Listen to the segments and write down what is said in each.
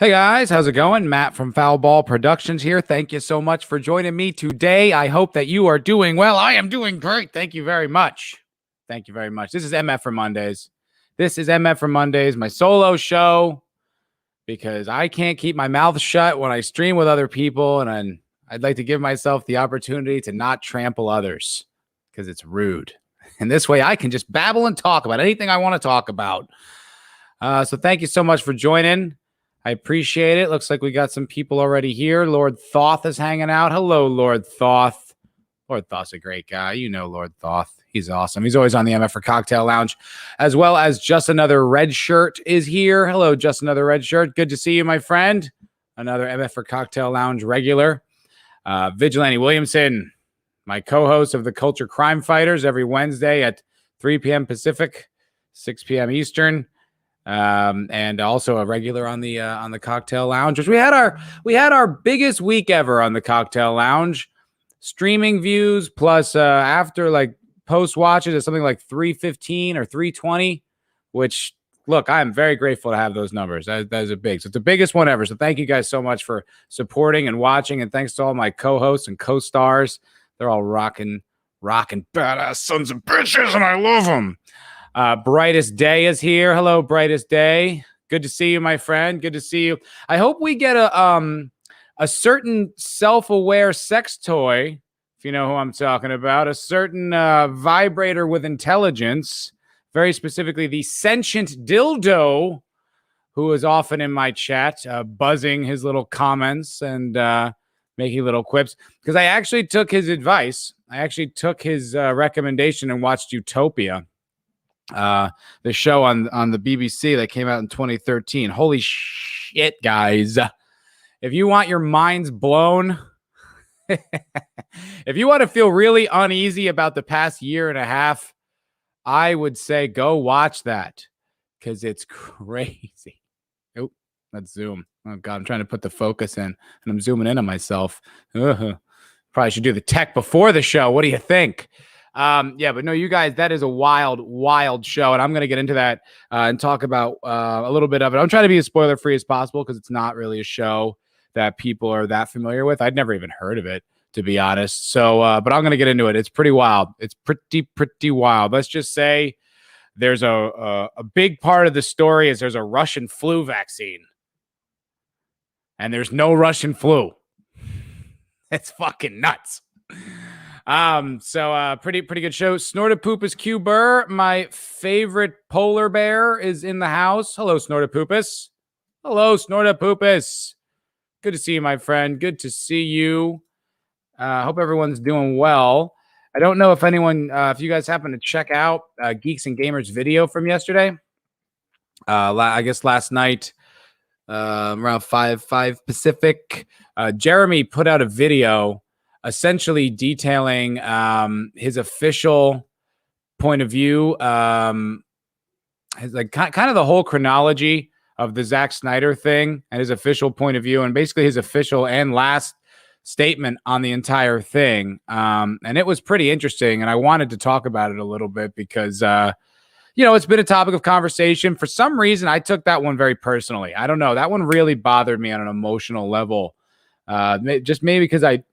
Hey guys, how's it going? Matt from Foul Ball Productions here. Thank you so much for joining me today. I hope that you are doing well. I am doing great. Thank you very much. Thank you very much. This is MFer Mondays. This is MFer Mondays, my solo show, because I can't keep my mouth shut when I stream with other people, and I'd like to give myself the opportunity to not trample others because it's rude. And this way I can just babble and talk about anything I want to talk about. So thank you so much for joining. I appreciate it. Looks like we got some people already here. Lord Thoth is hanging out. Hello, Lord Thoth. Lord Thoth's a great guy. You know Lord Thoth. He's awesome. He's always on the MFer Cocktail Lounge, as well as Just Another Red Shirt is here. Hello, Just Another Red Shirt. Good to see you, my friend. Another MFer Cocktail Lounge regular. Vigilante Williamson, my co-host of the Culture Crime Fighters every Wednesday at 3 p.m. Pacific, 6 p.m. Eastern. And also a regular on the Cocktail Lounge, which we had our biggest week ever on the Cocktail Lounge. Streaming views plus after like post watches is something like 315 or 320, which look, I'm very grateful to have those numbers. That is a big, so it's the biggest one ever. So thank you guys so much for supporting and watching, and thanks to all my co-hosts and co-stars. They're all rocking badass sons of bitches, and I love them. Brightest Day is here. Hello, Brightest Day. Good to see you, my friend. Good to see you. I hope we get a certain self-aware sex toy, if you know who I'm talking about, a certain vibrator with intelligence, very specifically the sentient dildo, who is often in my chat, buzzing his little comments and making little quips, because I actually took his advice. I actually took his recommendation and watched Utopia. The show on the BBC that came out in 2013. Holy shit, guys. If you want your minds blown, if you want to feel really uneasy about the past year and a half, I would say go watch that, because it's crazy. Oh, let's zoom. Oh God, I'm trying to put the focus in, and I'm zooming in on myself. Probably should do the tech before the show. What do you think? Yeah, but no, you guys, that is a wild show, and I'm going to get into that and talk about a little bit of it. I'm trying to be as spoiler-free as possible, because it's not really a show that people are that familiar with. I'd never even heard of it, to be honest. So, but I'm going to get into it. It's pretty wild. It's pretty wild. Let's just say there's a big part of the story is there's a Russian flu vaccine, and there's no Russian flu. It's fucking nuts. So pretty good show. Snortopoopas Q Burr, my favorite polar bear, is in the house. Hello, Snortopoopas. Hello, Snortopoopas. Good to see you, my friend. Good to see you. Hope everyone's doing well. I don't know if anyone, if you guys happen to check out Geeks and Gamers video from yesterday. I guess last night, around 5 Pacific, Jeremy put out a video essentially detailing his official point of view, his, like kind of the whole chronology of the Zack Snyder thing and his official point of view, and basically his official and last statement on the entire thing. And it was pretty interesting, and I wanted to talk about it a little bit because you know, it's been a topic of conversation. For some reason, I took that one very personally. I don't know. That one really bothered me on an emotional level. Just maybe because I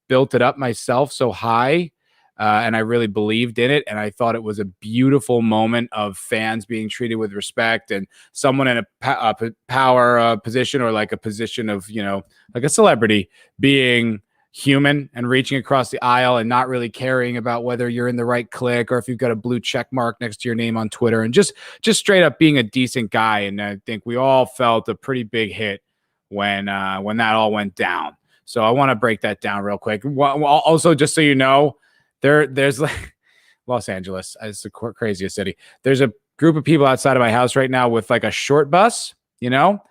built it up myself so high, and I really believed in it, and I thought it was a beautiful moment of fans being treated with respect, and someone in a power position, or like a position of, you know, like a celebrity, being human and reaching across the aisle and not really caring about whether you're in the right clique or if you've got a blue check mark next to your name on Twitter, and just straight up being a decent guy. And I think we all felt a pretty big hit when that all went down. So I want to break that down real quick. Also, just so you know, there's like Los Angeles, it's the craziest city. There's a group of people outside of my house right now with like a short bus, you know,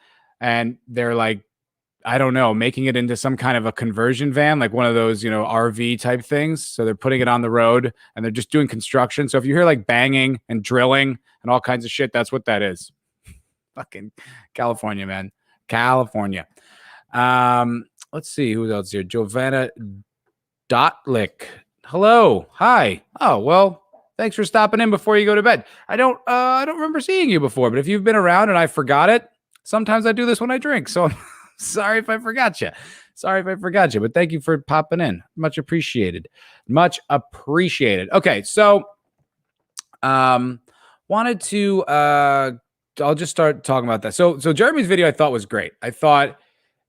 and they're like, I don't know, making it into some kind of a conversion van, like one of those, you know, RV type things. So they're putting it on the road and they're just doing construction. So if you hear like banging and drilling and all kinds of shit, that's what that is. Fucking California, man. California. Let's see who's else here. Giovanna Dotlick. Hello. Hi. Oh, well, thanks for stopping in before you go to bed. I don't remember seeing you before, but if you've been around and I forgot it, Sometimes I do this when I drink. So I'm sorry if I forgot you. Sorry if I forgot you, but thank you for popping in. Much appreciated. Much appreciated. Okay, so wanted to I'll just start talking about that. So Jeremy's video I thought was great. I thought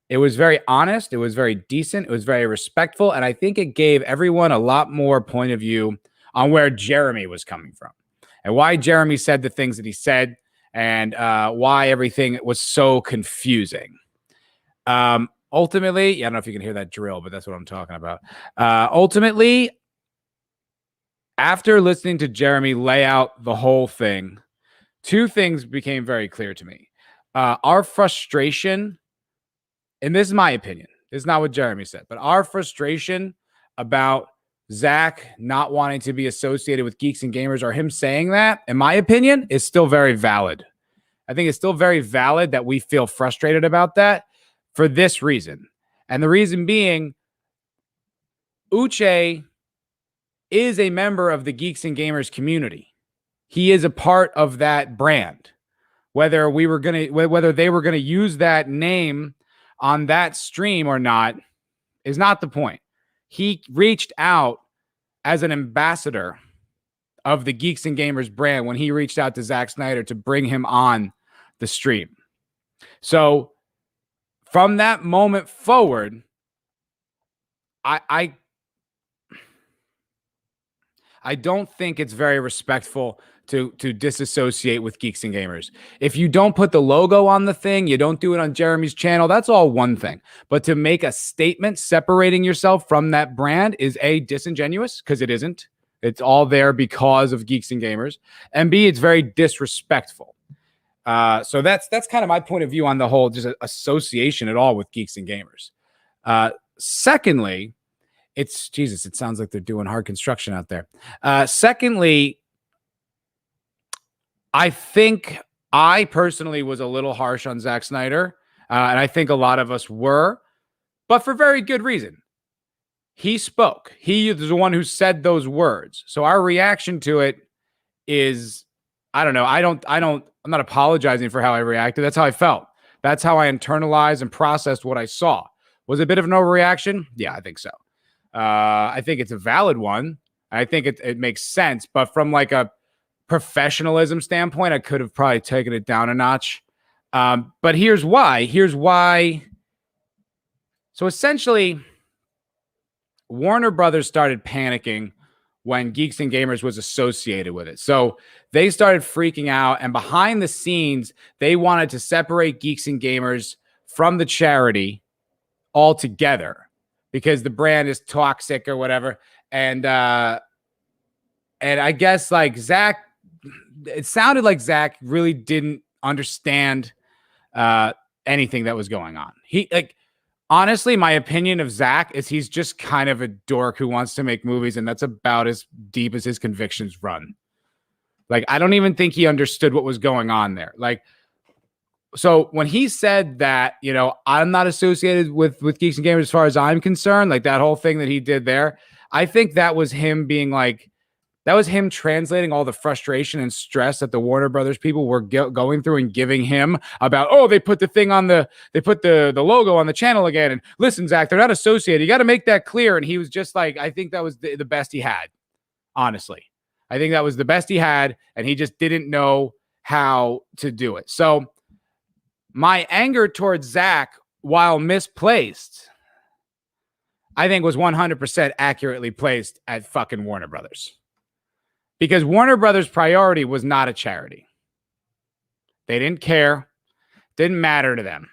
it was very honest, it was very decent, it was very respectful, and I think it gave everyone a lot more point of view on where Jeremy was coming from and why Jeremy said the things that he said and why everything was so confusing. Ultimately, I don't know if you can hear that drill, but that's what I'm talking about. Ultimately, after listening to Jeremy lay out the whole thing, two things became very clear to me. Our frustration, and this is my opinion, this is not what Jeremy said, but our frustration about Zach not wanting to be associated with Geeks and Gamers, or him saying that, in my opinion, is still very valid. I think it's still very valid that we feel frustrated about that for this reason. And the reason being, Uche is a member of the Geeks and Gamers community. He is a part of that brand. Whether they were going to use that name on that stream or not is not the point. He reached out as an ambassador of the Geeks and Gamers brand when he reached out to Zack Snyder to bring him on the stream. So from that moment forward, I don't think it's very respectful to disassociate with Geeks and Gamers. If you don't put the logo on the thing, you don't do it on Jeremy's channel, that's all one thing. But to make a statement separating yourself from that brand is A, disingenuous, because it isn't. It's all there because of Geeks and Gamers. And B, it's very disrespectful. So that's kind of my point of view on the whole just association at all with Geeks and Gamers. Secondly, it sounds like they're doing hard construction out there. Secondly, I think I personally was a little harsh on Zack Snyder, and I think a lot of us were, but for very good reason. He spoke. He is the one who said those words. So our reaction to it is, I don't know. I'm not apologizing for how I reacted. That's how I felt. That's how I internalized and processed what I saw. Was it a bit of an overreaction? Yeah, I think so. I think it's a valid one. I think it makes sense. But from like a professionalism standpoint, I could have probably taken it down a notch. But here's why. So essentially, Warner Brothers started panicking when Geeks and Gamers was associated with it. So they started freaking out, and behind the scenes, they wanted to separate Geeks and Gamers from the charity altogether because the brand is toxic or whatever. And I guess like Zach, it sounded like Zach really didn't understand anything that was going on. Honestly, my opinion of Zach is he's just kind of a dork who wants to make movies, and that's about as deep as his convictions run. Like, I don't even think he understood what was going on there. Like, so when he said that, I'm not associated with Geeks and Gamers as far as I'm concerned, like that whole thing that he did there, I think that was him being like, that was him translating all the frustration and stress that the Warner Brothers people were going through and giving him about, oh, they put the logo on the channel again. And listen, Zach, they're not associated. You got to make that clear. And he was just like, I think that was the best he had. Honestly, I think that was the best he had. And he just didn't know how to do it. So my anger towards Zach, while misplaced, I think was 100% accurately placed at fucking Warner Brothers. Because Warner Brothers' priority was not a charity. They didn't care. Didn't matter to them.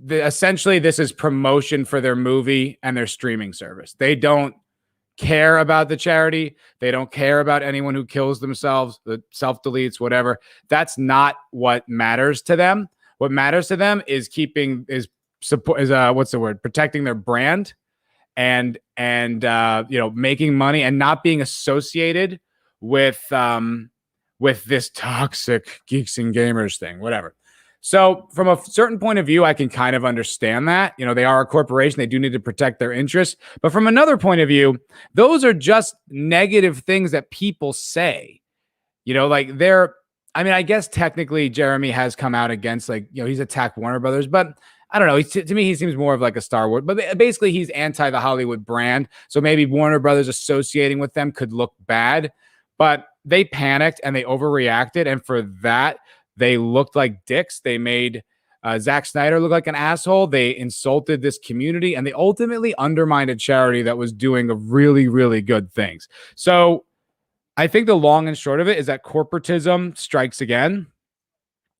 Essentially, this is promotion for their movie and their streaming service. They don't care about the charity. They don't care about anyone who kills themselves, the self-deletes, whatever. That's not what matters to them. What matters to them is protecting their brand and making money and not being associated with this toxic Geeks and Gamers thing, whatever. So from a certain point of view, I can kind of understand that. They are a corporation. They do need to protect their interests. But from another point of view, those are just negative things that people say. Like I mean, I guess technically Jeremy has come out against, like, he's attacked Warner Brothers, but I don't know. To me, he seems more of like a Star Wars, but basically he's anti the Hollywood brand. So maybe Warner Brothers associating with them could look bad, but they panicked and they overreacted. And for that, they looked like dicks. They made Zack Snyder look like an asshole. They insulted this community and they ultimately undermined a charity that was doing really, really good things. So I think the long and short of it is that corporatism strikes again,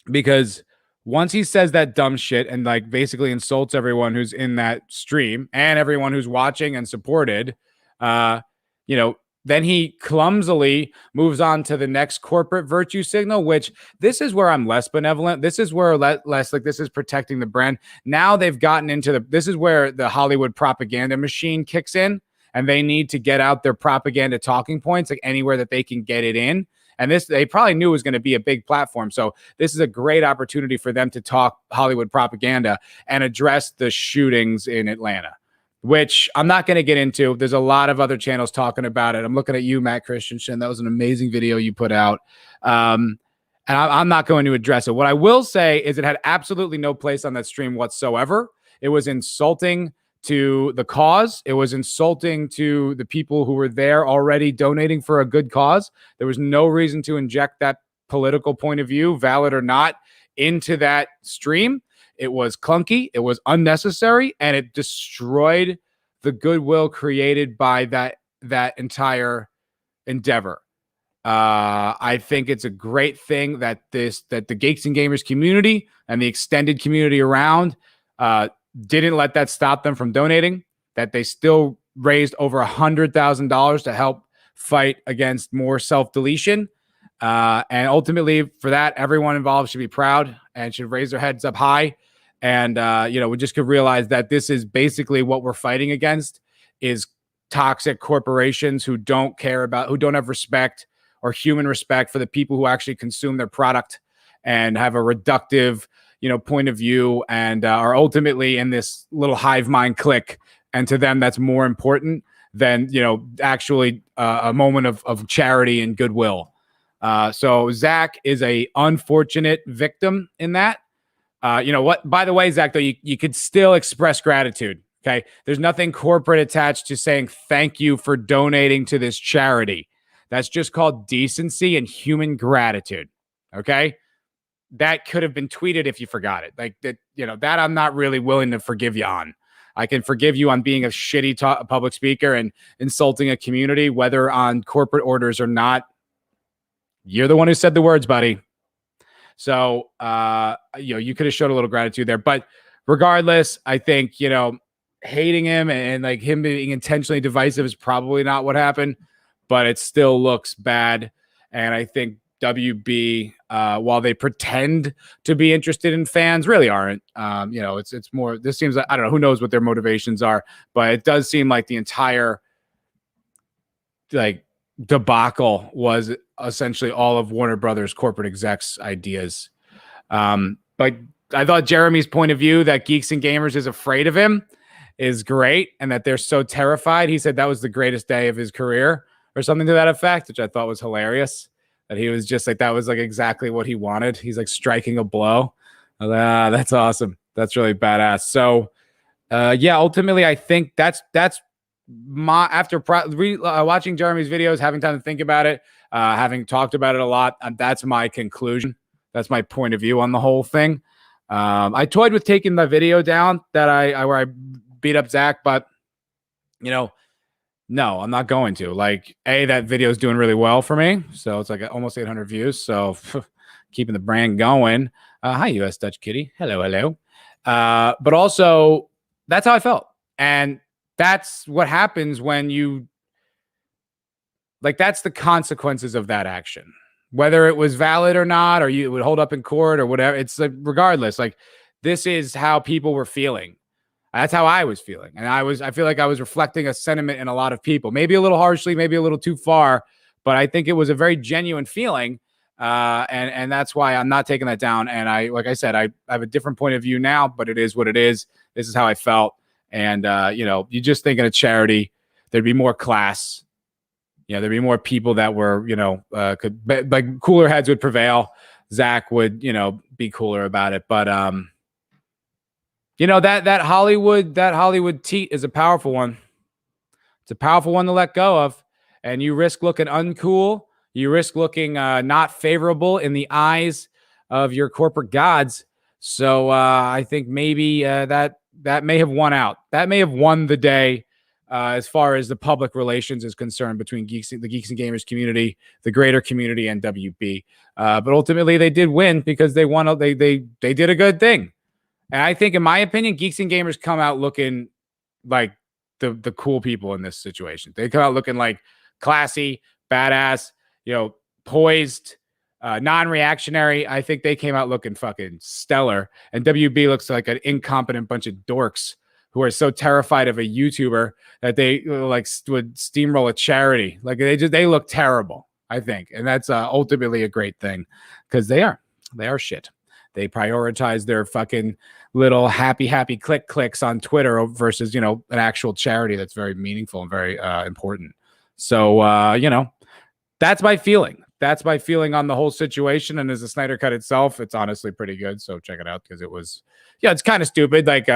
because once he says that dumb shit and like basically insults everyone who's in that stream and everyone who's watching and supported, uh, you know, then he clumsily moves on to the next corporate virtue signal, which this is where I'm less benevolent. This is where less like this is protecting the brand. Now they've gotten into this is where the Hollywood propaganda machine kicks in, and they need to get out their propaganda talking points like anywhere that they can get it in. And this, they probably knew was going to be a big platform. So this is a great opportunity for them to talk Hollywood propaganda and address the shootings in Atlanta, which I'm not going to get into. There's a lot of other channels talking about it. I'm looking at you, Matt Christensen. That was an amazing video you put out. And I'm not going to address it. What I will say is it had absolutely no place on that stream whatsoever. It was insulting to the cause. It was insulting to the people who were there already donating for a good cause. There was no reason to inject that political point of view, valid or not, into that stream. It was clunky, it was unnecessary, and it destroyed the goodwill created by that entire endeavor. I think it's a great thing that the Geeks and Gamers community and the extended community around didn't let that stop them from donating, that they still raised over $100,000 to help fight against more self-deletion. And ultimately, for that, everyone involved should be proud and should raise their heads up high. And, we just could realize that this is basically what we're fighting against is toxic corporations who don't care about, who don't have respect or human respect for the people who actually consume their product and have a reductive point of view and are ultimately in this little hive mind clique. And to them, that's more important than, actually a moment of charity and goodwill. So Zach is a unfortunate victim in that. What? By the way, Zach, though, you could still express gratitude. Okay. There's nothing corporate attached to saying thank you for donating to this charity. That's just called decency and human gratitude. Okay. That could have been tweeted if you forgot it. Like that, that I'm not really willing to forgive you on. I can forgive you on being a shitty public speaker and insulting a community, whether on corporate orders or not. You're the one who said the words, buddy. So, you could have showed a little gratitude there. But regardless, I think, hating him and like him being intentionally divisive is probably not what happened, but it still looks bad. And I think WB, while they pretend to be interested in fans, really aren't. It's more, this seems like, I don't know, who knows what their motivations are, but it does seem like the entire like debacle was essentially all of Warner Brothers corporate execs ideas. But I thought Jeremy's point of view that Geeks and Gamers is afraid of him is great, and that they're so terrified. He said that was the greatest day of his career or something to that effect, which I thought was hilarious. That he was just like, that was like exactly what he wanted. He's like striking a blow. That's awesome. That's really badass. So ultimately I think that's my, after watching Jeremy's videos, having time to think about it, having talked about it a lot, that's my conclusion. That's my point of view on the whole thing. I toyed with taking the video down that where I beat up Zach, but no, I'm not going to. Like, that video is doing really well for me. So it's like almost 800 views. So keeping the brand going. Hi, US Dutch Kitty. Hello. But also, that's how I felt. And that's what happens when you, like, that's the consequences of that action. Whether it was valid or not, or you would hold up in court or whatever. It's like, regardless, like, this is how people were feeling. That's how I was feeling. And I feel like I was reflecting a sentiment in a lot of people, maybe a little harshly, maybe a little too far, but I think it was a very genuine feeling. And that's why I'm not taking that down. And like I said, I have a different point of view now, but it is what it is. This is how I felt. And, you just think in a charity, there'd be more class, there'd be more people that were, could like cooler heads would prevail. Zach would, be cooler about it. But that Hollywood teat is a powerful one. It's a powerful one to let go of, and you risk looking uncool. You risk looking not favorable in the eyes of your corporate gods. So I think maybe that may have won out. That may have won the day as far as the public relations is concerned between the Geeks and Gamers community, the greater community, and WB. But ultimately, they did win because they won. They did a good thing, and I think, in my opinion, Geeks and Gamers come out looking like the cool people in this situation. They come out looking like classy, badass, poised, non-reactionary. I think they came out looking fucking stellar. And WB looks like an incompetent bunch of dorks who are so terrified of a YouTuber that they would steamroll a charity. Like they look terrible, I think. And that's ultimately a great thing because they are shit. They prioritize their fucking little happy clicks on Twitter versus, an actual charity that's very meaningful and very important. So, that's my feeling. That's my feeling on the whole situation. And as the Snyder Cut itself, it's honestly pretty good. So check it out because it was, it's kind of stupid. Like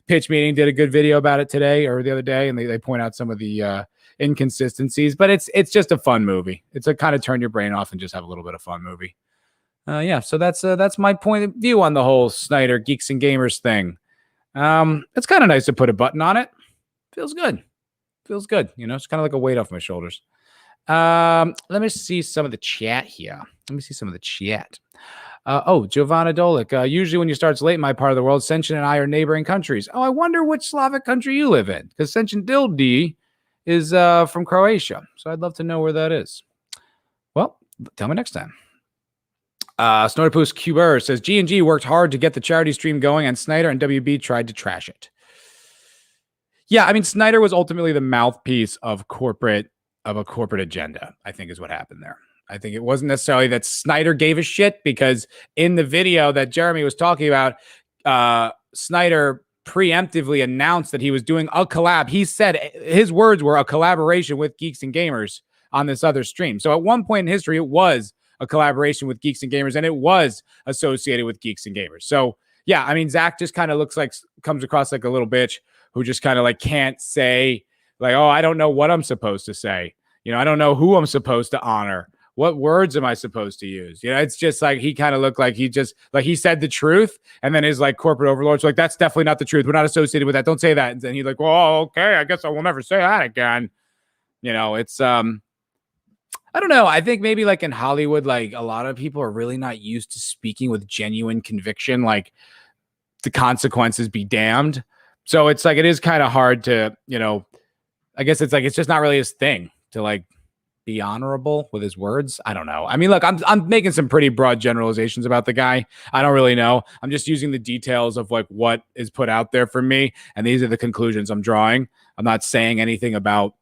Pitch Meeting did a good video about it today or the other day, and they point out some of the inconsistencies. But it's just a fun movie. It's a kind of turn your brain off and just have a little bit of fun movie. So that's my point of view on the whole Snyder Geeks and Gamers thing. It's kind of nice to put a button on it. Feels good. It's kind of like a weight off my shoulders. Let me see some of the chat here. Giovanna Dolik. Usually when you start late in my part of the world, Senshin and I are neighboring countries. Oh, I wonder which Slavic country you live in, because Senshin Dildi is from Croatia. So I'd love to know where that is. Well, tell me next time. Snortopus Cuber says G&G worked hard to get the charity stream going, and Snyder and WB tried to trash it. Yeah, I mean, Snyder was ultimately the mouthpiece of a corporate agenda, I think is what happened there. I think it wasn't necessarily that Snyder gave a shit, because in the video that Jeremy was talking about, Snyder preemptively announced that he was doing a collab. He said his words were a collaboration with Geeks and Gamers on this other stream. So at one point in history, it was a collaboration with Geeks and Gamers, and it was associated with Geeks and Gamers. So yeah, I mean, Zach just kind of comes across like a little bitch who just kind of like can't say like, oh, I don't know what I'm supposed to say. I don't know who I'm supposed to honor. What words am I supposed to use? It's just like he kind of looked like he just like he said the truth, and then his like corporate overlords like, that's definitely not the truth. We're not associated with that. Don't say that. And then he's like, well, okay, I guess I will never say that again. It's I don't know. I think maybe like in Hollywood, like a lot of people are really not used to speaking with genuine conviction, like the consequences be damned. So it's like, it is kind of hard to, I guess it's like, it's just not really his thing to like be honorable with his words. I don't know. I mean, look, I'm making some pretty broad generalizations about the guy. I don't really know. I'm just using the details of like what is put out there for me. And these are the conclusions I'm drawing. I'm not saying anything about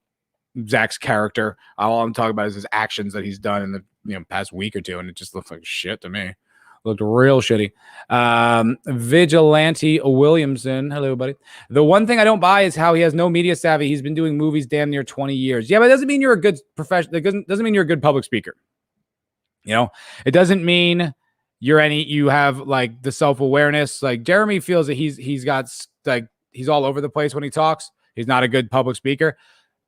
Zach's character. All I'm talking about is his actions that he's done in the past week or two, and it just looks like shit to me. Looked real shitty. Vigilante Williamson, hello buddy. The one thing I don't buy is how he has no media savvy. He's been doing movies damn near 20 years. Yeah, but it doesn't mean you're a good professional. It doesn't mean you're a good public speaker. It doesn't mean you have like the self-awareness. Like Jeremy feels that he's got like he's all over the place when he talks. He's not a good public speaker.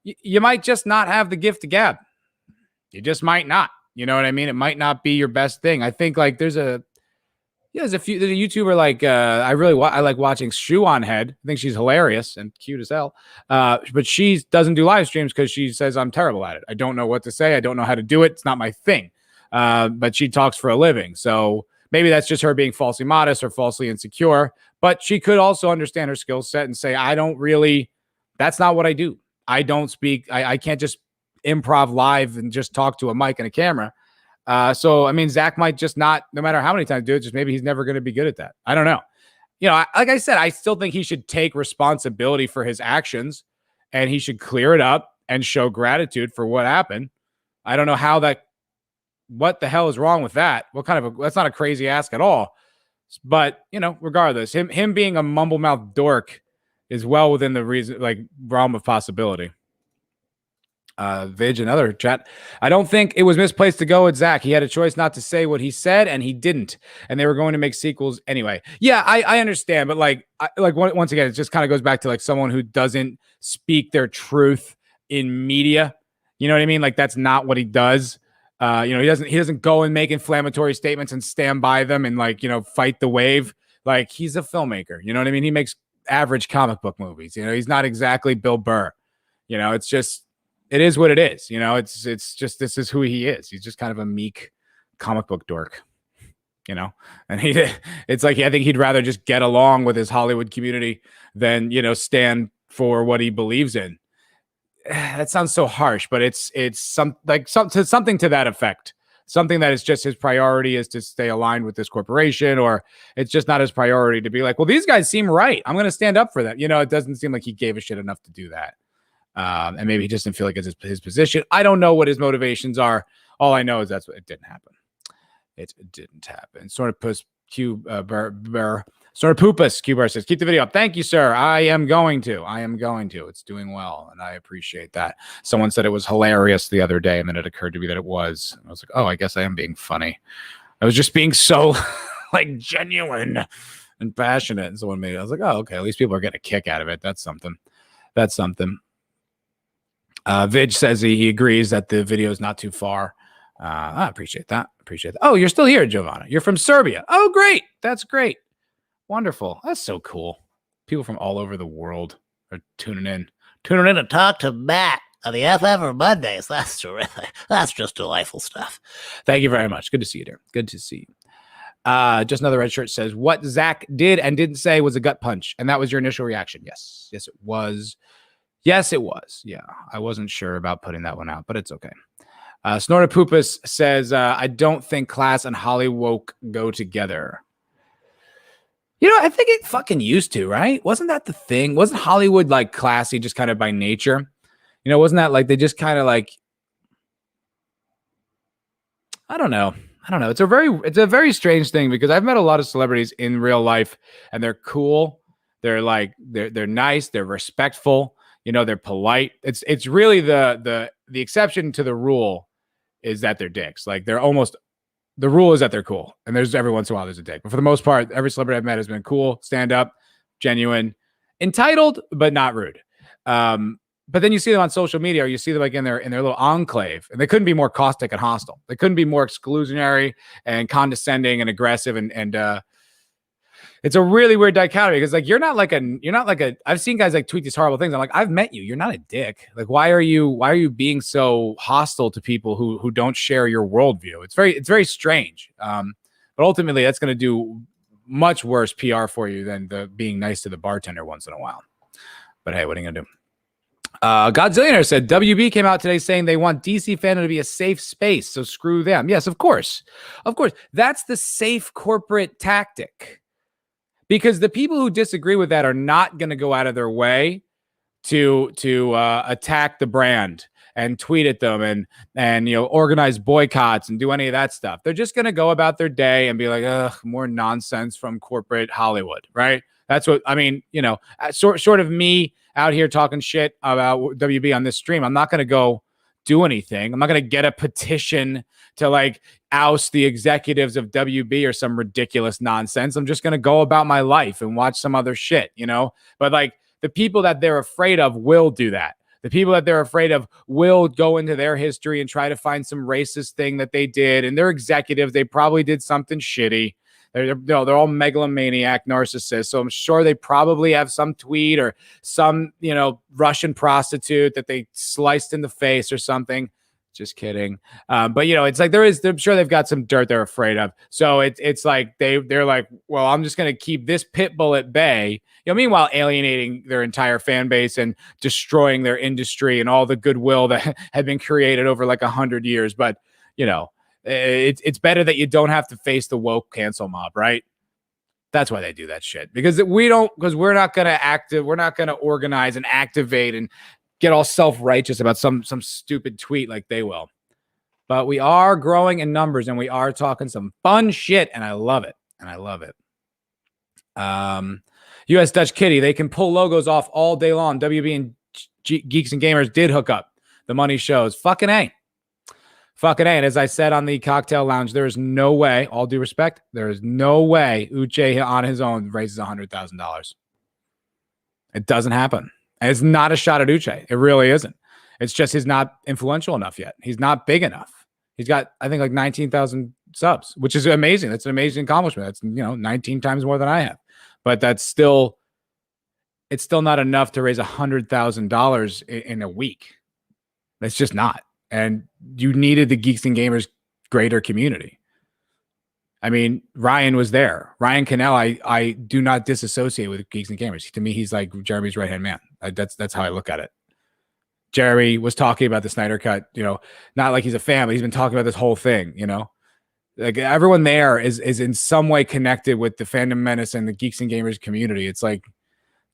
You might just not have the gift of gab. You just might not. You know what I mean? It might not be your best thing. I think like there's a YouTuber like I like watching Shoe on Head. I think she's hilarious and cute as hell. But she doesn't do live streams because she says I'm terrible at it. I don't know what to say. I don't know how to do it. It's not my thing. But she talks for a living. So maybe that's just her being falsely modest or falsely insecure. But she could also understand her skill set and say, that's not what I do. I don't speak. I can't just improv live and just talk to a mic and a camera. So, I mean, Zach might just not, no matter how many times do it, just maybe he's never going to be good at that. I don't know. Like I said, I still think he should take responsibility for his actions, and he should clear it up and show gratitude for what happened. I don't know what the hell is wrong with that? That's not a crazy ask at all. But, regardless, him being a mumble mouth dork is well within the realm of possibility. Vidge, another chat. I don't think it was misplaced to go with Zach. He had a choice not to say what he said, and he didn't. And they were going to make sequels anyway. Yeah, I understand, but once again, it just kind of goes back to like someone who doesn't speak their truth in media. You know what I mean? Like that's not what he does. He doesn't go and make inflammatory statements and stand by them and fight the wave. Like he's a filmmaker. You know what I mean? He makes average comic book movies. He's not exactly Bill Burr. It's just. It is what it is. It's just this is who he is. He's just kind of a meek comic book dork, and it's like I think he'd rather just get along with his Hollywood community than stand for what he believes in. That sounds so harsh, but it's something to that effect. Something that is just his priority is to stay aligned with this corporation, or it's just not his priority to be like, well, these guys seem right. I'm going to stand up for them. It doesn't seem like he gave a shit enough to do that. And maybe he just didn't feel like it's his position. I don't know what his motivations are. All I know is that's what it didn't happen. It didn't happen. Sort of puss sort of poopus. Q-Bar says, keep the video up. Thank you, sir. I am going to. It's doing well, and I appreciate that. Someone said it was hilarious the other day, and then it occurred to me that it was. I was like, oh, I guess I am being funny. I was just being so like genuine and passionate. And someone made it. I was like, oh, okay. At least people are getting a kick out of it. That's something. Vidge says he agrees that the video is not too far. I appreciate that. Oh, you're still here, Giovanna. You're from Serbia. Oh, great. That's great. Wonderful. That's so cool. People from all over the world are tuning in to talk to Matt on the MFer Mondays. That's terrific. That's just delightful stuff. Thank you very much. Good to see you there. Good to see you. Just another red shirt says, what Zach did and didn't say was a gut punch. And that was your initial reaction. Yes, it was. Yes, it was. Yeah, I wasn't sure about putting that one out, but it's okay. Snortapoopas says, I don't think class and Hollywood go together. I think it fucking used to, right? Wasn't that the thing? Wasn't Hollywood like classy just kind of by nature? Wasn't that like they just kind of like, I don't know. It's a very strange thing because I've met a lot of celebrities in real life and they're cool. They're like, they're nice. They're respectful. They're polite. It's really the exception to the rule is that they're dicks. Like the rule is that they're cool. And there's every once in a while there's a dick. But for the most part, every celebrity I've met has been cool, stand up, genuine, entitled, but not rude. But then you see them on social media or you see them like in their little enclave and they couldn't be more caustic and hostile. They couldn't be more exclusionary and condescending and aggressive and it's a really weird dichotomy because like you're not like a I've seen guys like tweet these horrible things. I'm like, I've met you. You're not a dick. Like, why are you being so hostile to people who don't share your worldview? It's very strange. But ultimately that's going to do much worse PR for you than the being nice to the bartender once in a while. But hey, what are you gonna do? Godzillionaire said WB came out today saying they want DC fandom to be a safe space, so screw them. Yes, of course. That's the safe corporate tactic. Because the people who disagree with that are not going to go out of their way to attack the brand and tweet at them and organize boycotts and do any of that stuff. They're just going to go about their day and be like, ugh, more nonsense from corporate Hollywood, right? That's what I mean. Sort of me out here talking shit about WB on this stream. I'm not going to go do anything. I'm not going to get a petition to like oust the executives of WB or some ridiculous nonsense. I'm just going to go about my life and watch some other shit, but like the people that they're afraid of will do that. The people that they're afraid of will go into their history and try to find some racist thing that they did. And they're executives. They probably did something shitty. They're all megalomaniac narcissists. So I'm sure they probably have some tweet or some, Russian prostitute that they sliced in the face or something. Just kidding. But it's like I'm sure they've got some dirt they're afraid of. So it's like they're like, well, I'm just going to keep this pit bull at bay. Meanwhile, alienating their entire fan base and destroying their industry and all the goodwill that had been created over like 100 years. But, it's better that you don't have to face the woke cancel mob, right? That's why they do that shit. Because we're not going to organize and activate and get all self-righteous about some stupid tweet like they will. But we are growing in numbers and we are talking some fun shit and I love it. US Dutch Kitty, they can pull logos off all day long. WB and Geeks and Gamers did hook up. The money shows. Fucking A. Fucking A. And as I said on the cocktail lounge, there is no way, all due respect, there is no way Uche on his own raises $100,000. It doesn't happen. And it's not a shot at Uche. It really isn't. It's just he's not influential enough yet. He's not big enough. He's got, I think, like 19,000 subs, which is amazing. That's an amazing accomplishment. That's, 19 times more than I have. But it's still not enough to raise $100,000 in a week. It's just not. And you needed the Geeks and Gamers greater community. I mean, Ryan was there. Ryan Cannell, I do not disassociate with Geeks and Gamers. To me, he's like Jeremy's right-hand man. That's how I look at it. Jeremy was talking about the Snyder Cut, not like he's a fan, but he's been talking about this whole thing, Like everyone there is in some way connected with the Fandom Menace and the Geeks and Gamers community. It's like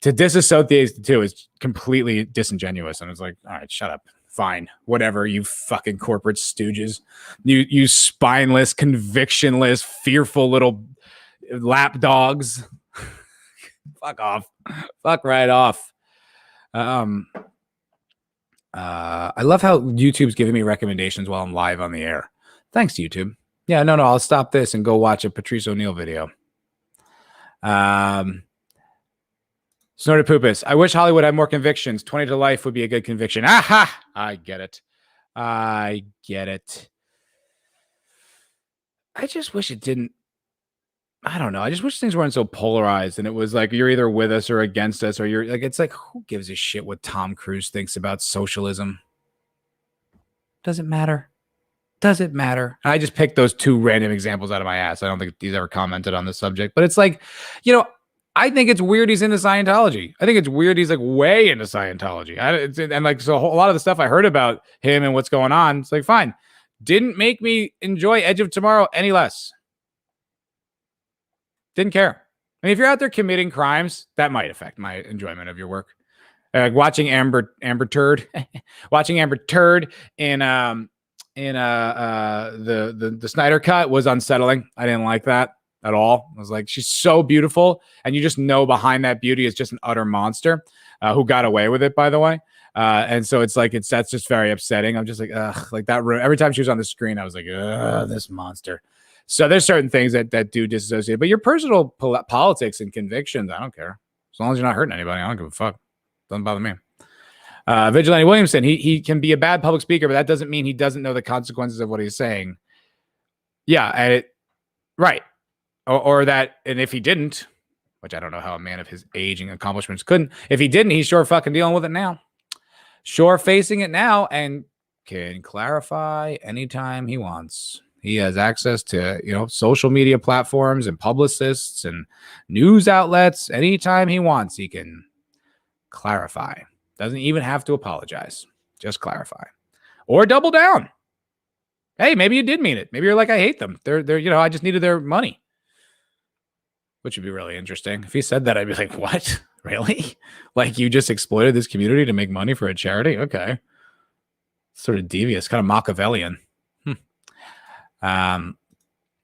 to disassociate the two is completely disingenuous. And it's like, all right, shut up. Fine, whatever, you fucking corporate stooges. You spineless, convictionless, fearful little lap dogs. Fuck off. Fuck right off. I love how YouTube's giving me recommendations while I'm live on the air. Thanks, YouTube. Yeah, no, I'll stop this and go watch a Patrice O'Neal video. Snorted Poopus. I wish Hollywood had more convictions. 20 to life would be a good conviction. Aha! I get it. I just wish it didn't. I don't know. I just wish things weren't so polarized and it was like you're either with us or against us, or you're like, it's like, who gives a shit what Tom Cruise thinks about socialism? Does it matter? Does it matter? I just picked those two random examples out of my ass. I don't think he's ever commented on the subject, but it's like, I think it's weird he's into Scientology. I think it's weird he's like way into Scientology. So a lot of the stuff I heard about him and what's going on, it's like, fine. Didn't make me enjoy Edge of Tomorrow any less. Didn't care. I mean, if you're out there committing crimes, that might affect my enjoyment of your work. Watching Amber Turd, watching Amber Turd in the Snyder Cut was unsettling. I didn't like that at all. I was like, she's so beautiful, and you just know behind that beauty is just an utter monster who got away with it, by the way. And so that's just very upsetting. I'm just like, ugh, like that. Every time she was on the screen, I was like, ugh, this monster. So there's certain things that do disassociate, but your personal politics and convictions, I don't care. As long as you're not hurting anybody, I don't give a fuck. Doesn't bother me. Vigilante Williamson, he can be a bad public speaker, but that doesn't mean he doesn't know the consequences of what he's saying. Yeah, right. Or that, and if he didn't, which I don't know how a man of his age and accomplishments couldn't, if he didn't, he's sure fucking dealing with it now. Sure facing it now and can clarify anytime he wants. He has access to, social media platforms and publicists and news outlets. Anytime he wants, he can clarify. Doesn't even have to apologize. Just clarify. Or double down. Hey, maybe you did mean it. Maybe you're like, I hate them. They're I just needed their money. Which would be really interesting. If he said that, I'd be like, what? Really? Like you just exploited this community to make money for a charity? Okay. Sort of devious, kind of Machiavellian.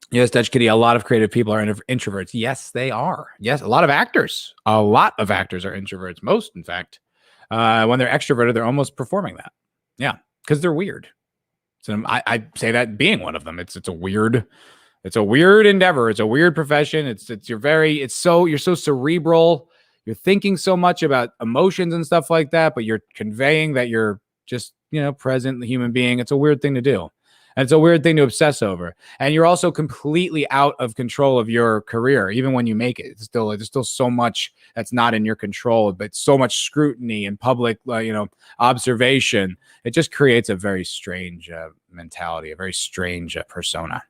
Yes, Dutch Kitty, a lot of creative people are introverts. Yes, they are. Yes, a lot of actors are introverts. Most, in fact. When they're extroverted, they're almost performing that. Yeah, because they're weird. So I say that being one of them. It's a weird endeavor. It's a weird profession. You're so cerebral. You're thinking so much about emotions and stuff like that, but you're conveying that you're just, present human being. It's a weird thing to do. And it's a weird thing to obsess over. And you're also completely out of control of your career, even when you make it. There's still so much that's not in your control, but so much scrutiny and public, observation. It just creates a very strange mentality, a very strange persona.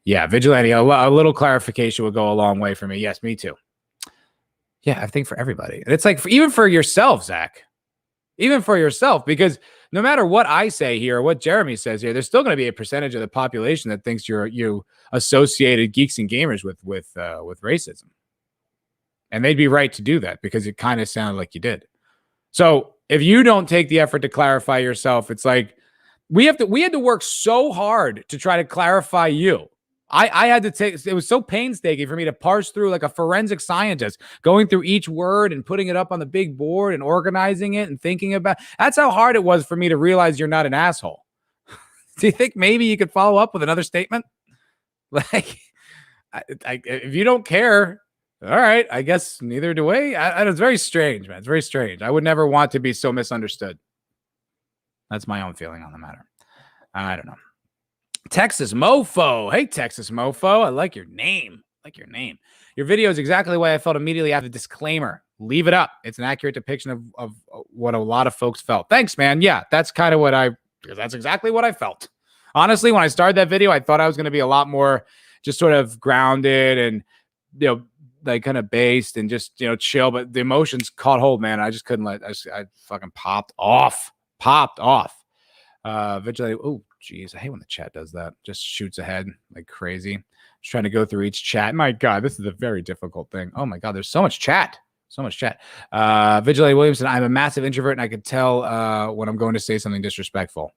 Yeah, Vigilante, a little clarification would go a long way for me. Yes, me too. Yeah, I think for everybody. And it's like, even for yourself, Zach. Even for yourself, because no matter what I say here or what Jeremy says here, there's still going to be a percentage of the population that thinks you associated Geeks and Gamers with racism, and they'd be right to do that because it kind of sounded like you did. So if you don't take the effort to clarify yourself, it's like we had to work so hard to try to clarify you. I had to take, it was so painstaking for me to parse through like a forensic scientist, going through each word and putting it up on the big board and organizing it and thinking about, that's how hard it was for me to realize you're not an asshole. Do you think maybe you could follow up with another statement? Like, if you don't care, all right, I guess neither do we. It's very strange, man. It's very strange. I would never want to be so misunderstood. That's my own feeling on the matter. I don't know. Texas Mofo. Hey, Texas Mofo. I like your name. Your video is exactly the way I felt immediately after the disclaimer. Leave it up. It's an accurate depiction of what a lot of folks felt. Thanks, man. Yeah, that's kind of that's exactly what I felt. Honestly, when I started that video, I thought I was going to be a lot more just sort of grounded and, like kind of based and just, chill. But the emotions caught hold, man. I just couldn't I fucking popped off. Vigilante. Oh, geez. I hate when the chat does that. Just shoots ahead like crazy. Just trying to go through each chat. My God, this is a very difficult thing. Oh my God, there's so much chat. Vigilante Williamson. I'm a massive introvert and I could tell when I'm going to say something disrespectful.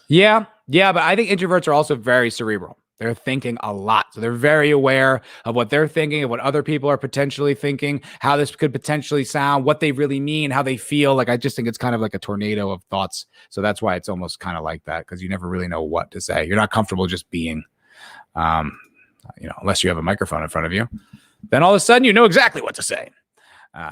Yeah, but I think introverts are also very cerebral. They're thinking a lot. So they're very aware of what they're thinking, of what other people are potentially thinking, how this could potentially sound, what they really mean, how they feel. Like, I just think it's kind of like a tornado of thoughts. So that's why it's almost kind of like that, because you never really know what to say. You're not comfortable just being, unless you have a microphone in front of you. Then all of a sudden you know exactly what to say.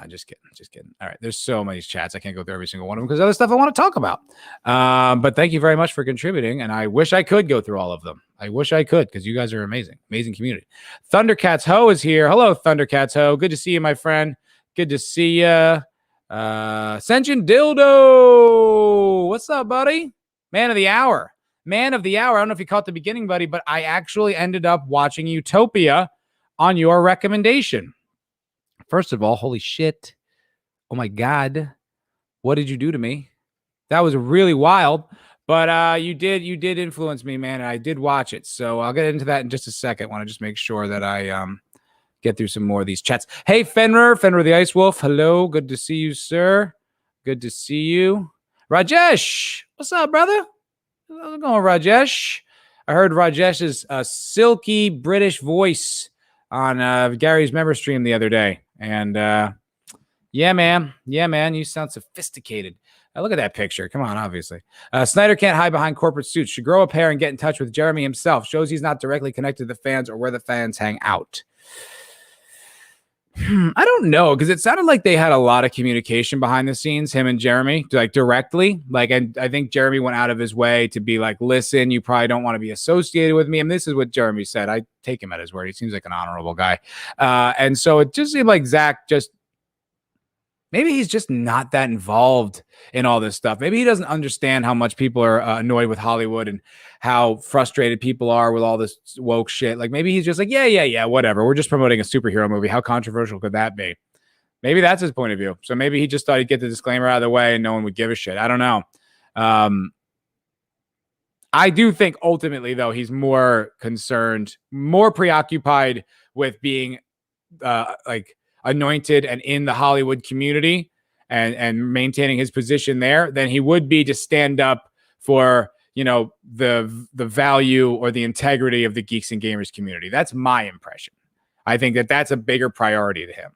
Just kidding. All right. There's so many chats. I can't go through every single one of them because other stuff I want to talk about. But thank you very much for contributing. And I wish I could go through all of them. I wish I could, because you guys are amazing community. Thundercats Ho is here. Hello, Thundercats Ho. Good to see you, my friend. Good to see you. Sentient Dildo. What's up, buddy? Man of the hour. I don't know if you caught the beginning, buddy, but I actually ended up watching Utopia on your recommendation. First of all, holy shit. Oh my God. What did you do to me? That was really wild. But you did influence me, man. And I did watch it. So I'll get into that in just a second. I want to just make sure that I get through some more of these chats. Hey, Fenrir the Ice Wolf. Hello. Good to see you, sir. Good to see you. Rajesh. What's up, brother? How's it going, Rajesh? I heard Rajesh's silky British voice on Gary's member stream the other day. And yeah, man, you sound sophisticated. Look at that picture. Come on, obviously. Snyder can't hide behind corporate suits. Should grow a pair and get in touch with Jeremy himself. Shows he's not directly connected to the fans or where the fans hang out. I don't know, because it sounded like they had a lot of communication behind the scenes, him and Jeremy, like directly. Like, and I think Jeremy went out of his way to be like, listen, you probably don't want to be associated with me. And this is what Jeremy said. I take him at his word. He seems like an honorable guy. And so it just seemed like Zach maybe he's just not that involved in all this stuff. Maybe he doesn't understand how much people are annoyed with Hollywood and how frustrated people are with all this woke shit. Like, maybe he's just like, yeah, whatever. We're just promoting a superhero movie. How controversial could that be? Maybe that's his point of view. So maybe he just thought he'd get the disclaimer out of the way and no one would give a shit. I don't know. I do think ultimately, though, he's more concerned, more preoccupied with being like anointed and in the Hollywood community and maintaining his position there than he would be to stand up for, the value or the integrity of the Geeks and Gamers community. That's my impression. I think that's a bigger priority to him.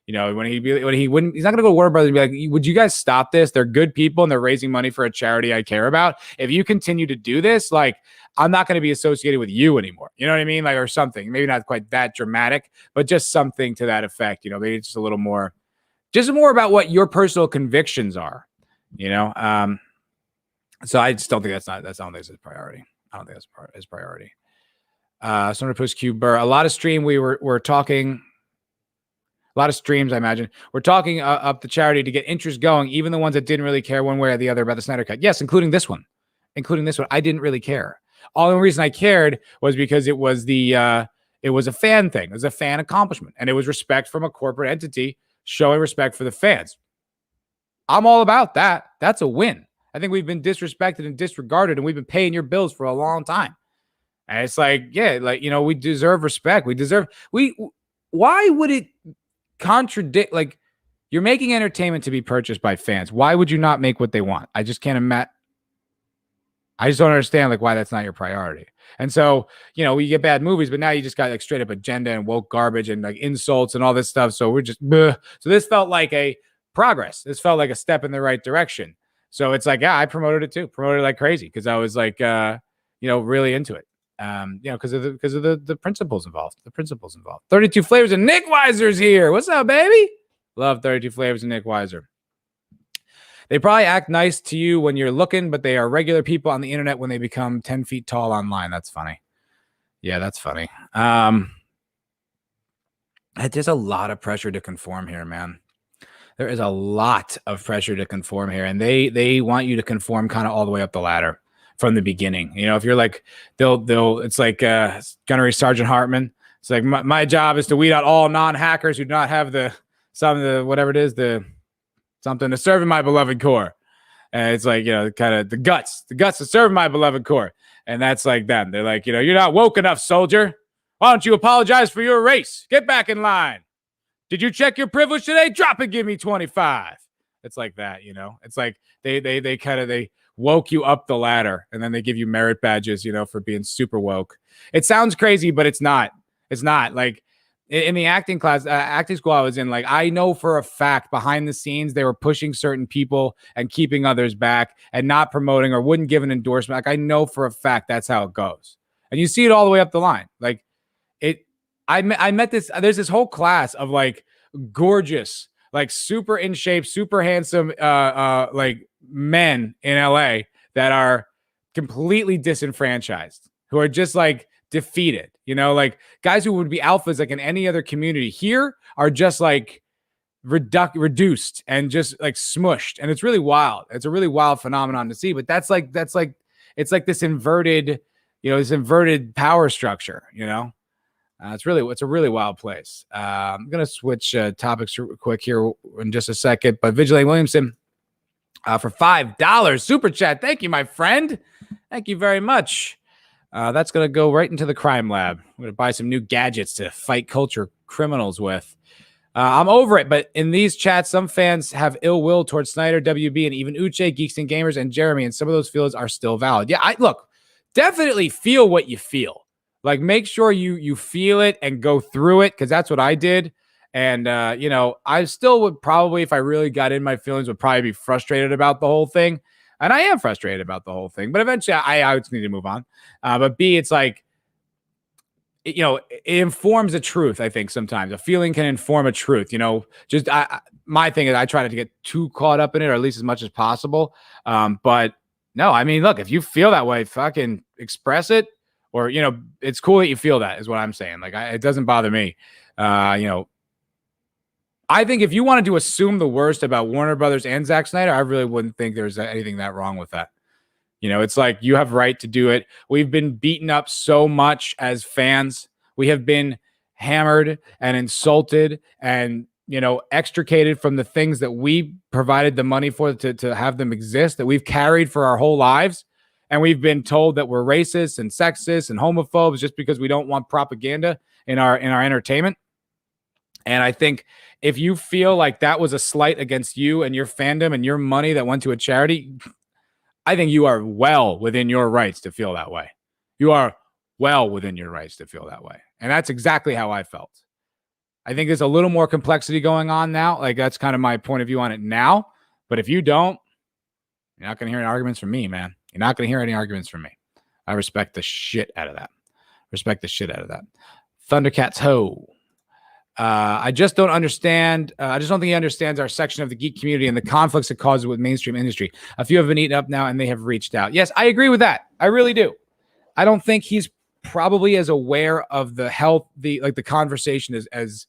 He's not going to go to Warner Brothers and be like, would you guys stop this? They're good people and they're raising money for a charity I care about. If you continue to do this, like, I'm not going to be associated with you anymore. You know what I mean? Like, or something, maybe not quite that dramatic, but just something to that effect, maybe just a little more, just more about what your personal convictions are, so I just don't think that's not his priority. I don't think that's his priority. Someone post Q Burr, a lot of stream. We're talking, a lot of streams, I imagine. We're talking up the charity to get interest going, even the ones that didn't really care one way or the other about the Snyder Cut. Yes, including this one. I didn't really care. All the reason I cared was because it was it was a fan thing. It was a fan accomplishment. And it was respect from a corporate entity showing respect for the fans. I'm all about that. That's a win. I think we've been disrespected and disregarded, and we've been paying your bills for a long time. And it's like, yeah, like, we deserve respect. Why would it contradict? Like, you're making entertainment to be purchased by fans. Why would you not make what they want? I just can't imagine. I just don't understand like why that's not your priority. And so, you know, we get bad movies, but now you just got like straight up agenda and woke garbage and like insults and all this stuff. So we're just, bleh. So this felt like a progress. This felt like a step in the right direction. So it's like, yeah, I promoted it too, promoted it like crazy because I was like, you know, really into it. You know, because of the principles involved. The principles involved. 32 Flavors and Nick Weiser's here. What's up, baby? Love 32 Flavors and Nick Weiser. They probably act nice to you when you're looking, but they are regular people on the internet when they become 10 feet tall online. That's funny. Yeah, that's funny. There's a lot of pressure to conform here, man. There is a lot of pressure to conform here, and they want you to conform kind of all the way up the ladder from the beginning. You know, if you're like, it's like Gunnery Sergeant Hartman. It's like my job is to weed out all non-hackers who do not have whatever it is, something to serve in my beloved corps. And it's like, you know, kind of the guts to serve my beloved corps. And that's like them. They're like, you know, you're not woke enough, soldier. Why don't you apologize for your race? Get back in line. Did you check your privilege today? Drop and give me 25. It's like that, you know. It's like they woke you up the ladder, and then they give you merit badges, you know, for being super woke. It sounds crazy, but it's not. It's not. Like in the acting class, acting school I was in, like I know for a fact behind the scenes they were pushing certain people and keeping others back and not promoting or wouldn't give an endorsement. Like I know for a fact that's how it goes, and you see it all the way up the line. Like it. I met this. There's this whole class of like gorgeous, like super in shape, super handsome, like men in LA that are completely disenfranchised, who are just like defeated, you know, like guys who would be alphas like in any other community here are just like reduced and just like smushed. And it's really wild. It's a really wild phenomenon to see, but it's like this inverted, you know, this inverted power structure, you know. It's a really wild place. I'm going to switch topics real quick here in just a second, but Vigilante Williamson for $5 super chat. Thank you, my friend. Thank you very much. That's going to go right into the crime lab. I'm going to buy some new gadgets to fight culture criminals with. I'm over it, but in these chats, some fans have ill will towards Snyder, WB, and even Uche, Geeks and Gamers, and Jeremy, and some of those feelings are still valid. Yeah, definitely feel what you feel. Like, make sure you feel it and go through it, because that's what I did. And, you know, I still would probably, if I really got in my feelings, would probably be frustrated about the whole thing. And I am frustrated about the whole thing. But eventually, I just need to move on. But B, it's like, you know, it informs a truth, I think, sometimes. A feeling can inform a truth, you know. Just my thing is I try not to get too caught up in it, or at least as much as possible. But, no, I mean, look, if you feel that way, fucking express it. Or, you know, it's cool that you feel that is what I'm saying. Like, it doesn't bother me. You know, I think if you wanted to assume the worst about Warner Brothers and Zack Snyder, I really wouldn't think there's anything that wrong with that. You know, it's like you have right to do it. We've been beaten up so much as fans. We have been hammered and insulted and, you know, extricated from the things that we provided the money for to have them exist, that we've carried for our whole lives. And we've been told that we're racist and sexist and homophobes just because we don't want propaganda in our entertainment. And I think if you feel like that was a slight against you and your fandom and your money that went to a charity, I think you are well within your rights to feel that way. You are well within your rights to feel that way. And that's exactly how I felt. I think there's a little more complexity going on now. Like, that's kind of my point of view on it now. But if you don't, you're not going to hear any arguments from me, man. You're not going to hear any arguments from me. I respect the shit out of that. Thundercats ho. I just don't understand. I just don't think he understands our section of the geek community and the conflicts it causes with mainstream industry. A few have been eaten up now, and they have reached out. Yes, I agree with that. I really do. I don't think he's probably as aware of the health, the conversation as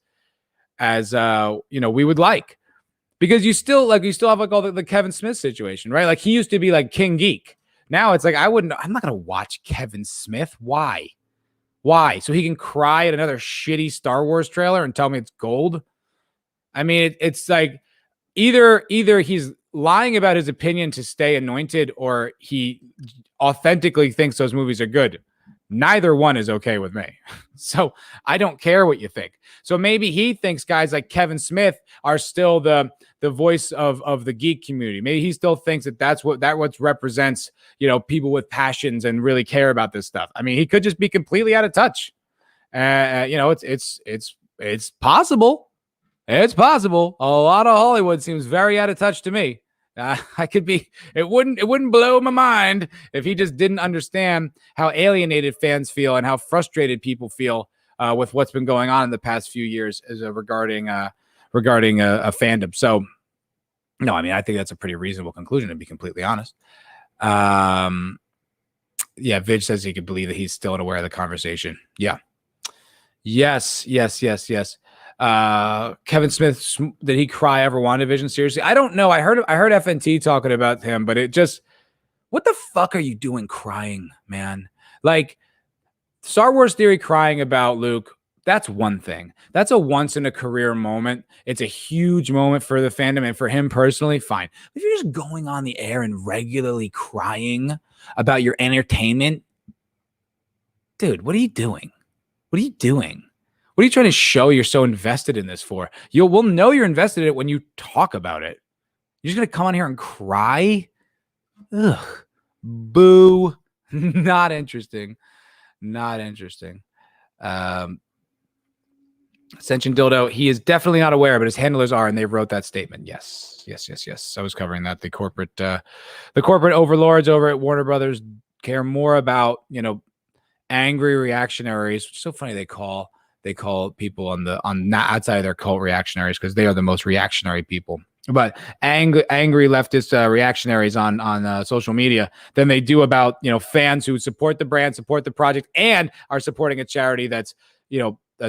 you know, we would like. Because you still have like all the Kevin Smith situation, right? Like, he used to be like King Geek. Now it's like, I'm not going to watch Kevin Smith. Why? So he can cry at another shitty Star Wars trailer and tell me it's gold? I mean, it's like either he's lying about his opinion to stay anointed, or he authentically thinks those movies are good. Neither one is okay with me. So I don't care what you think. So maybe he thinks guys like Kevin Smith are still the the voice of the geek community. Maybe he still thinks that what represents, people with passions and really care about this stuff. I mean, he could just be completely out of touch. It's possible. It's possible. A lot of Hollywood seems very out of touch to me. It wouldn't blow my mind if he just didn't understand how alienated fans feel and how frustrated people feel with what's been going on in the past few years regarding a fandom. So, no, I mean, I think that's a pretty reasonable conclusion, to be completely honest. Yeah, Vidge says he could believe that he's still unaware of the conversation. Yeah. Yes. Kevin Smith, did he cry ever WandaVision? Seriously, I don't know. I heard FNT talking about him, but it just, what the fuck are you doing crying, man? Like, Star Wars Theory crying about Luke, that's one thing. That's a once in a career moment. It's a huge moment for the fandom and for him personally, fine. If you're just going on the air and regularly crying about your entertainment, dude, what are you doing? What are you doing? What are you trying to show you're so invested in this for? We'll know you're invested in it when you talk about it. You're just going to come on here and cry? Ugh. Boo. Not interesting. Not interesting. Ascension Dildo, he is definitely not aware, but his handlers are, and they wrote that statement. Yes. I was covering that. The corporate overlords over at Warner Brothers care more about, angry reactionaries, which is so funny they call people on not outside of their cult reactionaries, because they are the most reactionary people, but angry leftist reactionaries on social media than they do about fans who support the brand, support the project, and are supporting a charity that's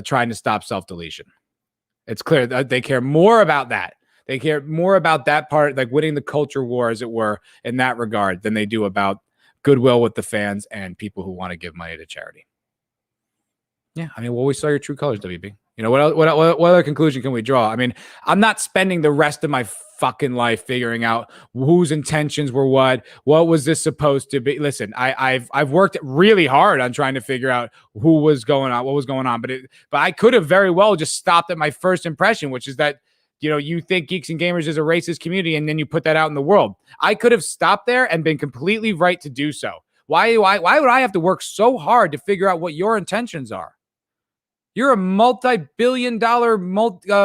trying to stop self-deletion. It's clear that they care more about that. They care more about that part, like winning the culture war, as it were, in that regard, than they do about goodwill with the fans and people who want to give money to charity. Yeah, I mean, well, we saw your true colors, WB. What other conclusion can we draw? I mean, I'm not spending the rest of my fucking life figuring out whose intentions were what was this supposed to be. Listen, I've worked really hard on trying to figure out what was going on, but I could have very well just stopped at my first impression, which is that you think Geeks and Gamers is a racist community, and then you put that out in the world. I could have stopped there and been completely right to do so. Why would I have to work so hard to figure out what your intentions are? You're a multi-billion-dollar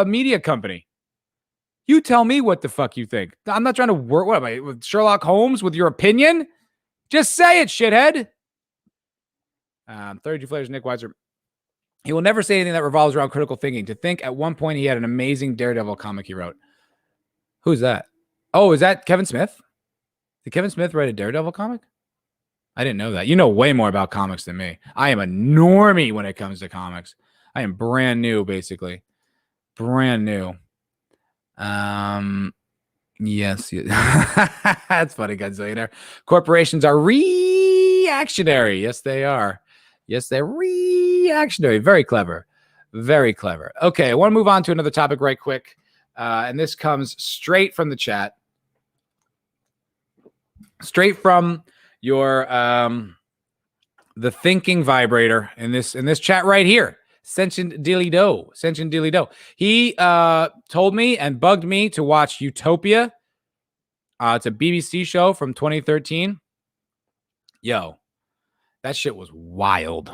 media company. You tell me what the fuck you think. I'm not trying to work. What am I, with Sherlock Holmes with your opinion? Just say it, shithead. 32 Flares, Nick Weiser. He will never say anything that revolves around critical thinking. To think at one point he had an amazing Daredevil comic he wrote. Who's that? Oh, is that Kevin Smith? Did Kevin Smith write a Daredevil comic? I didn't know that. You know way more about comics than me. I am a normie when it comes to comics. I am brand new, basically. Brand new. Yes. That's funny, Godzilla. Corporations are reactionary. Yes, they are. Yes, they're reactionary. Very clever. Very clever. Okay, I want to move on to another topic right quick. And this comes straight from the chat. Straight from your the thinking vibrator in this chat right here. Sentient Dilly Do. He told me and bugged me to watch Utopia. It's a BBC show from 2013. Yo, that shit was wild.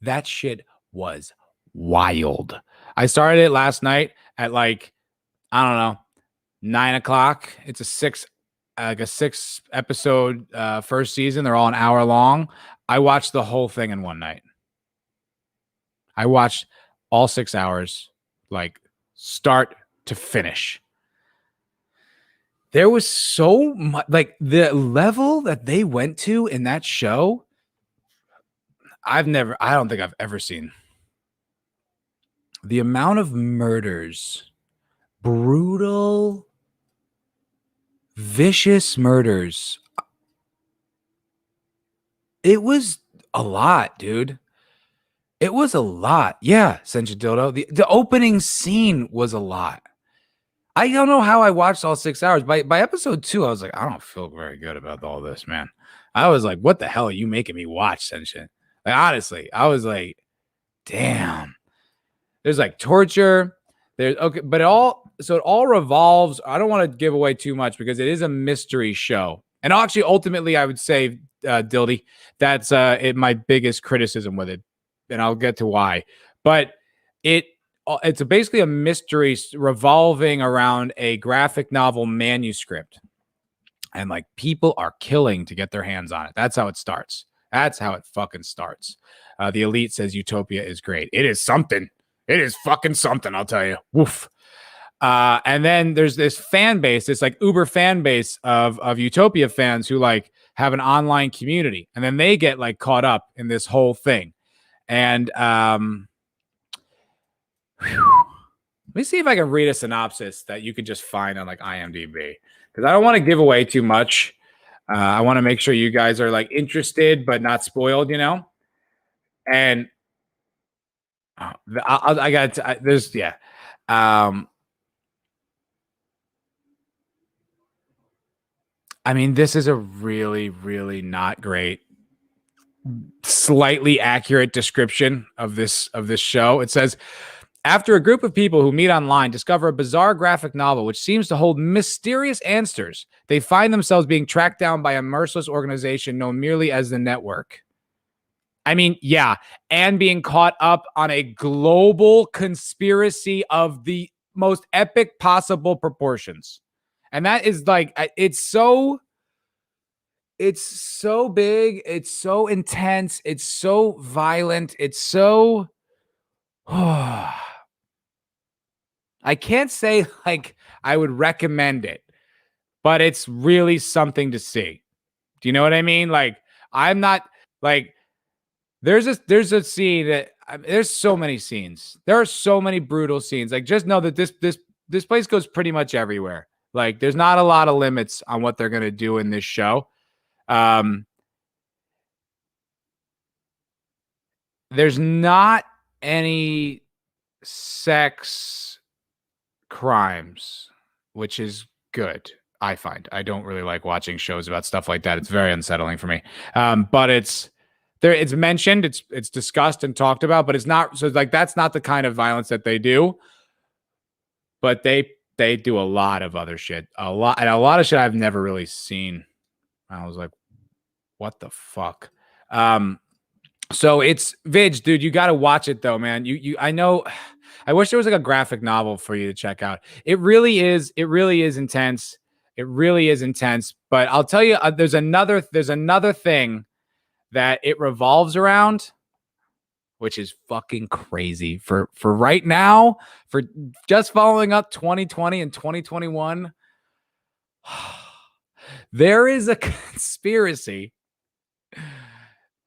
I started it last night at 9:00. It's a six episode first season. They're all an hour long. I watched the whole thing in one night. I watched all 6 hours, start to finish. There was so much, the level that they went to in that show. I don't think I've ever seen. The amount of murders, brutal, vicious murders. It was a lot, dude. It was a lot. Yeah, Sentient Dildo. The opening scene was a lot. I don't know how I watched all 6 hours. By episode 2, I was like, I don't feel very good about all this, man. I was like, what the hell are you making me watch, Sentient? Honestly, I was like, damn. There's torture. There's okay, but it all revolves. I don't want to give away too much because it is a mystery show. And actually, ultimately, I would say, Dildy, that's my biggest criticism with it, and I'll get to why. But it's basically a mystery revolving around a graphic novel manuscript, and like people are killing to get their hands on it. That's how it starts. That's how it fucking starts. The Elite says Utopia is great. It is something. It is fucking something, I'll tell you. Woof. And then there's this fan base, this like Uber fan base of Utopia fans who like have an online community, and then they get like caught up in this whole thing. And let me see if I can read a synopsis that you could just find on like IMDb, because I don't want to give away too much. I want to make sure you guys are like interested but not spoiled, you know. And I got there's yeah. I mean, this is a really, really not great, slightly accurate description of this show. It says, after a group of people who meet online discover a bizarre graphic novel which seems to hold mysterious answers, they find themselves being tracked down by a merciless organization known merely as the Network. I mean, yeah, and being caught up on a global conspiracy of the most epic possible proportions. And that is like, it's so big, it's so intense, it's so violent, it's so I can't say like I would recommend it, but it's really something to see. Do you know what I mean? Like, I'm not like, there's a scene that there's so many scenes. There are so many brutal scenes. Like, just know that this place goes pretty much everywhere. Like, there's not a lot of limits on what they're gonna do in this show. There's not any sex crimes, which is good. I find I don't really like watching shows about stuff like that. It's very unsettling for me. But it's there. It's mentioned. It's discussed and talked about, but it's not. So like that's not the kind of violence that they do. But they do a lot of other shit. A lot of shit I've never really seen. I was like, what the fuck? So it's Vidge, dude. You got to watch it though, man. I know. I wish there was like a graphic novel for you to check out. It really is. It really is intense. It really is intense. But I'll tell you, there's another thing that it revolves around, which is fucking crazy for right now, for just following up 2020 and 2021. There is a conspiracy,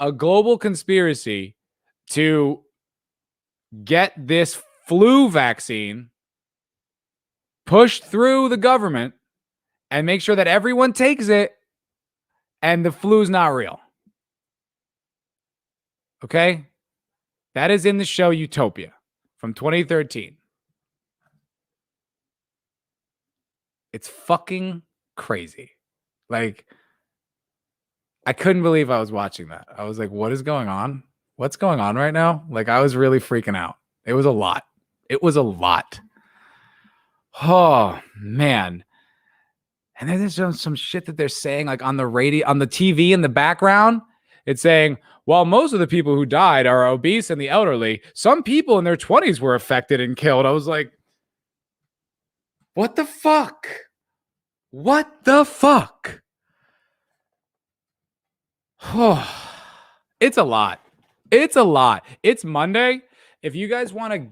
a global conspiracy to get this flu vaccine pushed through the government and make sure that everyone takes it and the flu's not real. Okay? That is in the show Utopia from 2013. It's fucking crazy. Like, I couldn't believe I was watching that. I was like, what is going on? What's going on right now? Like, I was really freaking out. It was a lot. It was a lot. Oh, man. And then there's some shit that they're saying, like on the radio, on the TV in the background. It's saying, while most of the people who died are obese and the elderly, some people in their 20s were affected and killed. I was like, what the fuck? What the fuck? Oh, it's a lot. It's a lot. It's Monday. If you guys want to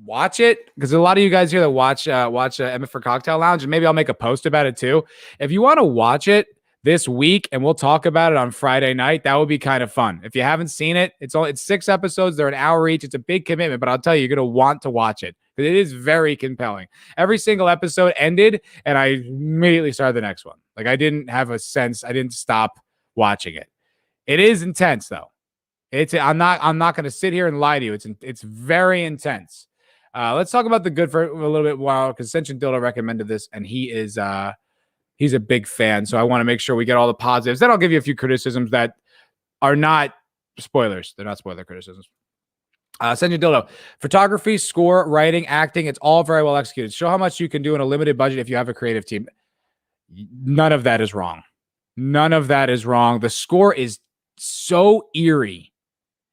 watch it, because a lot of you guys here that watch MFer Cocktail Lounge, and maybe I'll make a post about it too. If you want to watch it this week and we'll talk about it on Friday night, that would be kind of fun. If you haven't seen it, it's 6 episodes. They're an hour each. It's a big commitment, but I'll tell you, you're going to want to watch it because it is very compelling. Every single episode ended and I immediately started the next one. Like, I didn't have a sense. I didn't stop watching it. It is intense though. I'm not going to sit here and lie to you. It's very intense. Let's talk about the good for a little bit while, because Ascension Dildo recommended this, and he's a big fan. So I want to make sure we get all the positives. Then I'll give you a few criticisms that are not spoilers. They're not spoiler criticisms. Send you dildo. Photography, score, writing, acting, it's all very well executed. Show how much you can do in a limited budget if you have a creative team. None of that is wrong. None of that is wrong. The score is so eerie,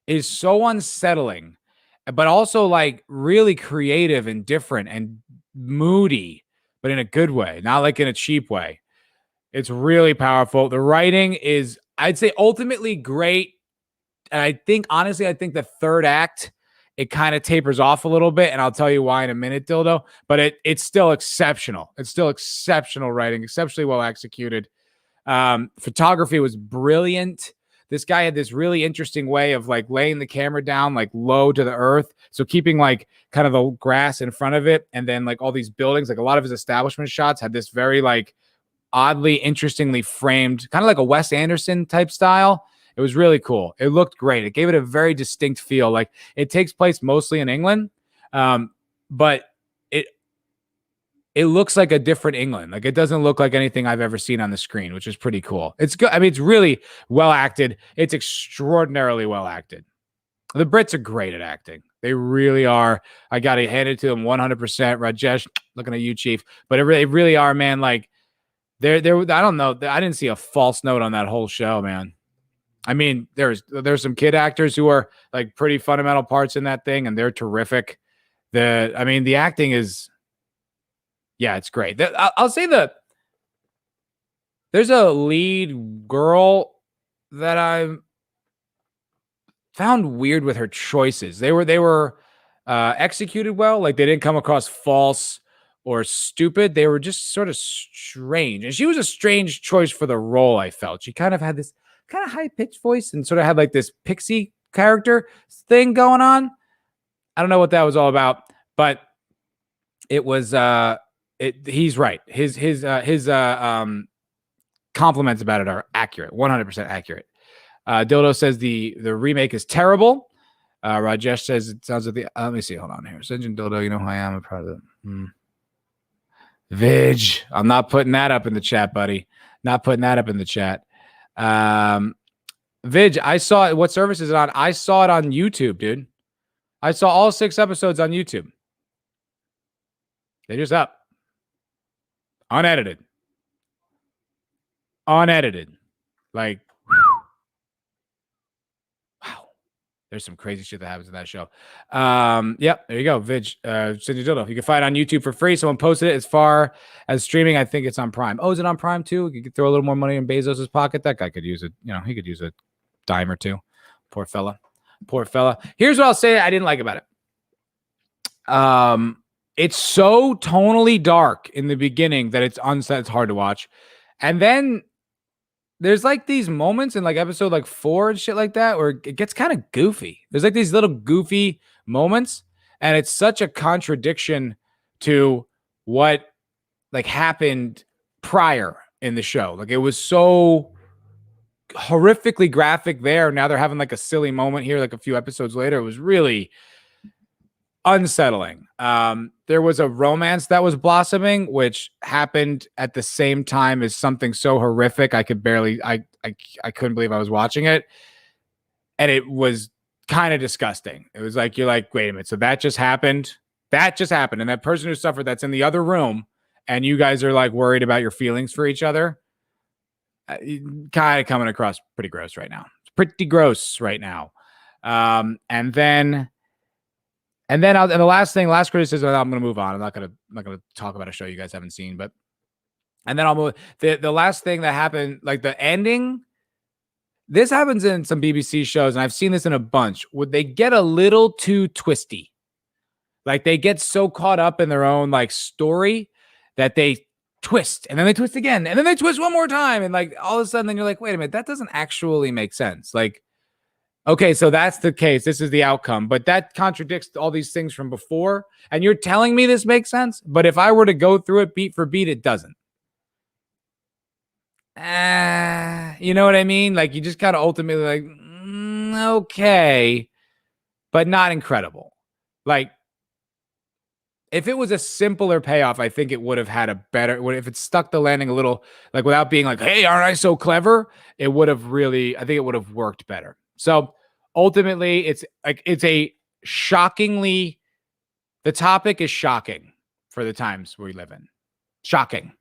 is so unsettling, but also like really creative and different and moody, but in a good way, not like in a cheap way. It's really powerful. The writing is, I'd say, ultimately great. And I think, honestly, the third act, it kind of tapers off a little bit. And I'll tell you why in a minute, Dildo. But it's still exceptional. It's still exceptional writing, exceptionally well executed. Photography was brilliant. This guy had this really interesting way of like laying the camera down like low to the earth. So keeping like kind of the grass in front of it. And then like all these buildings, like a lot of his establishment shots had this very like oddly, interestingly framed, kind of like a Wes Anderson type style. It was really cool. It looked great. It gave it a very distinct feel. Like it takes place mostly in England, but it looks like a different England. Like it doesn't look like anything I've ever seen on the screen, which is pretty cool. It's good. I mean, it's really well acted. It's extraordinarily well acted. The Brits are great at acting. They really are. I got to hand it to them 100%. Rajesh, looking at you, Chief. But they really are, man. Like they're. I don't know. I didn't see a false note on that whole show, man. I mean, there's some kid actors who are like pretty fundamental parts in that thing, and they're terrific. The acting is, yeah, it's great. I'll say there's a lead girl that I found weird with her choices. They were executed well. Like they didn't come across false or stupid. They were just sort of strange, and she was a strange choice for the role. I felt she kind of had this kind of high-pitched voice and sort of had like this pixie character thing going on. I don't know what that was all about, but it was he's right. His compliments about it are accurate, 100% accurate. Dildo says the remake is terrible. Rajesh says it sounds like the let me see, hold on here. Sinjin Dildo, you know who I am. I'm proud of it. Vig, I'm not putting that up in the chat, buddy. Not putting that up in the chat. Vig, I saw it. What service is it on? I saw it on YouTube, dude. I saw all 6 episodes on YouTube. They're just up. Unedited. Like, wow. There's some crazy shit that happens in that show. Yep, there you go. Vig, Cindy Dildo. You can find it on YouTube for free. Someone posted it. As far as streaming, I think it's on Prime. Oh, is it on Prime too? You could throw a little more money in Bezos' pocket. That guy could use it. You know, he could use a dime or two. Poor fella. Here's what I'll say I didn't like about it. It's so tonally dark in the beginning that it's hard to watch. And then there's like these moments in like episode like 4 and shit like that where it gets kind of goofy. There's like these little goofy moments, and it's such a contradiction to what like happened prior in the show. Like it was so horrifically graphic there. Now they're having like a silly moment here, like a few episodes later. It was really unsettling. There was a romance that was blossoming, which happened at the same time as something so horrific. I couldn't believe I was watching it. And it was kind of disgusting. It was like, you're like, wait a minute. So that just happened. And that person who suffered, that's in the other room. And you guys are like worried about your feelings for each other. Kind of coming across pretty gross right now. It's pretty gross right now. And then the last criticism, I'm going to move on. I'm not going to talk about a show you guys haven't seen, but, and then I'll move. The last thing that happened, like the ending, this happens in some BBC shows, and I've seen this in a bunch. Would they get a little too twisty? Like they get so caught up in their own like story that they twist, and then they twist again, and then they twist one more time, and like all of a sudden, then you're like, wait a minute, that doesn't actually make sense. Like, okay, so that's the case. This is the outcome, but that contradicts all these things from before. And you're telling me this makes sense, but if I were to go through it beat for beat, it doesn't. You know what I mean? Like you just kind of ultimately like, okay, but not incredible. Like if it was a simpler payoff, I think it would have had a better, if it stuck the landing a little, like without being like, hey, aren't I so clever? It would have really, I think it would have worked better. So ultimately it's like, it's a shockingly, the topic is shocking for the times we live in. Shocking.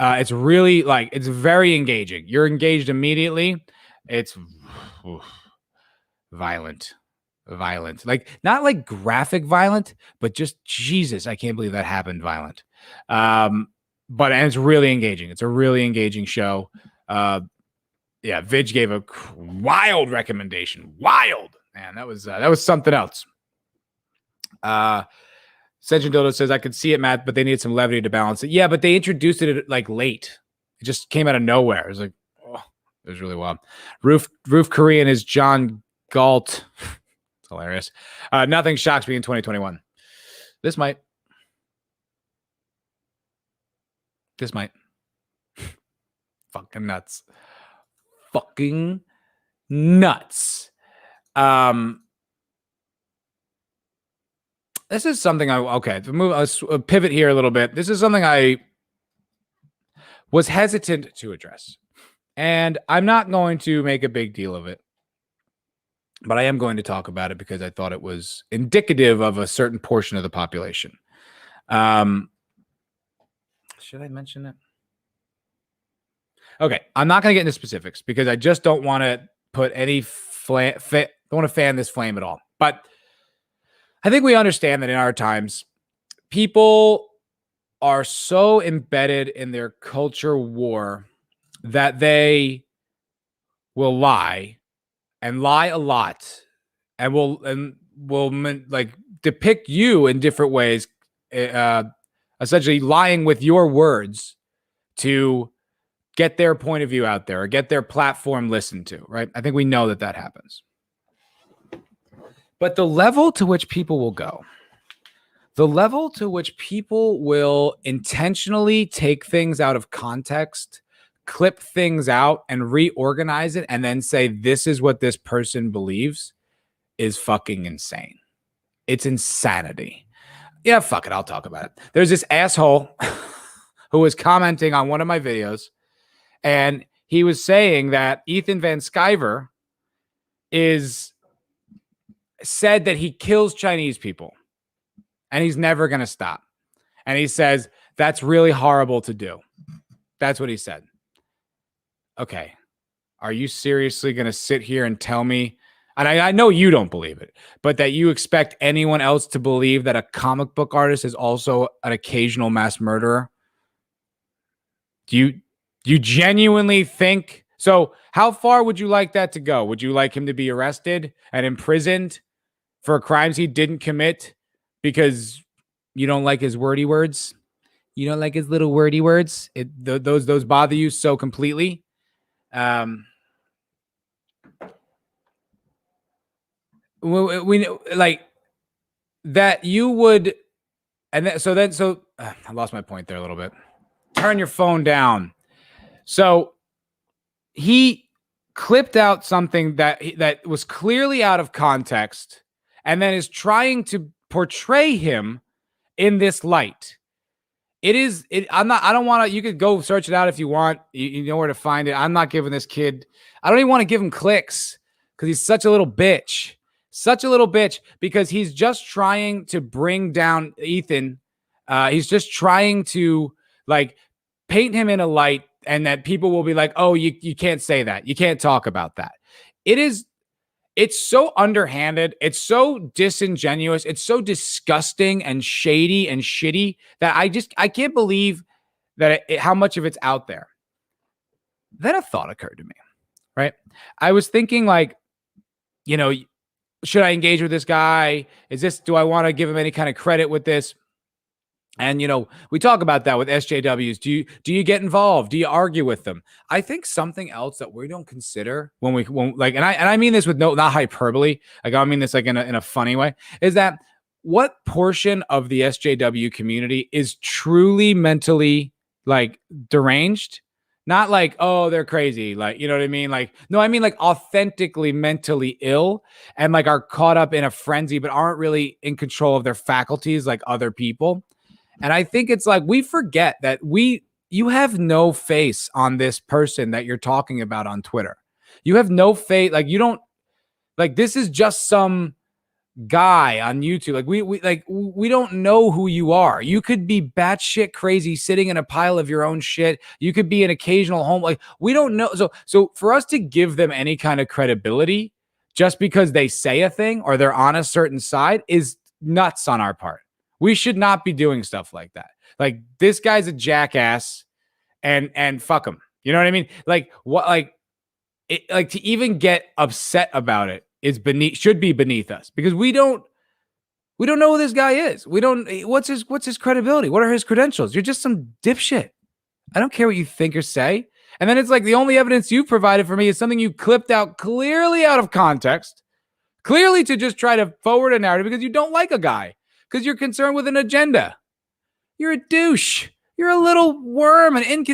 It's really like, it's very engaging. You're engaged immediately. It's violent. Like, not like graphic violent, but just Jesus, I can't believe that happened violent. But and it's really engaging. It's a really engaging show. Yeah, Vidge gave a wild recommendation. Wild, man. That was something else. Sentient Dodo says, I could see it, Matt, but they needed some levity to balance it. Yeah, but they introduced it like late. It just came out of nowhere. It was like, oh, it was really wild. Roof Korean is John Galt. It's hilarious. Nothing shocks me in 2021. This might. Fucking nuts. This is something let's pivot here a little bit. This is something I was hesitant to address, and I'm not going to make a big deal of it, but I am going to talk about it because I thought it was indicative of a certain portion of the population. Should I mention it? Okay, I'm not going to get into specifics because I just don't want to put any don't want to fan this flame at all. But I think we understand that in our times, people are so embedded in their culture war that they will lie and lie a lot and will like depict you in different ways, essentially lying with your words to get their point of view out there or get their platform listened to, right? I think we know that happens. But the level to which people will go, the level to which people will intentionally take things out of context, clip things out and reorganize it, and then say, this is what this person believes, is fucking insane. It's insanity. Yeah, fuck it. I'll talk about it. There's this asshole who was commenting on one of my videos, and he was saying that Ethan Van Sciver said that he kills Chinese people and he's never going to stop. And he says, that's really horrible to do. That's what he said. Okay. Are you seriously going to sit here and tell me, and I know you don't believe it, but that you expect anyone else to believe that a comic book artist is also an occasional mass murderer? Do you genuinely think so? How far would you like that to go? Would you like him to be arrested and imprisoned for crimes he didn't commit because you don't like his wordy words? You don't like his little wordy words? Those bother you so completely? We like that you would, and I lost my point there a little bit. Turn your phone down. So he clipped out something that was clearly out of context, and then is trying to portray him in this light. I don't want to, you could go search it out if you want. You know where to find it. I'm not giving this kid, I don't even want to give him clicks because he's such a little bitch. Because he's just trying to bring down Ethan. He's just trying to like paint him in a light, and that people will be like, oh, you can't say that. You can't talk about that. It's so underhanded. It's so disingenuous. It's so disgusting and shady and shitty that I can't believe that how much of it's out there. Then a thought occurred to me, right? I was thinking like, should I engage with this guy? Do I want to give him any kind of credit with this? And, we talk about that with SJWs. Do you get involved? Do you argue with them? I think something else that we don't consider and I mean this with not hyperbole. Like, I mean this like in a funny way, is that what portion of the SJW community is truly mentally like deranged? Not like, oh, they're crazy. Like, you know what I mean? Like, no, I mean like authentically mentally ill and like are caught up in a frenzy, but aren't really in control of their faculties like other people. And I think it's like we forget that you have no face on this person that you're talking about on Twitter. You have no face. Like, you don't Like, this is just some guy on YouTube. Like, we don't know who you are. You could be batshit crazy sitting in a pile of your own shit. You could be an occasional home. Like, we don't know. So for us to give them any kind of credibility just because they say a thing or they're on a certain side is nuts on our part. We should not be doing stuff like that. Like, this guy's a jackass, and fuck him. You know what I mean? Like, what? Like to even get upset about it should be beneath us, because we don't know who this guy is. We don't. What's his credibility? What are his credentials? You're just some dipshit. I don't care what you think or say. And then it's like the only evidence you provided for me is something you clipped out clearly out of context, clearly to just try to forward a narrative because you don't like a guy, because you're concerned with an agenda. You're a douche. You're a little worm, like an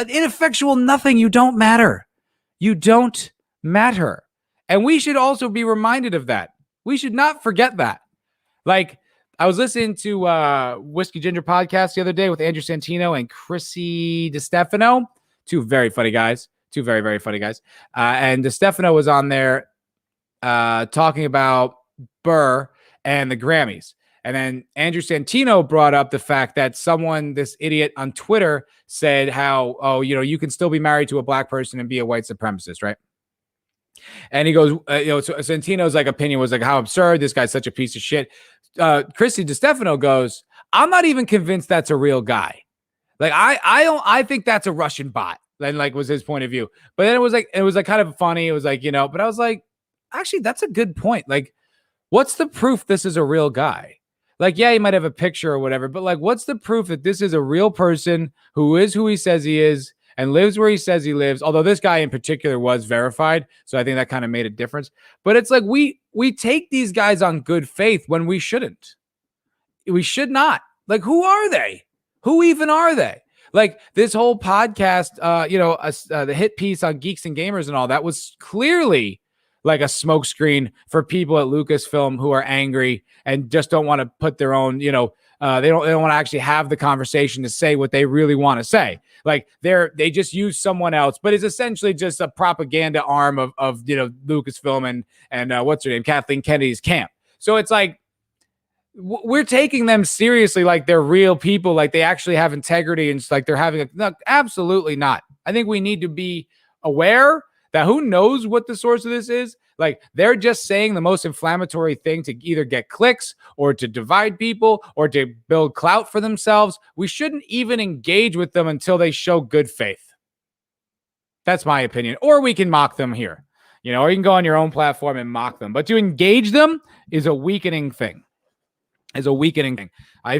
ineffectual nothing. You don't matter. You don't matter. And we should also be reminded of that. We should not forget that. Like, I was listening to Whiskey Ginger podcast the other day with Andrew Santino and Chrissy DiStefano, two very funny guys, two very, very funny guys. And DiStefano was on there talking about Burr and the Grammys. And then Andrew Santino brought up the fact that this idiot on Twitter said how, oh, you can still be married to a black person and be a white supremacist, right? And he goes, so Santino's opinion was how absurd. This guy's such a piece of shit. Chrissy DiStefano goes, I'm not even convinced that's a real guy. Like, I think that's a Russian bot. Then was his point of view. But then it was kind of funny. It was but I was like, actually, that's a good point. Like, what's the proof this is a real guy? Like, yeah, he might have a picture or whatever, but what's the proof that this is a real person who is who he says he is and lives where he says he lives? Although this guy in particular was verified, so I think that kind of made a difference. But it's like we take these guys on good faith when we shouldn't. We should not. Like, who are they? Who even are they? Like, this whole podcast, the hit piece on Geeks and Gamers and all that was clearly like a smokescreen for people at Lucasfilm who are angry and just don't want to put their own, they don't want to actually have the conversation to say what they really want to say. Like, they just use someone else, but it's essentially just a propaganda arm of Lucasfilm and what's her name, Kathleen Kennedy's camp. So it's like, we're taking them seriously, like they're real people, like they actually have integrity, and like they're having no, absolutely not. I think we need to be aware that who knows what the source of this is. Like, they're just saying the most inflammatory thing to either get clicks or to divide people or to build clout for themselves. We shouldn't even engage with them until they show good faith. That's my opinion. Or we can mock them here, or you can go on your own platform and mock them. But to engage them is a weakening thing. I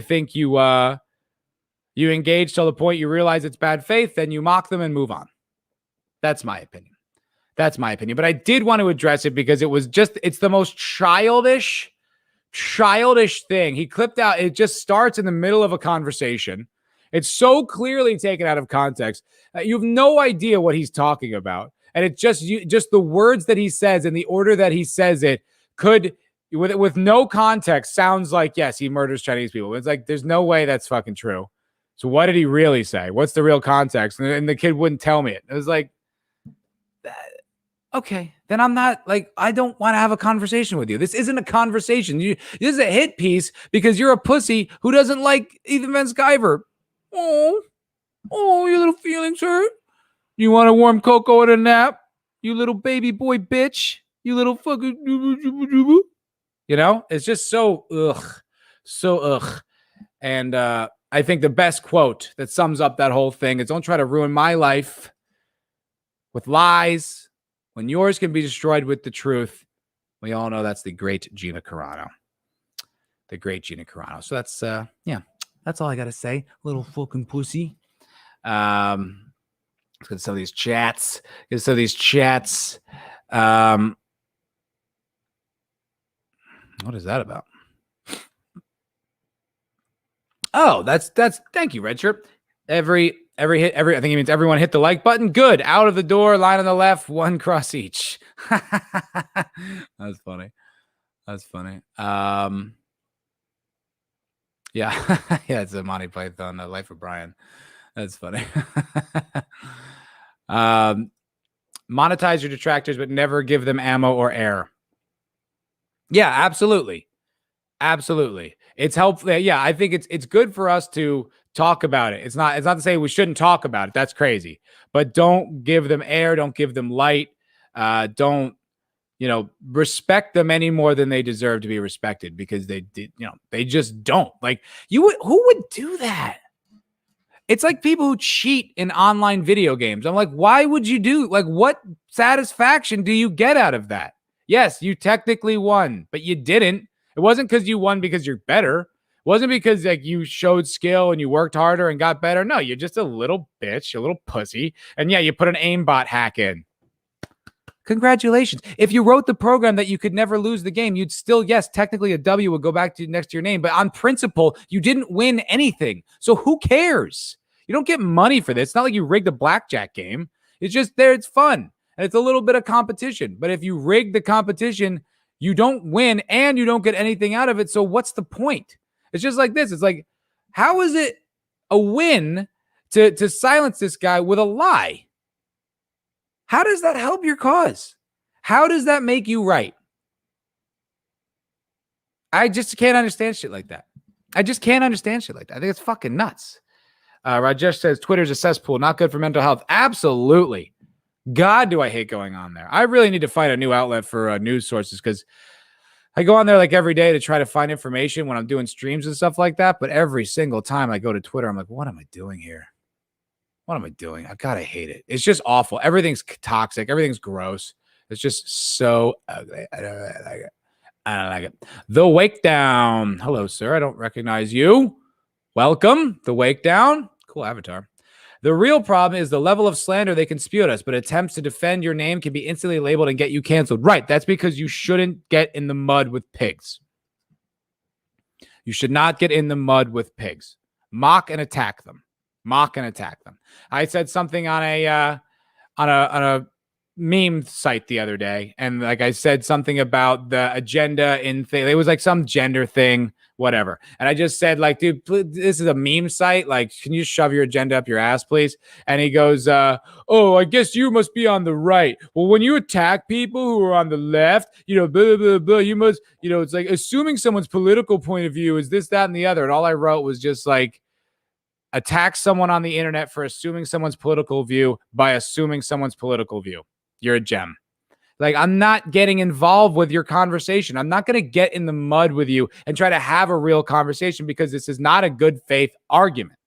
think you engage till the point you realize it's bad faith, then you mock them and move on. That's my opinion. But I did want to address it because it's the most childish thing. He clipped out. It just starts in the middle of a conversation. It's so clearly taken out of context. You have no idea what he's talking about. And it's just the words that he says and the order that he says it could, with no context, sounds like, yes, he murders Chinese people. It's like, there's no way that's fucking true. So what did he really say? What's the real context? And the kid wouldn't tell me it. It was like, okay, then I'm not, I don't want to have a conversation with you. This isn't a conversation. This is a hit piece because you're a pussy who doesn't like Ethan Van Sciver. Oh, your little feelings hurt? You want a warm cocoa and a nap? You little baby boy bitch. You little fucking... it's just so ugh. And I think the best quote that sums up that whole thing is, don't try to ruin my life with lies when yours can be destroyed with the truth. We all know that's the great Gina Carano. So that's, that's all I got to say. Little fucking pussy. Let's get some of these chats. What is that about? Oh, that's thank you, Red Shirt. Every hit, I think he means everyone hit the like button. Good. Out of the door, line on the left, one cross each. That's funny. Yeah. Yeah, it's a Monty Python, Life of Brian. That's funny. Monetize your detractors, but never give them ammo or air. Yeah, absolutely. Absolutely. It's helpful. Yeah, I think it's good for us to talk about it. It's not to say we shouldn't talk about it. That's crazy. But don't give them air, don't give them light. Don't, respect them any more than they deserve to be respected, because they just don't. Like, who would do that? It's like people who cheat in online video games. I'm like, why would you what satisfaction do you get out of that? Yes, you technically won, but you didn't. It wasn't because you won because you're better. It wasn't because you showed skill and you worked harder and got better. No, you're just a little bitch, a little pussy. And yeah, you put an aimbot hack in. Congratulations. If you wrote the program that you could never lose the game, you'd still, yes, technically a W would go back to next to your name. But on principle, you didn't win anything. So who cares? You don't get money for this. It's not like you rigged a blackjack game. It's just there. It's fun. And it's a little bit of competition. But if you rig the competition, you don't win and you don't get anything out of it. So what's the point? It's just like this. It's like, how is it a win to silence this guy with a lie? How does that help your cause? How does that make you right? I just can't understand shit like that. I just can't understand shit like that. I think it's fucking nuts. Rajesh says Twitter's a cesspool, not good for mental health. Absolutely. God, do I hate going on there. I really need to find a new outlet for news sources, because I go on there like every day to try to find information when I'm doing streams and stuff like that. But every single time I go to Twitter, I'm like, what am I doing here? What am I doing? God, I hate it. It's just awful. Everything's toxic. Everything's gross. It's just so ugly. I don't like it. I don't like it. The Wake Down. Hello, sir. I don't recognize you. Welcome. The Wake Down. Cool avatar. The real problem is the level of slander they can spew at us, but attempts to defend your name can be instantly labeled and get you canceled. Right. That's because you shouldn't get in the mud with pigs. You should not get in the mud with pigs. Mock and attack them. Mock and attack them. I said something on a meme site the other day, and I said something about the agenda in thing. It was like some gender thing, whatever. And I just said, dude, this is a meme site. Can you shove your agenda up your ass, please? And he goes, oh, I guess you must be on the right. Well, when you attack people who are on the left, blah, blah, blah, you must, it's like assuming someone's political point of view is this, that, and the other. And all I wrote was just attack someone on the internet for assuming someone's political view by assuming someone's political view. You're a gem. I'm not getting involved with your conversation. I'm not going to get in the mud with you and try to have a real conversation, because this is not a good faith argument.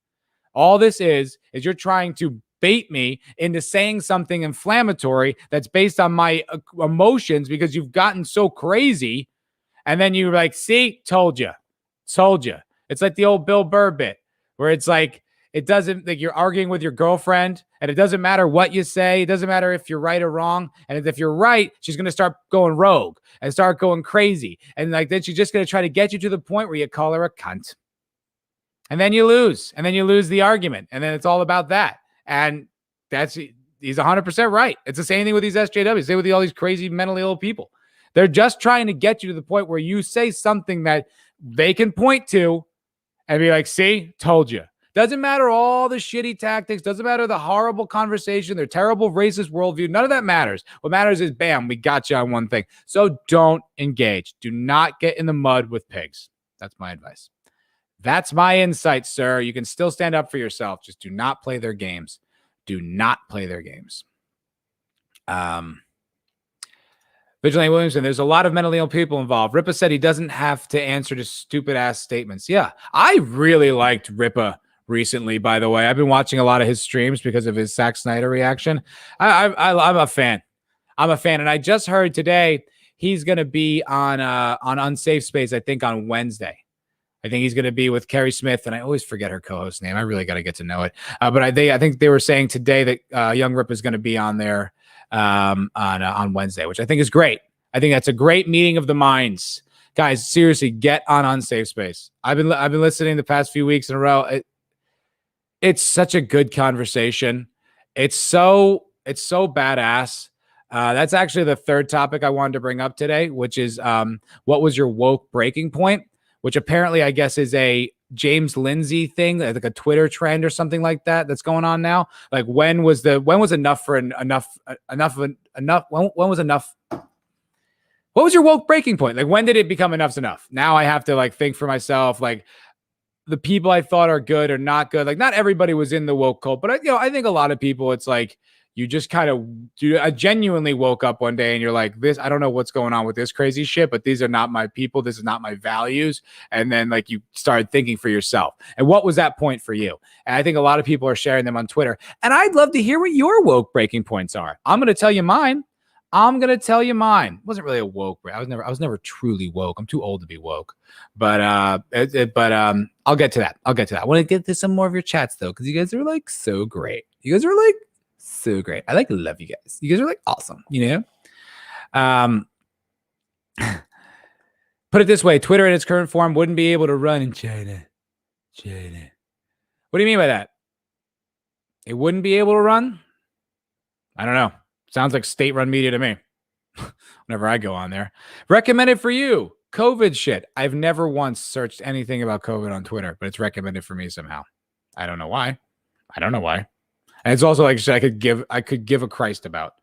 All this is you're trying to bait me into saying something inflammatory that's based on my emotions because you've gotten so crazy. And then you're like, see, told you. It's like the old Bill Burr bit, where it's it doesn't, you're arguing with your girlfriend and it doesn't matter what you say. It doesn't matter if you're right or wrong. And if you're right, she's going to start going rogue and start going crazy. And then she's just going to try to get you to the point where you call her a cunt. And then you lose. And then you lose the argument. And then it's all about that. And he's 100% right. It's the same thing with these SJWs. Same with all these crazy mentally ill people. They're just trying to get you to the point where you say something that they can point to and be like, see, told you. Doesn't matter all the shitty tactics. Doesn't matter the horrible conversation, their terrible racist worldview. None of that matters. What matters is, bam, we got you on one thing. So don't engage. Do not get in the mud with pigs. That's my advice. That's my insight, sir. You can still stand up for yourself. Just do not play their games. Do not play their games. Vigilante Williamson, there's a lot of mentally ill people involved. Ripa said he doesn't have to answer to stupid-ass statements. Yeah, I really liked Ripa recently, by the way. I've been watching a lot of his streams because of his Zack Snyder reaction. I'm a fan. I'm a fan. And I just heard today he's going to be on Unsafe Space, I think, on Wednesday. I think he's going to be with Kerry Smith, and I always forget her co-host name. I really got to get to know it. But I think they were saying today that Young Rip is going to be on there on Wednesday, which I think is great. I think that's a great meeting of the minds. Guys, seriously, get on Unsafe Space. I've been listening the past few weeks in a row. It's such a good conversation. It's so badass. That's actually the third topic I wanted to bring up today, which is what was your woke breaking point? Which apparently I guess is a James Lindsay thing, like a Twitter trend or something like that that's going on now? Like when was enough for enough when was enough? What was your woke breaking point? Like when did it become enough's enough? Now I have to like think for myself, like the people I thought are good or not good. Like not everybody was in the woke cult, but I think a lot of people, it's like you just kind of I genuinely woke up one day and you're like, this, I don't know what's going on with this crazy shit, but these are not my people. This is not my values. And then like you started thinking for yourself. And what was that point for you? And I think a lot of people are sharing them on Twitter. And I'd love to hear what your woke breaking points are. I'm going to tell you mine. It wasn't really a woke. I was never truly woke. I'm too old to be woke. But I'll get to that. I want to get to some more of your chats though, because you guys are like so great. You guys are like so great. I love you guys. You guys are like awesome. You know. Put it this way: Twitter in its current form wouldn't be able to run in China. What do you mean by that? It wouldn't be able to run? I don't know. Sounds like state-run media to me. Whenever I go on there. Recommended for you. COVID shit. I've never once searched anything about COVID on Twitter, but it's recommended for me somehow. I don't know why. And it's also like shit I could give a Christ about.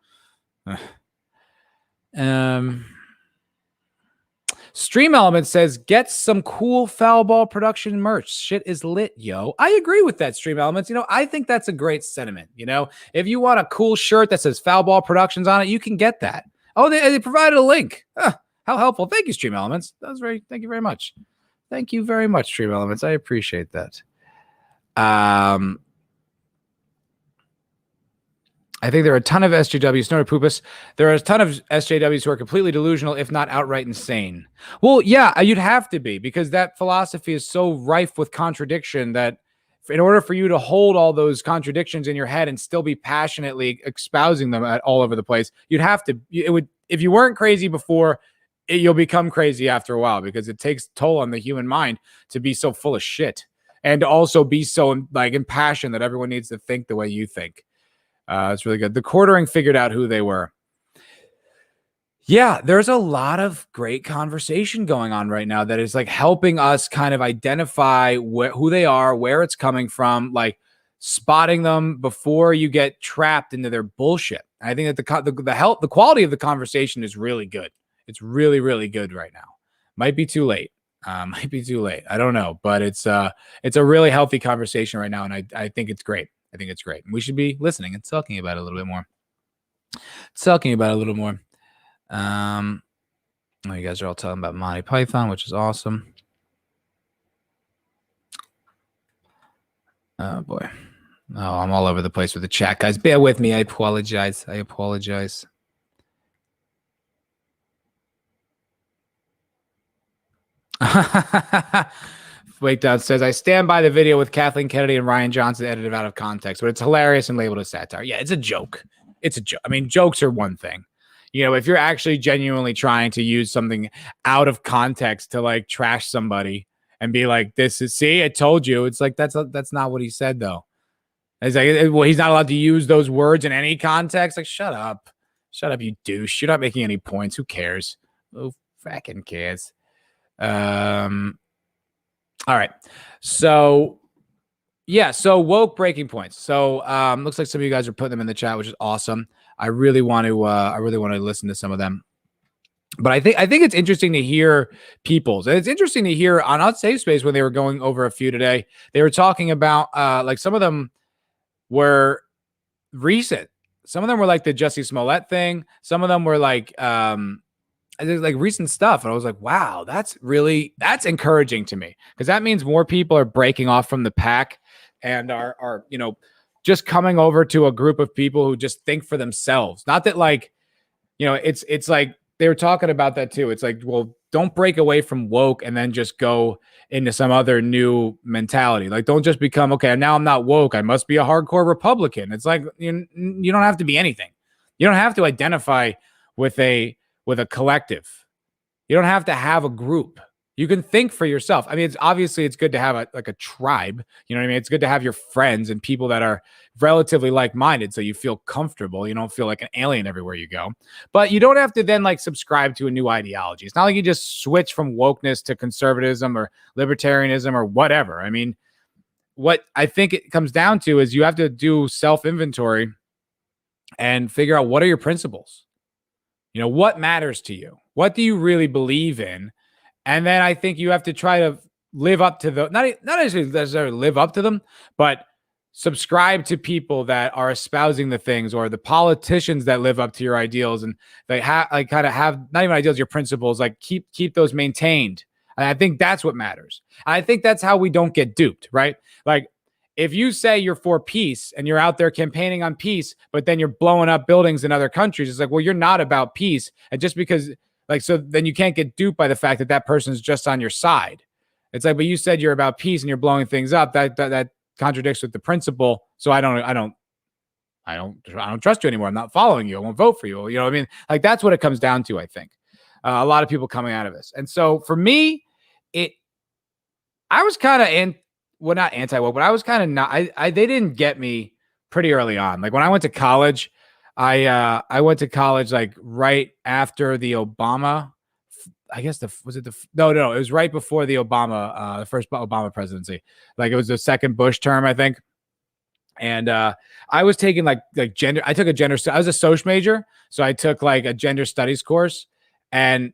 Stream Element says, get some cool Foul Ball production merch. Shit is lit, yo. I agree with that, Stream Elements. You know, I think that's a great sentiment. You know, if you want a cool shirt that says Foul Ball Productions on it, you can get that. Oh, they provided a link. How helpful. Thank you, Stream Elements. Thank you very much. Thank you very much, Stream Elements. I appreciate that. I think there are a ton of SJWs, Snorter Poopus. There are a ton of SJWs who are completely delusional, if not outright insane. Well, yeah, you'd have to be, because that philosophy is so rife with contradiction that in order for you to hold all those contradictions in your head and still be passionately espousing them all over the place, you'd have to, if you weren't crazy before, you'll become crazy after a while, because it takes toll on the human mind to be so full of shit and to also be so like impassioned that everyone needs to think the way you think. It's really good. The Quartering figured out who they were. Yeah, there's a lot of great conversation going on right now that is like helping us kind of identify who they are, where it's coming from, like spotting them before you get trapped into their bullshit. I think that the quality of the conversation is really good. It's really, really good right now. Might be too late. I don't know, but it's a really healthy conversation right now, and I think it's great. And we should be listening and talking about it a little bit more. You guys are all talking about Monty Python, which is awesome. Oh boy. Oh, I'm all over the place with the chat, guys. Bear with me. I apologize. Wakedown says, I stand by the video with Kathleen Kennedy and Ryan Johnson edited out of context, but it's hilarious and labeled as satire. Yeah, it's a joke. I mean, jokes are one thing. You know, if you're actually genuinely trying to use something out of context to like trash somebody and be like, see, I told you. It's like, that's not what he said though. It's like, well, he's not allowed to use those words in any context. Like, shut up, you douche. You're not making any points. Who cares? Who fucking cares? All right. So yeah, so woke breaking points. So looks like some of you guys are putting them in the chat, which is awesome. I really want to listen to some of them. But I think it's interesting to hear people's. And it's interesting to hear on Not Safe Space when they were going over a few today. They were talking about like some of them were recent. Some of them were like the Jussie Smollett thing. Some of them were like recent stuff. And I was like, wow, that's encouraging to me, because that means more people are breaking off from the pack and are just coming over to a group of people who just think for themselves. Not that like, it's like they were talking about that too. It's like, well, don't break away from woke and then just go into some other new mentality. Like, don't just become, okay, now I'm not woke, I must be a hardcore Republican. It's like, you don't have to be anything. You don't have to identify with a collective. You don't have to have a group. You can think for yourself. I mean, it's good to have a tribe. You know what I mean? It's good to have your friends and people that are relatively like-minded, so you feel comfortable. You don't feel like an alien everywhere you go. But you don't have to then like subscribe to a new ideology. It's not like you just switch from wokeness to conservatism or libertarianism or whatever. I mean, what I think it comes down to is you have to do self-inventory and figure out, what are your principles? What matters to you? What do you really believe in? And then I think you have to try to live up to not necessarily live up to them, but subscribe to people that are espousing the things, or the politicians that live up to your ideals, and they have like kind of have not even ideals, your principles, like keep those maintained. And I think that's what matters. And I think that's how we don't get duped, right? Like, if you say you're for peace and you're out there campaigning on peace, but then you're blowing up buildings in other countries, it's like, well, you're not about peace. And just because, like, so then you can't get duped by the fact that that person's just on your side. It's like, but you said you're about peace and you're blowing things up. That contradicts with the principle. So I don't trust you anymore. I'm not following you. I won't vote for you. You know what I mean? Like, that's what it comes down to, I think. A lot of people coming out of this. And so for me, I was kind of not anti-woke, but I was kind of not, they didn't get me pretty early on. Like, when I went to college, I went to college like right after the Obama, I guess it was right before the Obama, the first Obama presidency. Like, it was the second Bush term, I think. And I was taking like gender. I took a gender. I was a social major, so I took like a gender studies course, and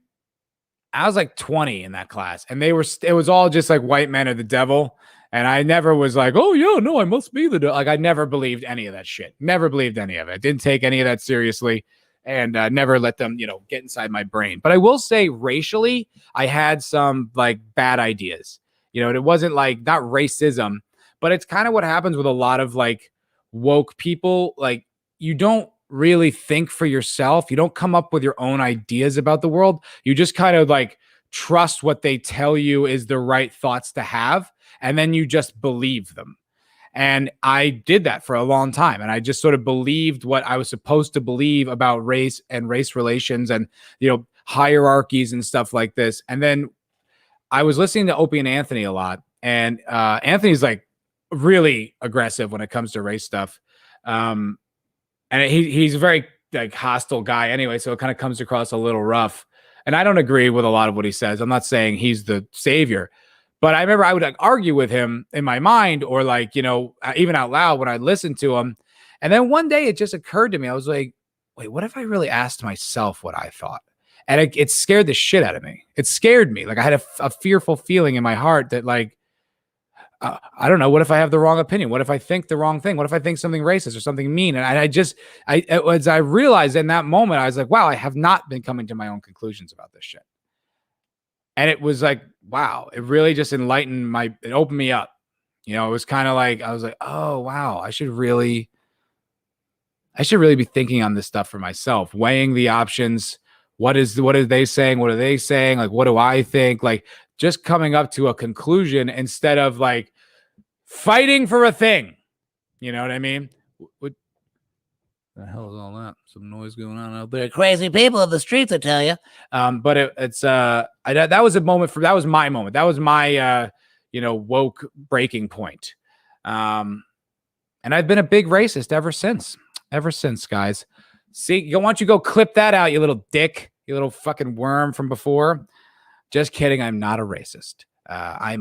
I was like 20 in that class, and it was all just like white men are the devil. And I never was like, oh yeah, no, I must be the devil. Like, I never believed any of that shit. Never believed any of it. Didn't take any of that seriously, and never let them, get inside my brain. But I will say, racially, I had some like bad ideas. It wasn't like, not racism, but it's kind of what happens with a lot of like woke people. Like, you don't really think for yourself. You don't come up with your own ideas about the world. You just kind of like trust what they tell you is the right thoughts to have, and then you just believe them. And I did that for a long time, and I just sort of believed what I was supposed to believe about race and race relations and hierarchies and stuff like this. And then I was listening to Opie and Anthony a lot, and Anthony's like really aggressive when it comes to race stuff. And he's a very like hostile guy anyway, so it kind of comes across a little rough. And I don't agree with a lot of what he says. I'm not saying he's the savior, but I remember I would like argue with him in my mind, or like, even out loud when I listened to him. And then one day it just occurred to me. I was like, wait, what if I really asked myself what I thought? And it scared the shit out of me. It scared me. Like, I had a fearful feeling in my heart that like, I don't know. What if I have the wrong opinion? What if I think the wrong thing? What if I think something racist or something mean? And as I realized in that moment, I was like, wow, I have not been coming to my own conclusions about this shit. And it was like, wow, it really just it opened me up. It was kind of like, I was like, oh, wow, I should really be thinking on this stuff for myself, weighing the options. What are they saying? What are they saying? Like, what do I think? Like, just coming up to a conclusion instead of like fighting for a thing. You know what I mean? What the hell is all that? Some noise going on out there. Crazy people of the streets, I tell you. But that was a moment that was my moment. That was my woke breaking point. And I've been a big racist ever since, guys. See, why don't you go clip that out, you little dick, you little fucking worm from before. Just kidding. I'm not a racist. I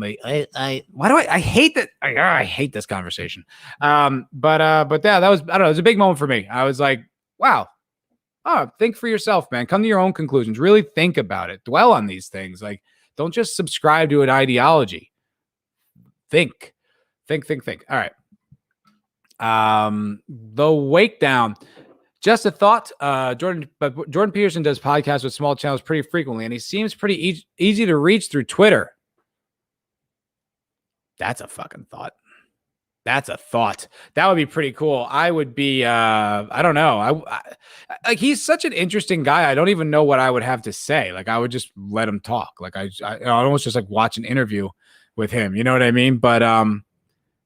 hate that. I hate this conversation. But yeah, that was, I don't know. It was a big moment for me. I was like, wow. Oh, think for yourself, man. Come to your own conclusions. Really think about it. Dwell on these things. Like, don't just subscribe to an ideology. Think. All right. The Wake Down. Just a thought, Jordan Peterson does podcasts with small channels pretty frequently, and he seems pretty easy to reach through Twitter. That's a fucking thought. That's a thought. That would be pretty cool. I would be, I don't know. Like, he's such an interesting guy. I don't even know what I would have to say. Like, I would just let him talk. Like, I almost just like watch an interview with him. You know what I mean? But, and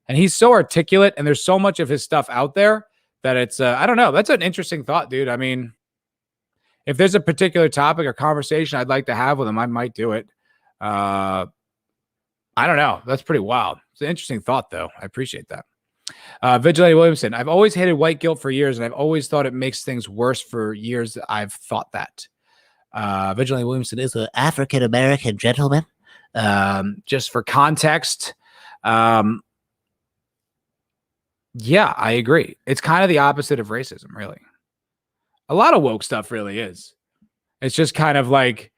he's so articulate, and there's so much of his stuff out there that it's, I don't know. That's an interesting thought, dude. I mean, if there's a particular topic or conversation I'd like to have with him, I might do it. I don't know. That's pretty wild. It's an interesting thought, though. I appreciate that. Vigilante Williamson, I've always hated white guilt for years, and I've always thought it makes things worse for years. I've thought that. Vigilante Williamson is an African-American gentleman. Just for context, yeah, I agree. It's kind of the opposite of racism, really. A lot of woke stuff really is. It's just kind of like,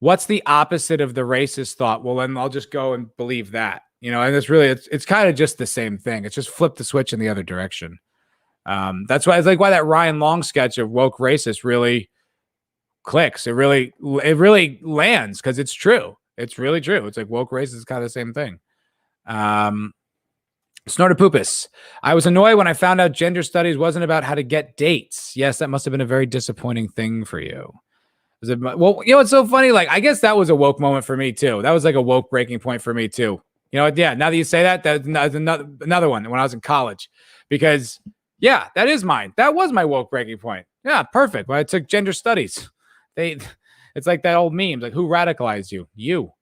what's the opposite of the racist thought? Well, then I'll just go and believe that, and it's kind of just the same thing. It's just flip the switch in the other direction. That's why it's like why that Ryan Long sketch of woke racist really clicks. It really lands because it's true. It's really true. It's like woke racist is kind of the same thing. Snorter Poopus. I was annoyed when I found out gender studies wasn't about how to get dates. Yes, that must have been a very disappointing thing for you. Well, it's so funny. Like, I guess that was a woke moment for me too. That was like a woke breaking point for me too. Yeah. Now that you say that, that's another one when I was in college, because yeah, that is mine. That was my woke breaking point. Yeah, perfect. When I took gender studies, it's like that old meme, like who radicalized you? You.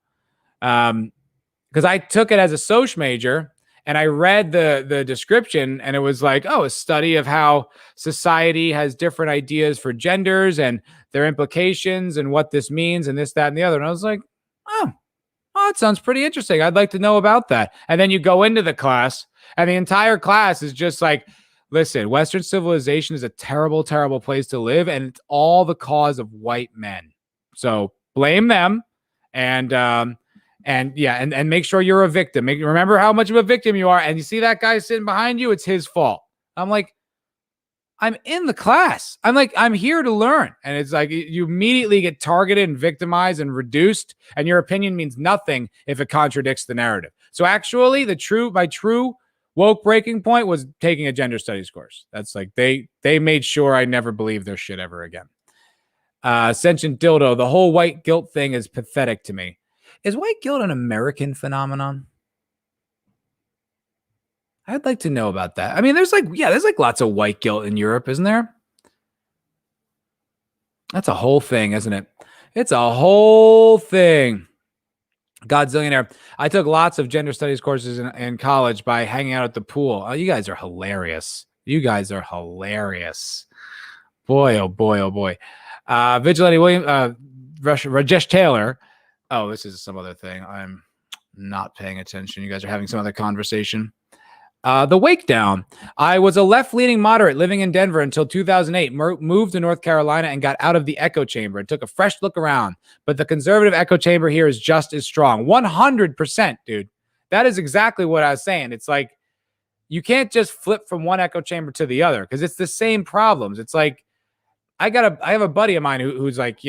Because I took it as a soc major. And I read the description, and it was like, oh, a study of how society has different ideas for genders and their implications and what this means and this, that, and the other. And I was like, oh, that sounds pretty interesting. I'd like to know about that. And then you go into the class, and the entire class is just like, listen, Western civilization is a terrible, terrible place to live, and it's all the cause of white men. So blame them. And make sure you're a victim. Remember how much of a victim you are. And you see that guy sitting behind you, it's his fault. I'm like, I'm in the class. I'm here to learn. And it's like you immediately get targeted and victimized and reduced, and your opinion means nothing if it contradicts the narrative. So actually, my true woke breaking point was taking a gender studies course. That's like they made sure I never believed their shit ever again. Sentient Dildo, the whole white guilt thing is pathetic to me. Is white guilt an American phenomenon? I'd like to know about that. I mean, there's lots of white guilt in Europe, isn't there? That's a whole thing, isn't it? It's a whole thing. Godzillionaire. I took lots of gender studies courses in college by hanging out at the pool. Oh, you guys are hilarious. Boy, oh boy, oh boy. Vigilante William, Rajesh Taylor. Oh, this is some other thing. I'm not paying attention. You guys are having some other conversation. The Wake Down. I was a left-leaning moderate living in Denver until 2008, moved to North Carolina and got out of the echo chamber and took a fresh look around. But the conservative echo chamber here is just as strong. 100%, dude. That is exactly what I was saying. It's like, you can't just flip from one echo chamber to the other because it's the same problems. It's like, I have a buddy of mine who's like,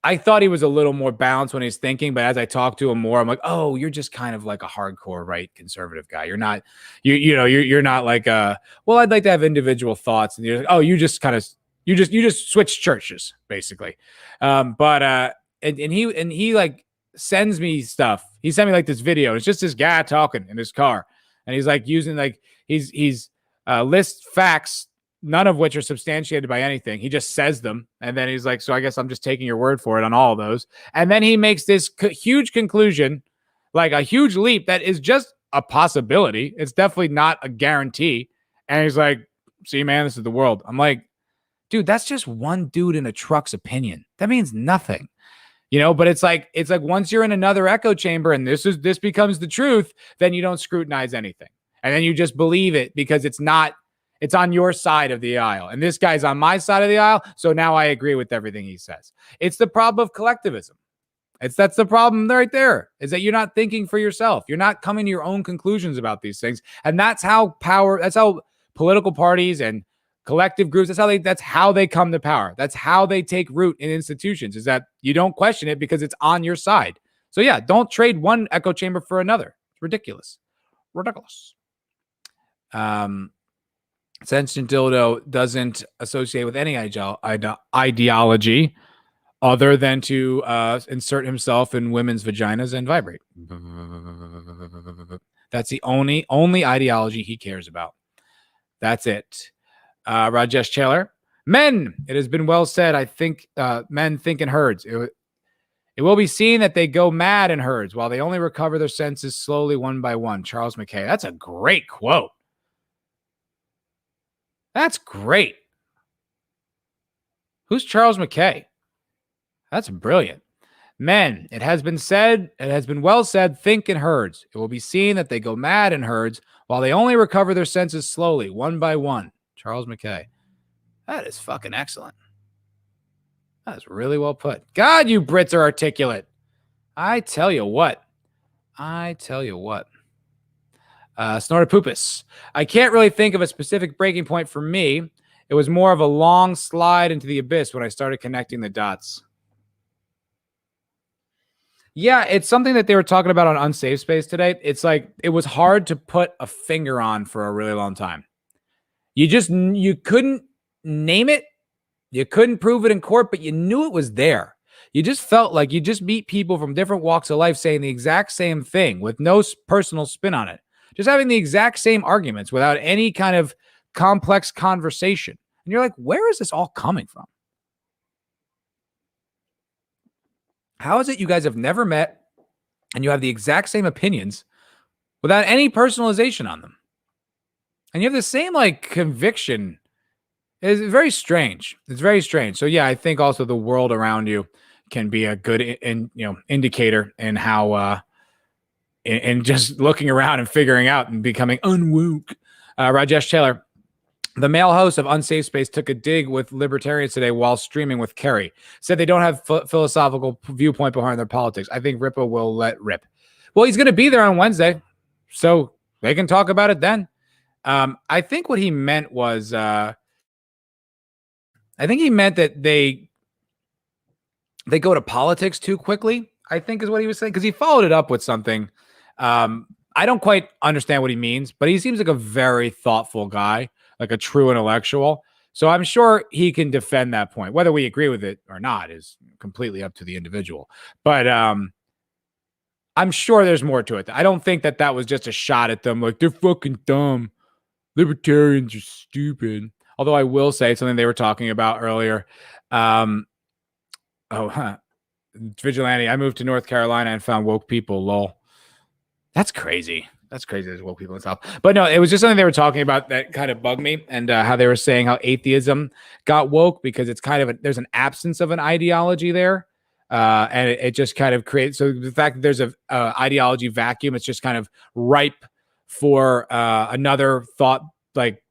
I thought he was a little more balanced when he's thinking, but as I talk to him more, I'm like, oh, you're just kind of like a hardcore right conservative guy. You're not, you're not like well, I'd like to have individual thoughts. And you're like, oh, you just switch churches basically. And he like sends me stuff. He sent me like this video. It's just this guy talking in his car, and he's like using like he's lists facts, none of which are substantiated by anything. He just says them. And then he's like, so I guess I'm just taking your word for it on all of those. And then he makes this huge conclusion, like a huge leap that is just a possibility. It's definitely not a guarantee. And he's like, see, man, this is the world. I'm like, dude, that's just one dude in a truck's opinion. That means nothing. But it's like once you're in another echo chamber and this becomes the truth, then you don't scrutinize anything. And then you just believe it because it's on your side of the aisle. And this guy's on my side of the aisle. So now I agree with everything he says. It's the problem of collectivism. That's the problem right there, is that you're not thinking for yourself. You're not coming to your own conclusions about these things. And that's how political parties and collective groups, that's how they come to power. That's how they take root in institutions, is that you don't question it because it's on your side. So yeah, don't trade one echo chamber for another. It's ridiculous. Sentient Dildo doesn't associate with any ideology other than to insert himself in women's vaginas and vibrate. That's the only ideology he cares about. That's it. Rajesh Taylor. Men, it has been well said. I think men think in herds. It will be seen that they go mad in herds while they only recover their senses slowly one by one. Charles McKay. That's a great quote. That's great. Who's Charles McKay? That's brilliant. Men, it has been well said, think in herds. It will be seen that they go mad in herds while they only recover their senses slowly, one by one. Charles McKay. That is fucking excellent. That's really well put. God, you Brits are articulate. I tell you what. Snorted Poopus. I can't really think of a specific breaking point for me. It was more of a long slide into the abyss when I started connecting the dots. Yeah, it's something that they were talking about on Unsafe Space today. It's like it was hard to put a finger on for a really long time. You couldn't name it. You couldn't prove it in court, but you knew it was there. You just felt like you just meet people from different walks of life saying the exact same thing with no personal spin on it. Just having the exact same arguments without any kind of complex conversation. And you're like, where is this all coming from? How is it you guys have never met and you have the exact same opinions without any personalization on them? And you have the same like conviction. It's very strange. It's very strange. So yeah, I think also the world around you can be a good indicator in how in just looking around and figuring out and becoming unwoke. Rajesh Taylor, the male host of Unsafe Space, took a dig with libertarians today while streaming with Kerry. Said they don't have philosophical viewpoint behind their politics. I think Ripa will let rip. Well, he's going to be there on Wednesday, so they can talk about it then. I think what he meant was, I think he meant that they go to politics too quickly, I think is what he was saying, because he followed it up with something. I don't quite understand what he means, but he seems like a very thoughtful guy, like a true intellectual. So I'm sure he can defend that point. Whether we agree with it or not is completely up to the individual. But I'm sure there's more to it. I don't think that was just a shot at them. Like, they're fucking dumb. Libertarians are stupid. Although I will say something they were talking about earlier. Vigilante. I moved to North Carolina and found woke people. Lol. That's crazy. That's crazy. There's woke people in the South. But no, it was just something they were talking about that kind of bugged me, and how they were saying how atheism got woke because it's kind of there's an absence of an ideology there. And it just kind of creates, so the fact that there's a ideology vacuum, it's just kind of ripe for another thought, like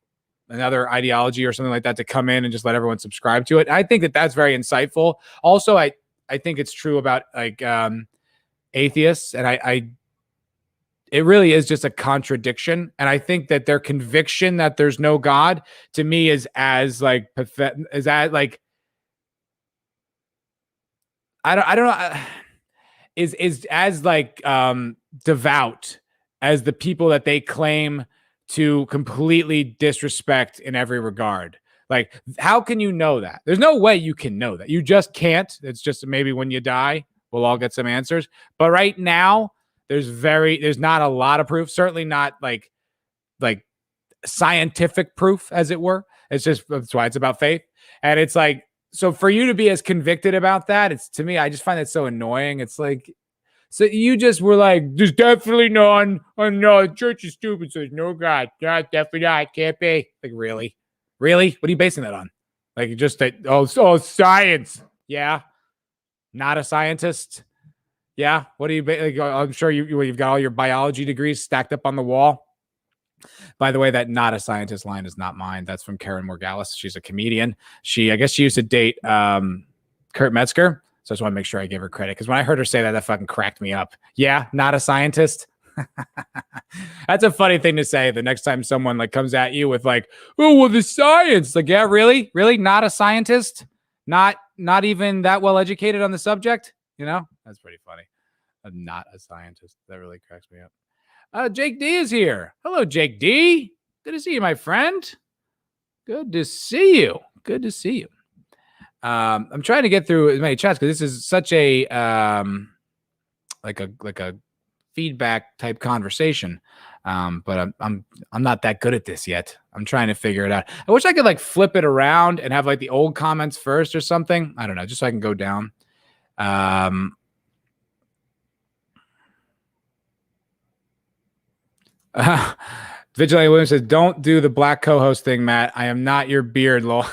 another ideology or something like that, to come in and just let everyone subscribe to it. I think that that's very insightful. Also, I think it's true about like atheists, and it really is just a contradiction. And I think that their conviction that there's no God, to me, is as like pathetic, is that like, I don't know, is as like devout as the people that they claim to completely disrespect in every regard. Like, how can you know that? There's no way you can know that. You just can't. It's just maybe when you die, we'll all get some answers. But right now, there's not a lot of proof. Certainly not like scientific proof, as it were. That's why it's about faith. And it's like, so for you to be as convicted about that, it's, to me, I just find it so annoying. It's like, so you just were like, there's definitely none. Oh no, the church is stupid, so there's no God. No, definitely not. Can't be. Like, really? Really? What are you basing that on? Like, just that, science. Yeah. Not a scientist. Yeah. What do you, like, I'm sure you've got all your biology degrees stacked up on the wall. By the way, that "not a scientist" line is not mine. That's from Karen Morgalis. She's a comedian. I guess she used to date Kurt Metzger. So I just want to make sure I give her credit, because when I heard her say that fucking cracked me up. Yeah, not a scientist. That's a funny thing to say the next time someone like comes at you with like, oh, well, the science. Like, yeah, really? Not a scientist? Not even that well educated on the subject? You know? That's pretty funny. I'm not a scientist. That really cracks me up. Jake D is here. Hello, Jake D. Good to see you, my friend. Good to see you. Good to see you. I'm trying to get through as many chats because this is such a like a feedback type conversation. But I'm not that good at this yet. I'm trying to figure it out. I wish I could like flip it around and have like the old comments first or something. I don't know, just so I can go down. Vigilante Williams says, don't do the black co-host thing, Matt. I am not your beard, lol.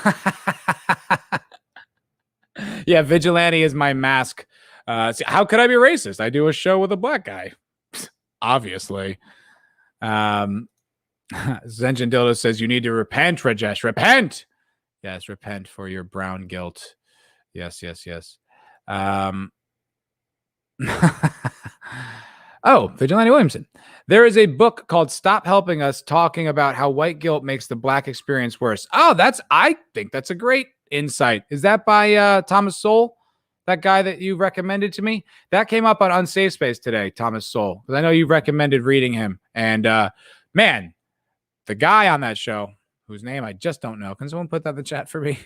Yeah, Vigilante is my mask. How could I be racist? I do a show with a black guy. Obviously. Zenjin Dildo says, you need to repent, Rajesh. Repent! Yes, repent for your brown guilt. Yes. Oh, Vigilante Williamson. There is a book called Stop Helping Us talking about how white guilt makes the black experience worse. Oh, I think that's a great insight. Is that by Thomas Sowell? That guy that you recommended to me? That came up on Unsafe Space today, Thomas Sowell. Because I know you recommended reading him. And man, the guy on that show, whose name I just don't know. Can someone put that in the chat for me?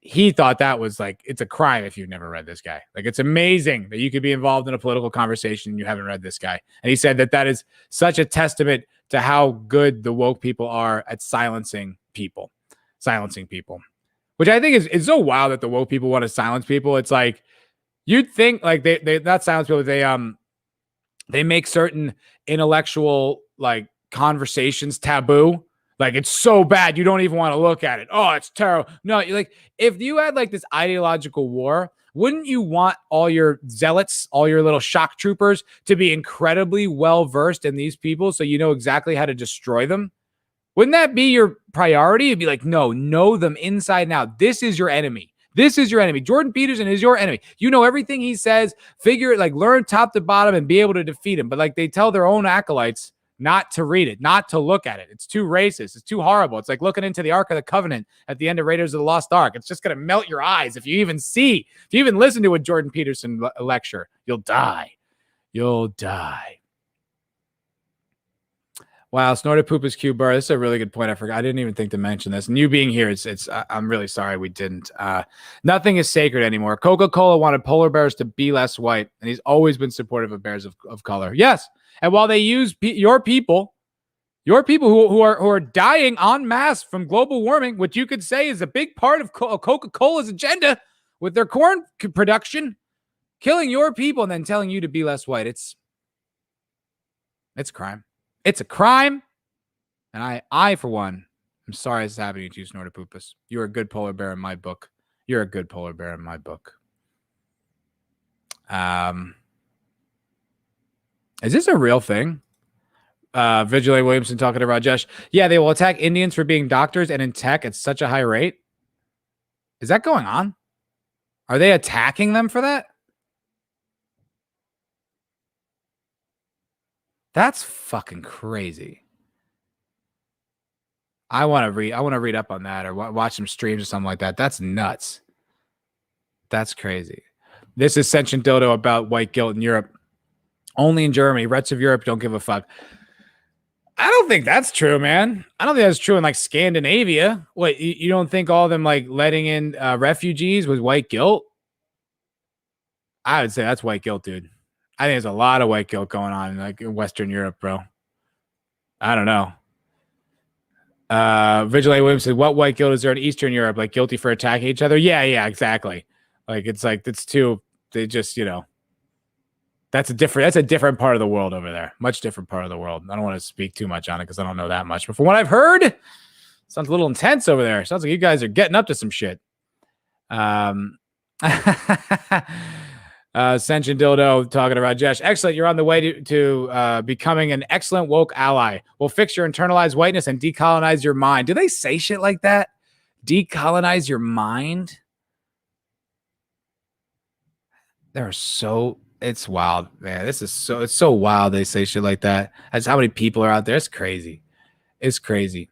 He thought that was like, it's a crime if you've never read this guy. Like, it's amazing that you could be involved in a political conversation and you haven't read this guy. And he said that is such a testament to how good the woke people are at silencing people, which I think is so wild that the woke people want to silence people. It's like, you'd think like they not silence people. They make certain intellectual like conversations taboo. Like, it's so bad, you don't even want to look at it. Oh, it's terrible. No, like, if you had like this ideological war, wouldn't you want all your zealots, all your little shock troopers to be incredibly well-versed in these people so you know exactly how to destroy them? Wouldn't that be your priority? It'd be like, no, know them inside and out. This is your enemy. This is your enemy. Jordan Peterson is your enemy. You know everything he says, figure it, like learn top to bottom and be able to defeat him. But like they tell their own acolytes not to read it, not to look at it. It's too racist. It's too horrible. It's like looking into the Ark of the Covenant at the end of Raiders of the Lost Ark. It's just going to melt your eyes. If you even listen to a Jordan Peterson lecture, you'll die. You'll die. Wow, snorted poop is Q bar. This is a really good point. I forgot. I didn't even think to mention this. And you being here, I'm really sorry we didn't. Nothing is sacred anymore. Coca-Cola wanted polar bears to be less white, and he's always been supportive of bears of color. Yes, and while they use your people who are dying en masse from global warming, which you could say is a big part of Coca-Cola's agenda with their corn production, killing your people and then telling you to be less white. It's a crime. It's a crime. And I, for one, I'm sorry this is happening to you, Snortopoopas. You're a good polar bear in my book. You're a good polar bear in my book. Is this a real thing? Vigilante Williamson talking to Rajesh. Yeah, they will attack Indians for being doctors and in tech at such a high rate. Is that going on? Are they attacking them for that? That's fucking crazy. I want to read up on that or watch some streams or something like that. That's nuts. That's crazy. This is Sentient Dodo about white guilt in Europe. Only in Germany. Rest of Europe don't give a fuck. I don't think that's true, man. I don't think that's true in like Scandinavia. What, you don't think all of them like letting in refugees was white guilt? I would say that's white guilt, dude. I think there's a lot of white guilt going on like in Western Europe, bro. I don't know. Vigilante Williams said, what white guilt is there in Eastern Europe? Like guilty for attacking each other? Yeah, exactly. Like it's too, they just, that's a different part of the world over there. Much different part of the world. I don't want to speak too much on it because I don't know that much. But from what I've heard, sounds a little intense over there. Sounds like you guys are getting up to some shit. Sentient Dildo talking to Rajesh. Excellent. You're on the way to becoming an excellent woke ally. We'll fix your internalized whiteness and decolonize your mind. Do they say shit like that? Decolonize your mind? It's wild, man. It's so wild they say shit like that. That's how many people are out there. It's crazy. It's crazy.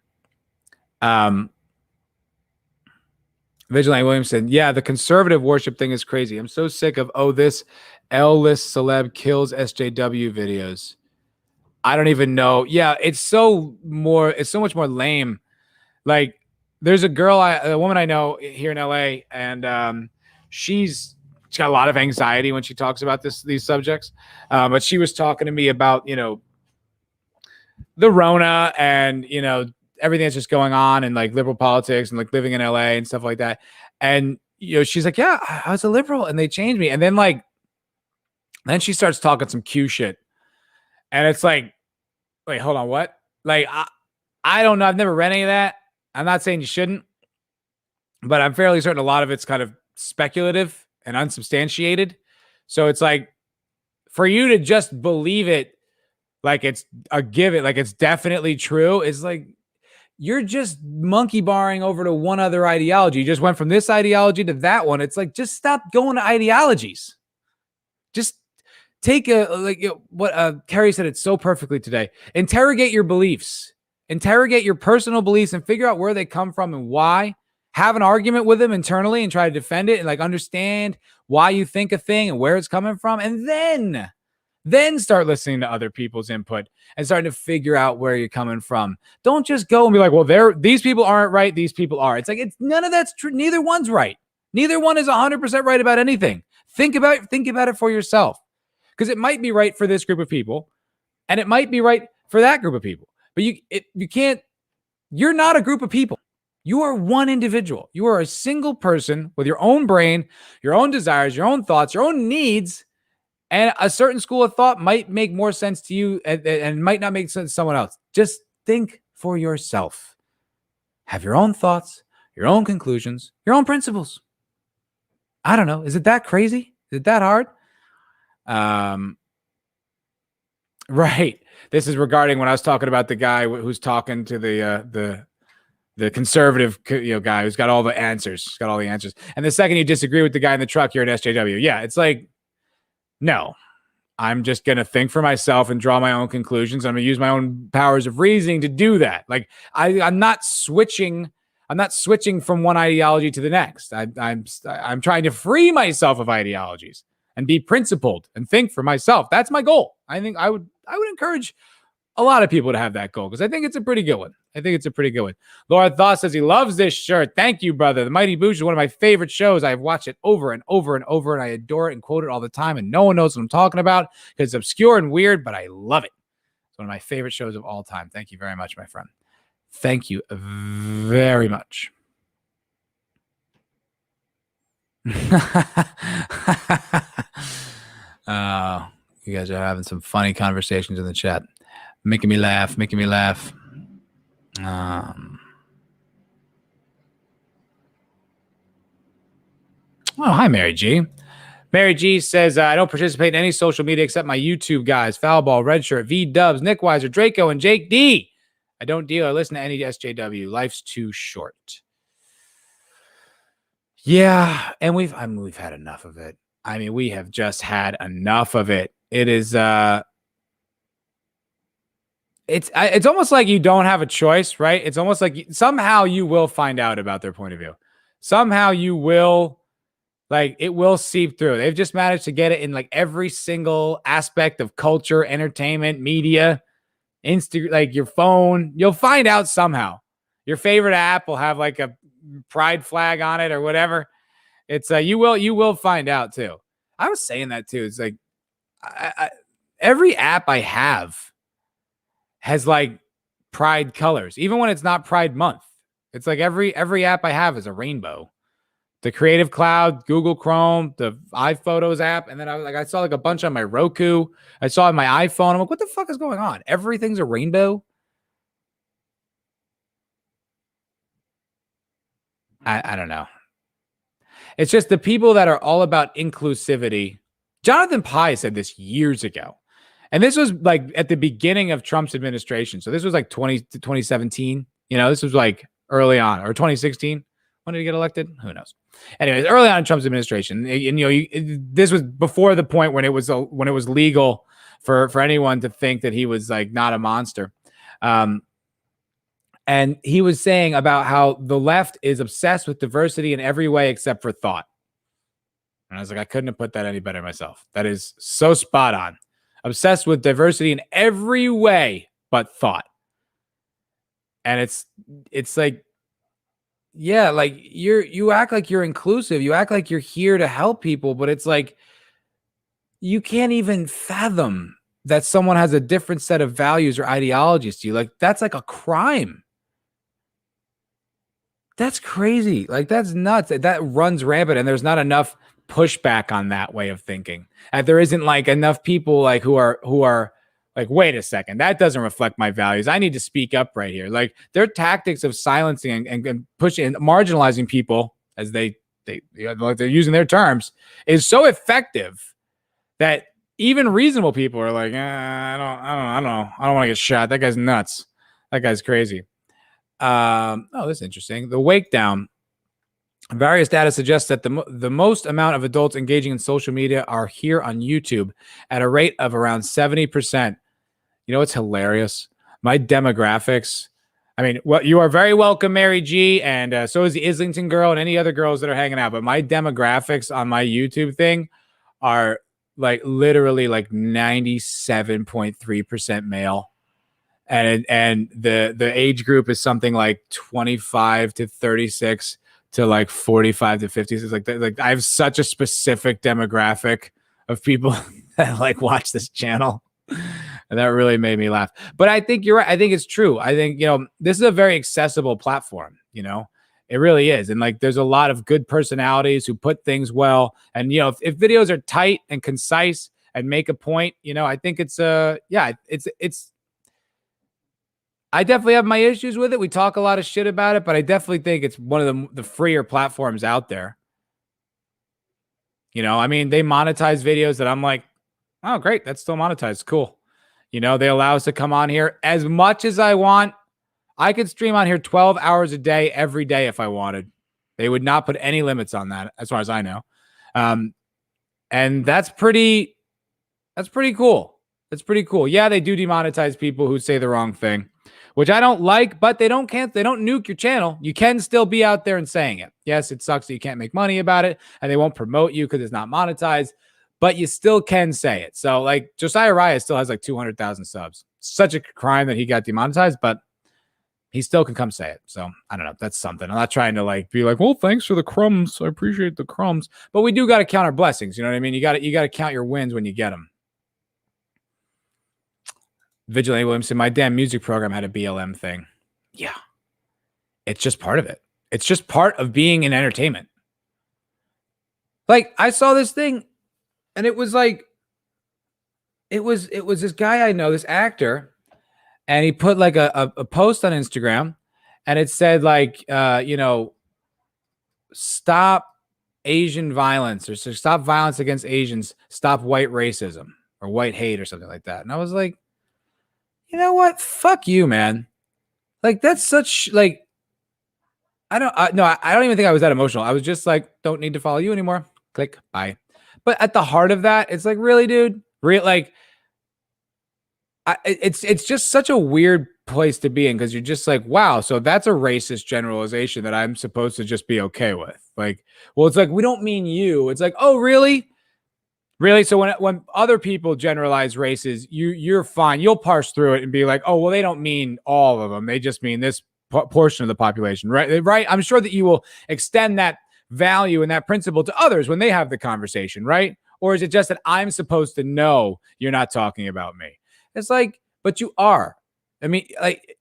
Vigilante Williamson, yeah, the conservative worship thing is crazy. I'm so sick of, this L-list celeb kills SJW videos. I don't even know. Yeah, it's so much more lame. Like, there's a woman I know here in LA, and she's got a lot of anxiety when she talks about these subjects. But she was talking to me about, the Rona and, everything that's just going on and like liberal politics and like living in LA and stuff like that. And, she's like, yeah, I was a liberal and they changed me. And then she starts talking some Q shit. And it's like, Wait, hold on. What? Like, I don't know. I've never read any of that. I'm not saying you shouldn't, but I'm fairly certain a lot of it's kind of speculative and unsubstantiated. So it's like, for you to just believe it like it's a given, like it's definitely true, is like you're just monkey barring over to one other ideology. You just went from this ideology to that one. It's like, just stop going to ideologies. Just take what Kerry said it so perfectly today. Interrogate your beliefs, interrogate your personal beliefs, and figure out where they come from and why. Have an argument with them internally and try to defend it and like understand why you think a thing and where it's coming from, and then start listening to other people's input and starting to figure out where you're coming from. Don't just go and be like, well, these people aren't right, these people are. It's like, it's none of that's true. Neither one's right. Neither one is 100% right about anything. Think about it for yourself, because it might be right for this group of people and it might be right for that group of people. But you're not a group of people. You are one individual. You are a single person with your own brain, your own desires, your own thoughts, your own needs. And a certain school of thought might make more sense to you and might not make sense to someone else. Just think for yourself. Have your own thoughts, your own conclusions, your own principles. I don't know. Is it that crazy? Is it that hard? Right. This is regarding when I was talking about the guy who's talking to the conservative guy who's got all the answers, And the second you disagree with the guy in the truck, you're an SJW. Yeah, it's like, no, I'm just going to think for myself and draw my own conclusions. I'm going to use my own powers of reasoning to do that. Like, I'm not switching from one ideology to the next. I'm trying to free myself of ideologies and be principled and think for myself. That's my goal. I think I would encourage a lot of people to have that goal, because I think it's a pretty good one. Laura Thaw says he loves this shirt. Thank you, brother. The Mighty Boosh is one of my favorite shows. I've watched it over and over and over, and I adore it and quote it all the time, and no one knows what I'm talking about because it's obscure and weird, but I love it. It's one of my favorite shows of all time. Thank you very much, my friend. Thank you very much. You guys are having some funny conversations in the chat. Making me laugh. Oh, hi, Mary G. Mary G says, I don't participate in any social media except my YouTube guys, Foulball, Redshirt, V-Dubs, Nick Weiser, Draco, and Jake D. I don't deal or listen to any SJW. Life's too short. Yeah, and we've had enough of it. I mean, we have just had enough of it. It is it's almost like you don't have a choice, right? It's almost like somehow you will find out about their point of view. Somehow you will, like, it will seep through. They've just managed to get it in like every single aspect of culture, entertainment, media, like your phone. You'll find out somehow. Your favorite app will have like a pride flag on it or whatever. It's you will find out too. I was saying that too. It's like every app I have has like pride colors, even when it's not Pride Month. It's like every app I have is a rainbow. The Creative Cloud, Google Chrome, the iPhotos app, and then I saw like a bunch on my Roku. I saw on my iPhone. I'm like, what the fuck is going on? Everything's a rainbow. I don't know. It's just the people that are all about inclusivity. Jonathan Pye said this years ago. And this was like at the beginning of Trump's administration. So this was like 2017. This was like early on, or 2016. When did he get elected? Who knows? Anyways, early on in Trump's administration. And, this was before the point when it was legal for anyone to think that he was like not a monster. And he was saying about how the left is obsessed with diversity in every way except for thought. And I was like, I couldn't have put that any better myself. That is so spot on. Obsessed with diversity in every way but thought. And it's like, yeah, like you act like you're inclusive. You act like you're here to help people, but it's like you can't even fathom that someone has a different set of values or ideologies to you. Like, that's like a crime. That's crazy. Like, that's nuts. That runs rampant, and there's not enough pushback on that way of thinking. And there isn't like enough people like who are Like, wait a second, that doesn't reflect my values. I need to speak up right here. Like, their tactics of silencing and pushing and marginalizing people, as they're using their terms, is so effective that even reasonable people are like, I don't want to get shot. That guy's nuts. That guy's crazy. Oh, that's interesting. The Wake Down. Various data suggests that the most amount of adults engaging in social media are here on YouTube at a rate of around 70%. You know what's hilarious? My demographics. I mean, well, you are very welcome, Mary G, and so is the Islington girl and any other girls that are hanging out. But my demographics on my YouTube thing are like literally like 97.3% male. And the age group is something like 25 to 36 to like 45 to 50. It's like I have such a specific demographic of people that like watch this channel. And that really made me laugh. But I think you're right. I think it's true. I think, this is a very accessible platform, it really is. And like, there's a lot of good personalities who put things well. And, if videos are tight and concise and make a point, I think it's I definitely have my issues with it. We talk a lot of shit about it, but I definitely think it's one of the freer platforms out there. I mean, they monetize videos that I'm like, oh, great. That's still monetized. Cool. They allow us to come on here as much as I want. I could stream on here 12 hours a day, every day if I wanted. They would not put any limits on that, as far as I know. And that's pretty cool. It's pretty cool. Yeah, they do demonetize people who say the wrong thing, which I don't like, but they don't nuke your channel. You can still be out there and saying it. Yes, it sucks that you can't make money about it, and they won't promote you because it's not monetized, but you still can say it. So like Josiah Raya still has like 200,000 subs. Such a crime that he got demonetized, but he still can come say it. So I don't know. That's something. I'm not trying to like be like, well, thanks for the crumbs. I appreciate the crumbs, but we do got to count our blessings. You know what I mean? You got to count your wins when you get them. Vigilante Williamson, my damn music program had a BLM thing. Yeah. It's just part of it. It's just part of being in entertainment. Like, I saw this thing, and it was like, it was this guy I know, this actor, and he put like a post on Instagram, and it said like, stop Asian violence, or so stop violence against Asians, stop white racism or white hate or something like that. And I was like, you know what? Fuck you, man. Like, that's such like, I don't even think I was that emotional. I was just like, don't need to follow you anymore. Click, bye. But at the heart of that, it's like, really, dude? It's just such a weird place to be in, because you're just like, wow, so that's a racist generalization that I'm supposed to just be okay with. Like, well, it's like, we don't mean you. It's like, oh, really? Really? So when other people generalize races, you're fine. You'll parse through it and be like, oh, well, they don't mean all of them. They just mean this portion of the population, right? Right? I'm sure that you will extend that value and that principle to others when they have the conversation, right? Or is it just that I'm supposed to know you're not talking about me? It's like, but you are. I mean, like,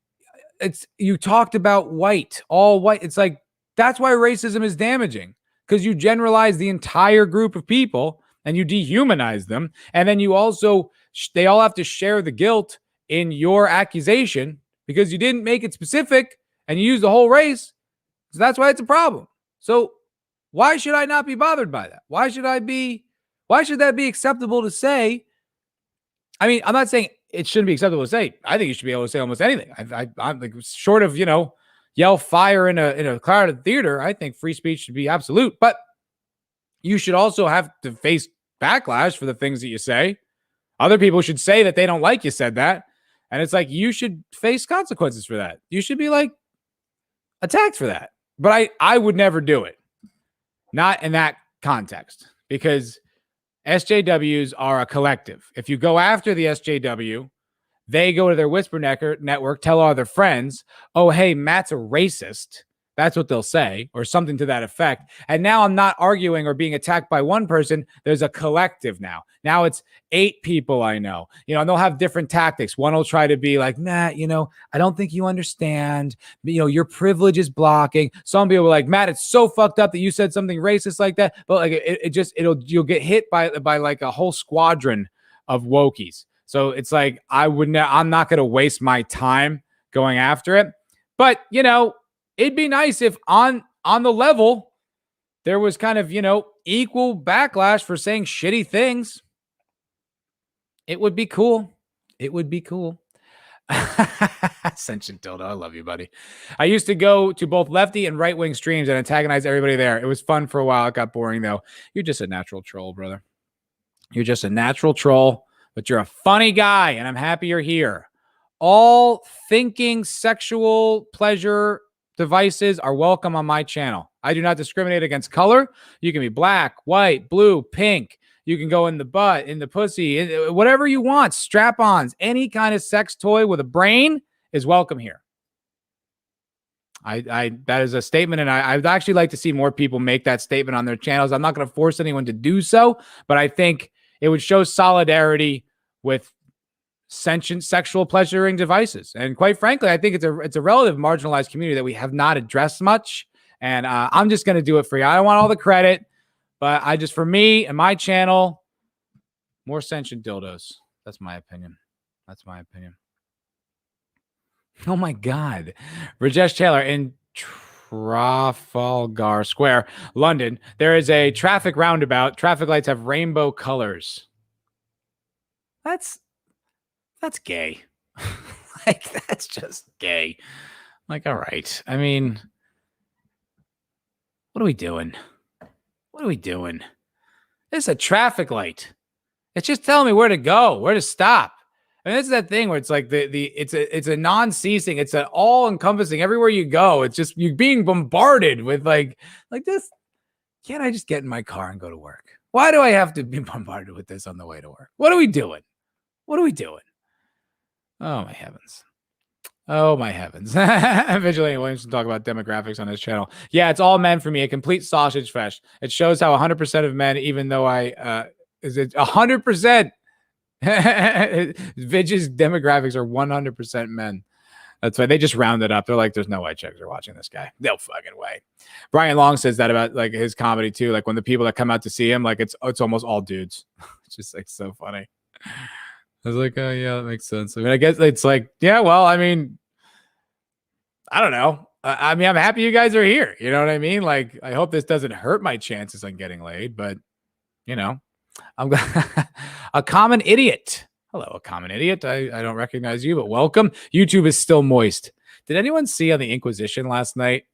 you talked about white, all white. It's like, that's why racism is damaging, because you generalize the entire group of people and you dehumanize them. And then you also, they all have to share the guilt in your accusation because you didn't make it specific and you used the whole race. So that's why it's a problem. So why should I not be bothered by that? Why should that be acceptable to say? I mean, I'm not saying it shouldn't be acceptable to say. I think you should be able to say almost anything. I'm like, short of, yell fire in a crowded theater, I think free speech should be absolute. But you should also have to face backlash for the things that you say. Other people should say that they don't like you said that. And it's like, you should face consequences for that. You should be like attacked for that. But I would never do it. Not in that context, because SJWs are a collective. If you go after the SJW, they go to their Whisper network, tell all their friends, oh, hey, Matt's a racist. That's what they'll say, or something to that effect. And now I'm not arguing or being attacked by one person. There's a collective now. Now it's 8 people I know, and they'll have different tactics. One will try to be like, Matt, I don't think you understand. Your privilege is blocking. Some people are like, Matt, it's so fucked up that you said something racist like that. But like, you'll get hit by like a whole squadron of wokies. So it's like I'm not going to waste my time going after it. But, it'd be nice if on the level there was kind of, equal backlash for saying shitty things. It would be cool. It would be cool. Sentient dildo. I love you, buddy. I used to go to both lefty and right wing streams and antagonize everybody there. It was fun for a while. It got boring, though. You're just a natural troll, brother. You're just a natural troll, but you're a funny guy, and I'm happy you're here. All thinking sexual pleasure devices are welcome on my channel. I do not discriminate against color. You can be black, white, blue, pink. You can go in the butt, in the pussy, whatever you want. Strap-ons, any kind of sex toy with a brain is welcome here. That is a statement, and I'd actually like to see more people make that statement on their channels. I'm not going to force anyone to do so, but I think it would show solidarity with sentient sexual pleasuring devices. And quite frankly, I think it's a relative marginalized community that we have not addressed much. And I'm just going to do it for you. I don't want all the credit, but for me and my channel, more sentient dildos. That's my opinion. Oh my God. Rajesh Taylor, in Trafalgar Square, London, there is a traffic roundabout. Traffic lights have rainbow colors. That's gay. That's just gay. All right. I mean, what are we doing? It's a traffic light. It's just telling me where to go, where to stop. I mean, this is that thing where it's like it's a non-ceasing, it's an all-encompassing. Everywhere you go, it's just you're being bombarded with like this. Can't I just get in my car and go to work? Why do I have to be bombarded with this on the way to work? What are we doing? Oh my heavens. Vigilante Williamson talk about demographics on his channel. Yeah, it's all men for me. A complete sausage fest. It shows how 100% of men, even though is it 100%? Vidge's demographics are 100% men. That's why they just round it up. They're like, there's no white chicks are watching this guy. No fucking way. Brian Long says that about his comedy too. When the people that come out to see him, it's almost all dudes. It's just so funny. I was like, oh yeah, that makes sense. I mean, I guess it's yeah, well, I mean, I don't know. I mean, I'm happy you guys are here. You know what I mean? I hope this doesn't hurt my chances on getting laid, but I'm a common idiot. Hello, a common idiot. I don't recognize you, but welcome. YouTube is still moist. Did anyone see on the Inquisition last night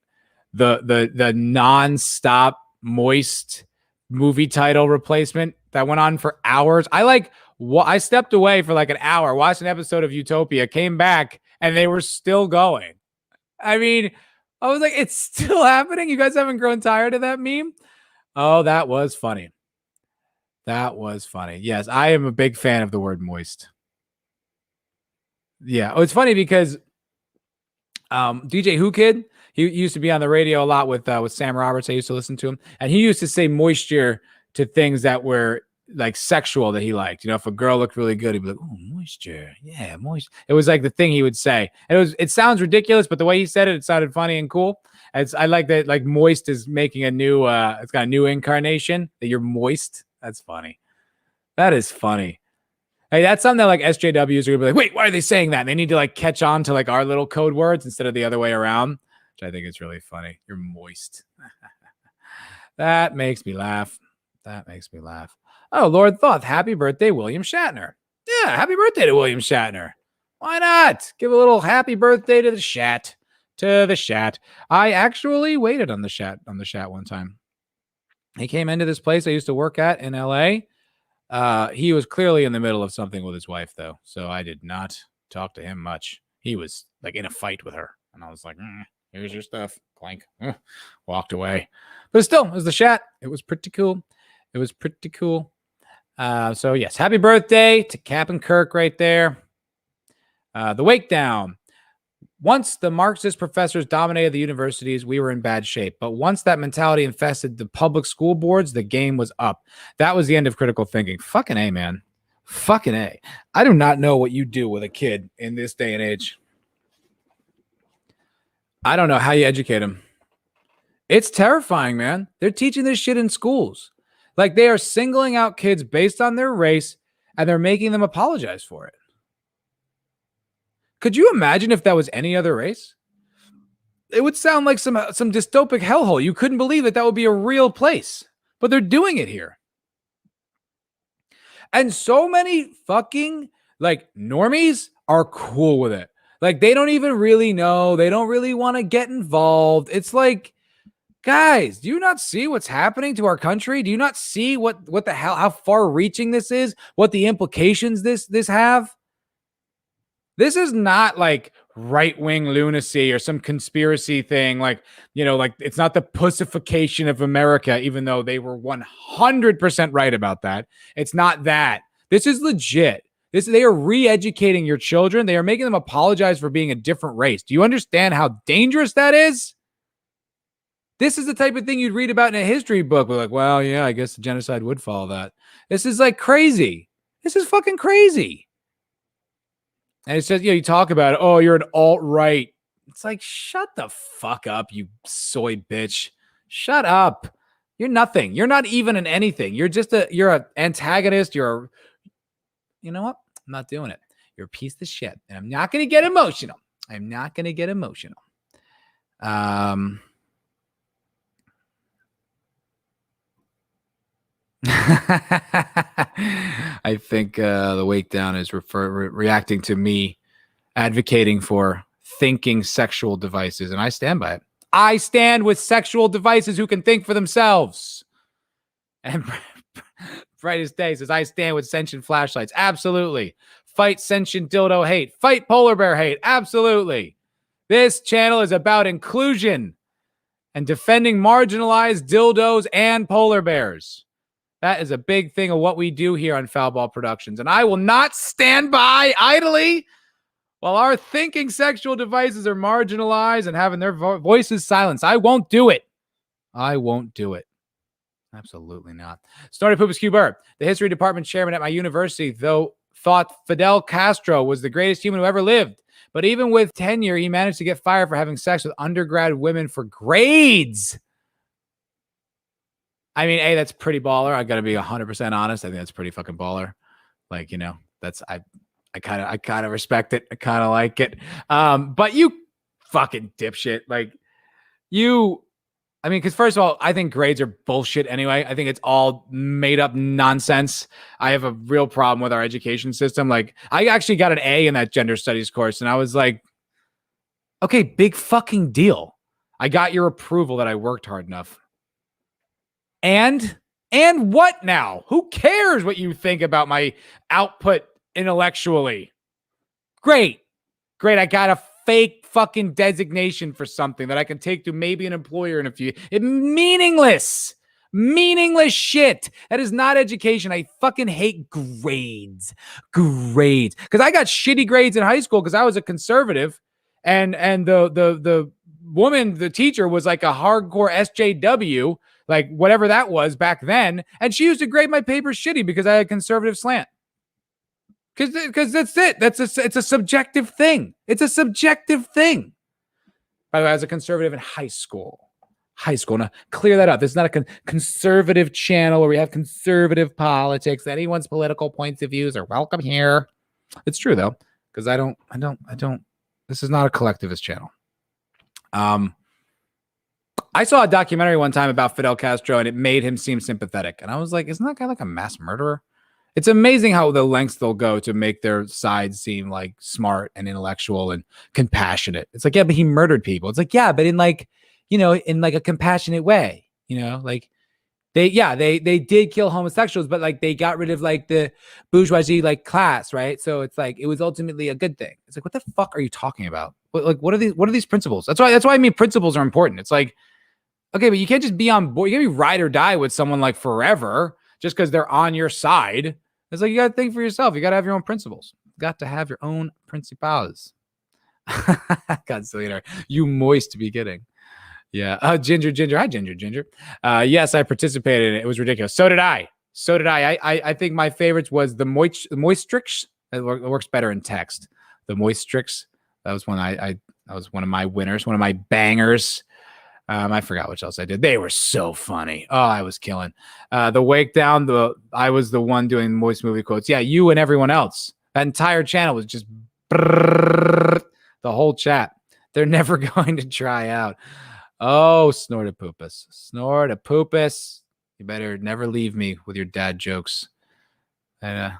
the non-stop moist movie title replacement that went on for hours? I stepped away for an hour, watched an episode of Utopia, came back, and they were still going. I mean, I was like, it's still happening? You guys haven't grown tired of that meme? Oh, that was funny. Yes, I am a big fan of the word moist. Yeah. Oh, it's funny because DJ Who Kid, he used to be on the radio a lot with Sam Roberts. I used to listen to him, and he used to say moisture to things that were sexual that he liked. If a girl looked really good, he'd be like, "Oh, moisture, yeah, moist." It was the thing he would say. It sounds ridiculous, but the way he said it sounded funny and cool. I like that. Moist is making a new. It's got a new incarnation. That you're moist. That's funny. That is funny. Hey, that's something that SJWs are gonna be like, wait, why are they saying that? And they need to catch on to our little code words instead of the other way around, which I think is really funny. You're moist. That makes me laugh. Oh, Lord Thoth, happy birthday, William Shatner. Yeah, happy birthday to William Shatner. Why not? Give a little happy birthday to the Shat. I actually waited on the Shat one time. He came into this place I used to work at in LA. He was clearly in the middle of something with his wife, though, so I did not talk to him much. He was in a fight with her, and I was like, here's your stuff. Clank. Walked away. But still, it was the Shat. It was pretty cool. So, yes, happy birthday to Captain Kirk right there. The Wake Down. Once the Marxist professors dominated the universities, we were in bad shape. But once that mentality infested the public school boards, the game was up. That was the end of critical thinking. Fucking A, man. Fucking A. I do not know what you do with a kid in this day and age. I don't know how you educate them. It's terrifying, man. They're teaching this shit in schools. They are singling out kids based on their race and they're making them apologize for it. Could you imagine if that was any other race? It would sound like some dystopic hellhole. You couldn't believe that would be a real place, but they're doing it here. And so many fucking like normies are cool with it. Like they don't even really know. They don't really want to get involved. It's like, guys, do you not see what's happening to our country? Do you not see what the hell, how far reaching this is? What the implications this have? This is not like right-wing lunacy or some conspiracy thing. Like, like it's not the pussification of America, even though they were 100% right about that. It's not that. This is legit. They are re-educating your children. They are making them apologize for being a different race. Do you understand how dangerous that is? This is the type of thing you'd read about in a history book. We're like, well, yeah, I guess the genocide would follow that. This is like crazy. This is fucking crazy. And it says, you talk about it. Oh, you're an alt-right. It's like, shut the fuck up, you soy bitch. Shut up. You're nothing. You're not even an anything. You're an antagonist. You know what? I'm not doing it. You're a piece of shit. And I'm not going to get emotional. I think the wake down is reacting to me advocating for thinking sexual devices, and I stand by it. I stand with sexual devices who can think for themselves. And Brightest Day says, I stand with sentient flashlights. Absolutely. Fight sentient dildo hate. Fight polar bear hate. Absolutely. This channel is about inclusion and defending marginalized dildos and polar bears. That is a big thing of what we do here on Foul Ball Productions. And I will not stand by idly while our thinking sexual devices are marginalized and having their voices silenced. I won't do it. Absolutely not. Snorted Poopas Cuber, the history department chairman at my university, thought Fidel Castro was the greatest human who ever lived. But even with tenure, he managed to get fired for having sex with undergrad women for grades. I mean, that's pretty baller. I got to be 100% honest. I think that's pretty fucking baller. Like, that's, I kind of respect it. I kind of like it. But you fucking dipshit. Like because first of all, I think grades are bullshit anyway. I think it's all made up nonsense. I have a real problem with our education system. Like I actually got an A in that gender studies course. And I was like, okay, big fucking deal. I got your approval that I worked hard enough. And what now? Who cares what you think about my output intellectually? Great. I got a fake fucking designation for something that I can take to maybe an employer in a few. Meaningless shit. That is not education. I fucking hate grades. Because I got shitty grades in high school because I was a conservative, and the woman, the teacher, was like a hardcore SJW. Like whatever that was back then. And she used to grade my papers shitty because I had conservative slant. Because that's it. It's a subjective thing. By the way, I was a conservative in high school. Now, clear that up. This is not a conservative channel where we have conservative politics. Anyone's political points of views are welcome here. It's true though, because I don't. This is not a collectivist channel. I saw a documentary one time about Fidel Castro and it made him seem sympathetic. And I was like, isn't that guy like a mass murderer? It's amazing how the lengths they'll go to make their side seem like smart and intellectual and compassionate. It's like, yeah, but he murdered people. It's like, yeah, but in like, in like a compassionate way, like they did kill homosexuals, but like they got rid of like the bourgeoisie like class, right? So it's like, it was ultimately a good thing. It's like, what the fuck are you talking about? What are these principles? That's why I mean, principles are important. It's like, okay, but you can't just be on board. You can't be ride or die with someone like forever just because they're on your side. It's like, you got to think for yourself. You got to have your own principles. You got to have your own principles. God, Selena, you moist beginning. Yeah. Ginger. Hi, Ginger. Yes, I participated in it. It was ridiculous. So did I. I think my favorites was the Moistrix. It works better in text. The Moistrix. That was one that was one of my winners, one of my bangers. I forgot what else I did. They were so funny. Oh, I was killing. The wake down. I was the one doing moist movie quotes. Yeah, you and everyone else. That entire channel was just the whole chat. They're never going to try out. Oh, Snortapoopus. Snortapoopus. You better never leave me with your dad jokes. And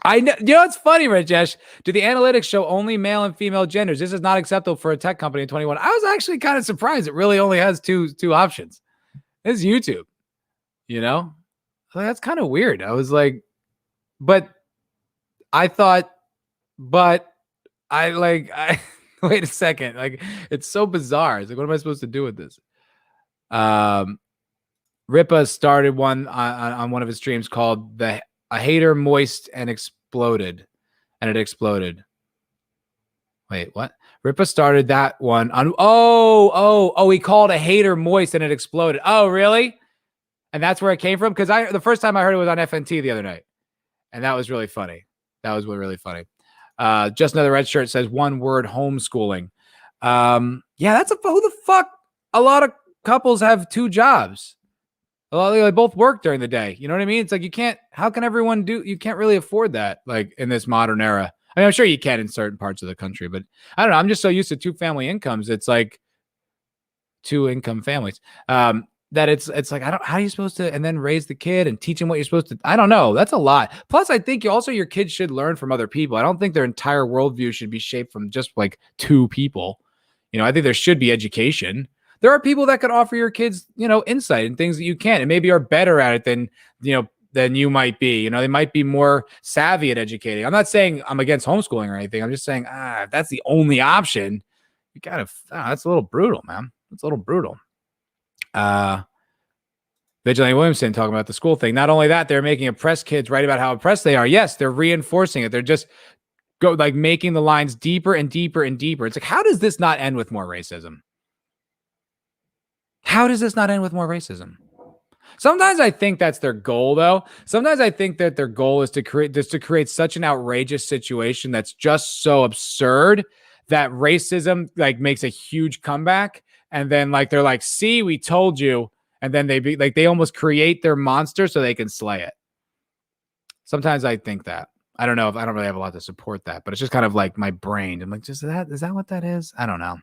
I know, you know, it's funny, Rajesh. Do the analytics show only male and female genders? This is not acceptable for a tech company in 21. I was actually kind of surprised. It really only has two options. It's YouTube, you know? So that's kind of weird. I was like, but I thought, but I wait a second. Like, it's so bizarre. It's like, what am I supposed to do with this? Ripa started one on one of his streams called A Hater Moist and Exploded. And it exploded. Wait, what? Ripa started that one on he called A Hater Moist and it exploded. Oh, really? And that's where it came from? Because the first time I heard it was on FNT the other night. And that was really funny. That was really funny. Just Another Red Shirt says one word, homeschooling. Yeah, that's who the fuck? A lot of couples have two jobs. Well, they both work during the day. You know what I mean? It's like how can everyone you can't really afford that, like in this modern era. I mean, I'm sure you can in certain parts of the country, but I don't know. I'm just so used to two family incomes. It's like two income families. That it's like, how are you supposed to, and then raise the kid and teach him what you're supposed to, I don't know. That's a lot. Plus, I think your kids should learn from other people. I don't think their entire worldview should be shaped from just like two people. You know, I think there should be education. There are people that could offer your kids, insight and things that you can't, and maybe are better at it than you might be. They might be more savvy at educating. I'm not saying I'm against homeschooling or anything. I'm just saying, if that's the only option, you gotta, that's a little brutal, man. It's a little brutal. Vigilante Williamson talking about the school thing. Not only that, they're making oppressed kids write about how oppressed they are. Yes, they're reinforcing it. They're just making the lines deeper and deeper and deeper. It's like, how does this not end with more racism? How does this not end with more racism? Sometimes I think that's their goal, though. Sometimes I think that their goal is to create such an outrageous situation that's just so absurd that racism makes a huge comeback, and then they're like, "See, we told you," and then they almost create their monster so they can slay it. Sometimes I think that. I don't know if I don't really have a lot to support that, but it's just kind of like my brain. I'm like, is that what that is? I don't know.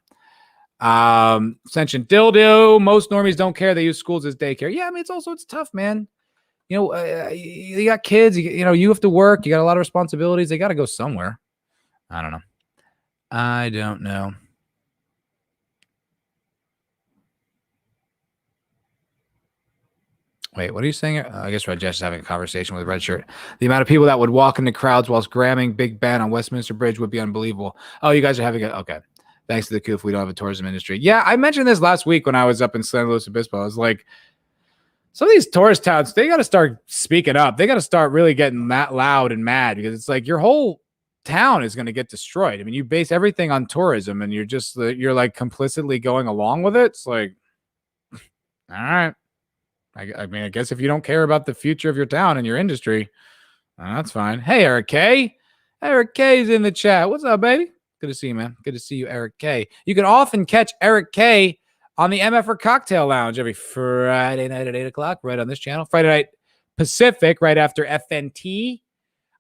Sentient dildo. Most normies don't care. They use schools as daycare. Yeah, I mean, it's tough, man. You got kids. You have to work. You got a lot of responsibilities. They got to go somewhere. I don't know. Wait, what are you saying? I guess Rajesh is having a conversation with Red Shirt. The amount of people that would walk into crowds whilst grabbing Big Ben on Westminster Bridge would be unbelievable. Oh, you guys are having okay. Thanks to the coup, we don't have a tourism industry. Yeah, I mentioned this last week when I was up in San Luis Obispo. I was like, some of these tourist towns, they got to start speaking up. They got to start really getting that loud and mad, because it's like your whole town is going to get destroyed. I mean, you base everything on tourism, and you're complicitly going along with it. It's like, all right. I mean, I guess if you don't care about the future of your town and your industry, that's fine. Hey, Eric K. Eric K's in the chat. What's up, baby? Good to see you, man. Good to see you, Eric K. You can often catch Eric K on the MFer Cocktail Lounge every Friday night at 8 o'clock, right on this channel. Friday night Pacific, right after FNT.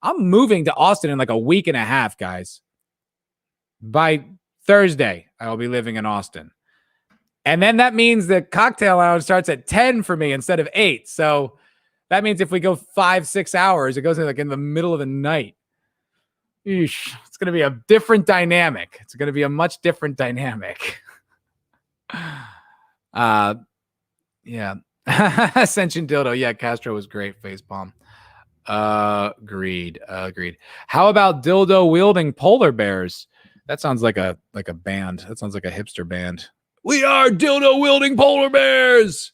I'm moving to Austin in like a week and a half, guys. By Thursday, I will be living in Austin. And then that means the Cocktail Lounge starts at 10 for me instead of 8. So that means if we go 5-6 hours, it goes in the middle of the night. Eesh, it's going to be a different dynamic. It's going to be a much different dynamic. Yeah. Ascension Dildo. Yeah, Castro was great. Facepalm. Agreed. How about dildo wielding polar bears? That sounds like a band. That sounds like a hipster band. We are dildo wielding polar bears.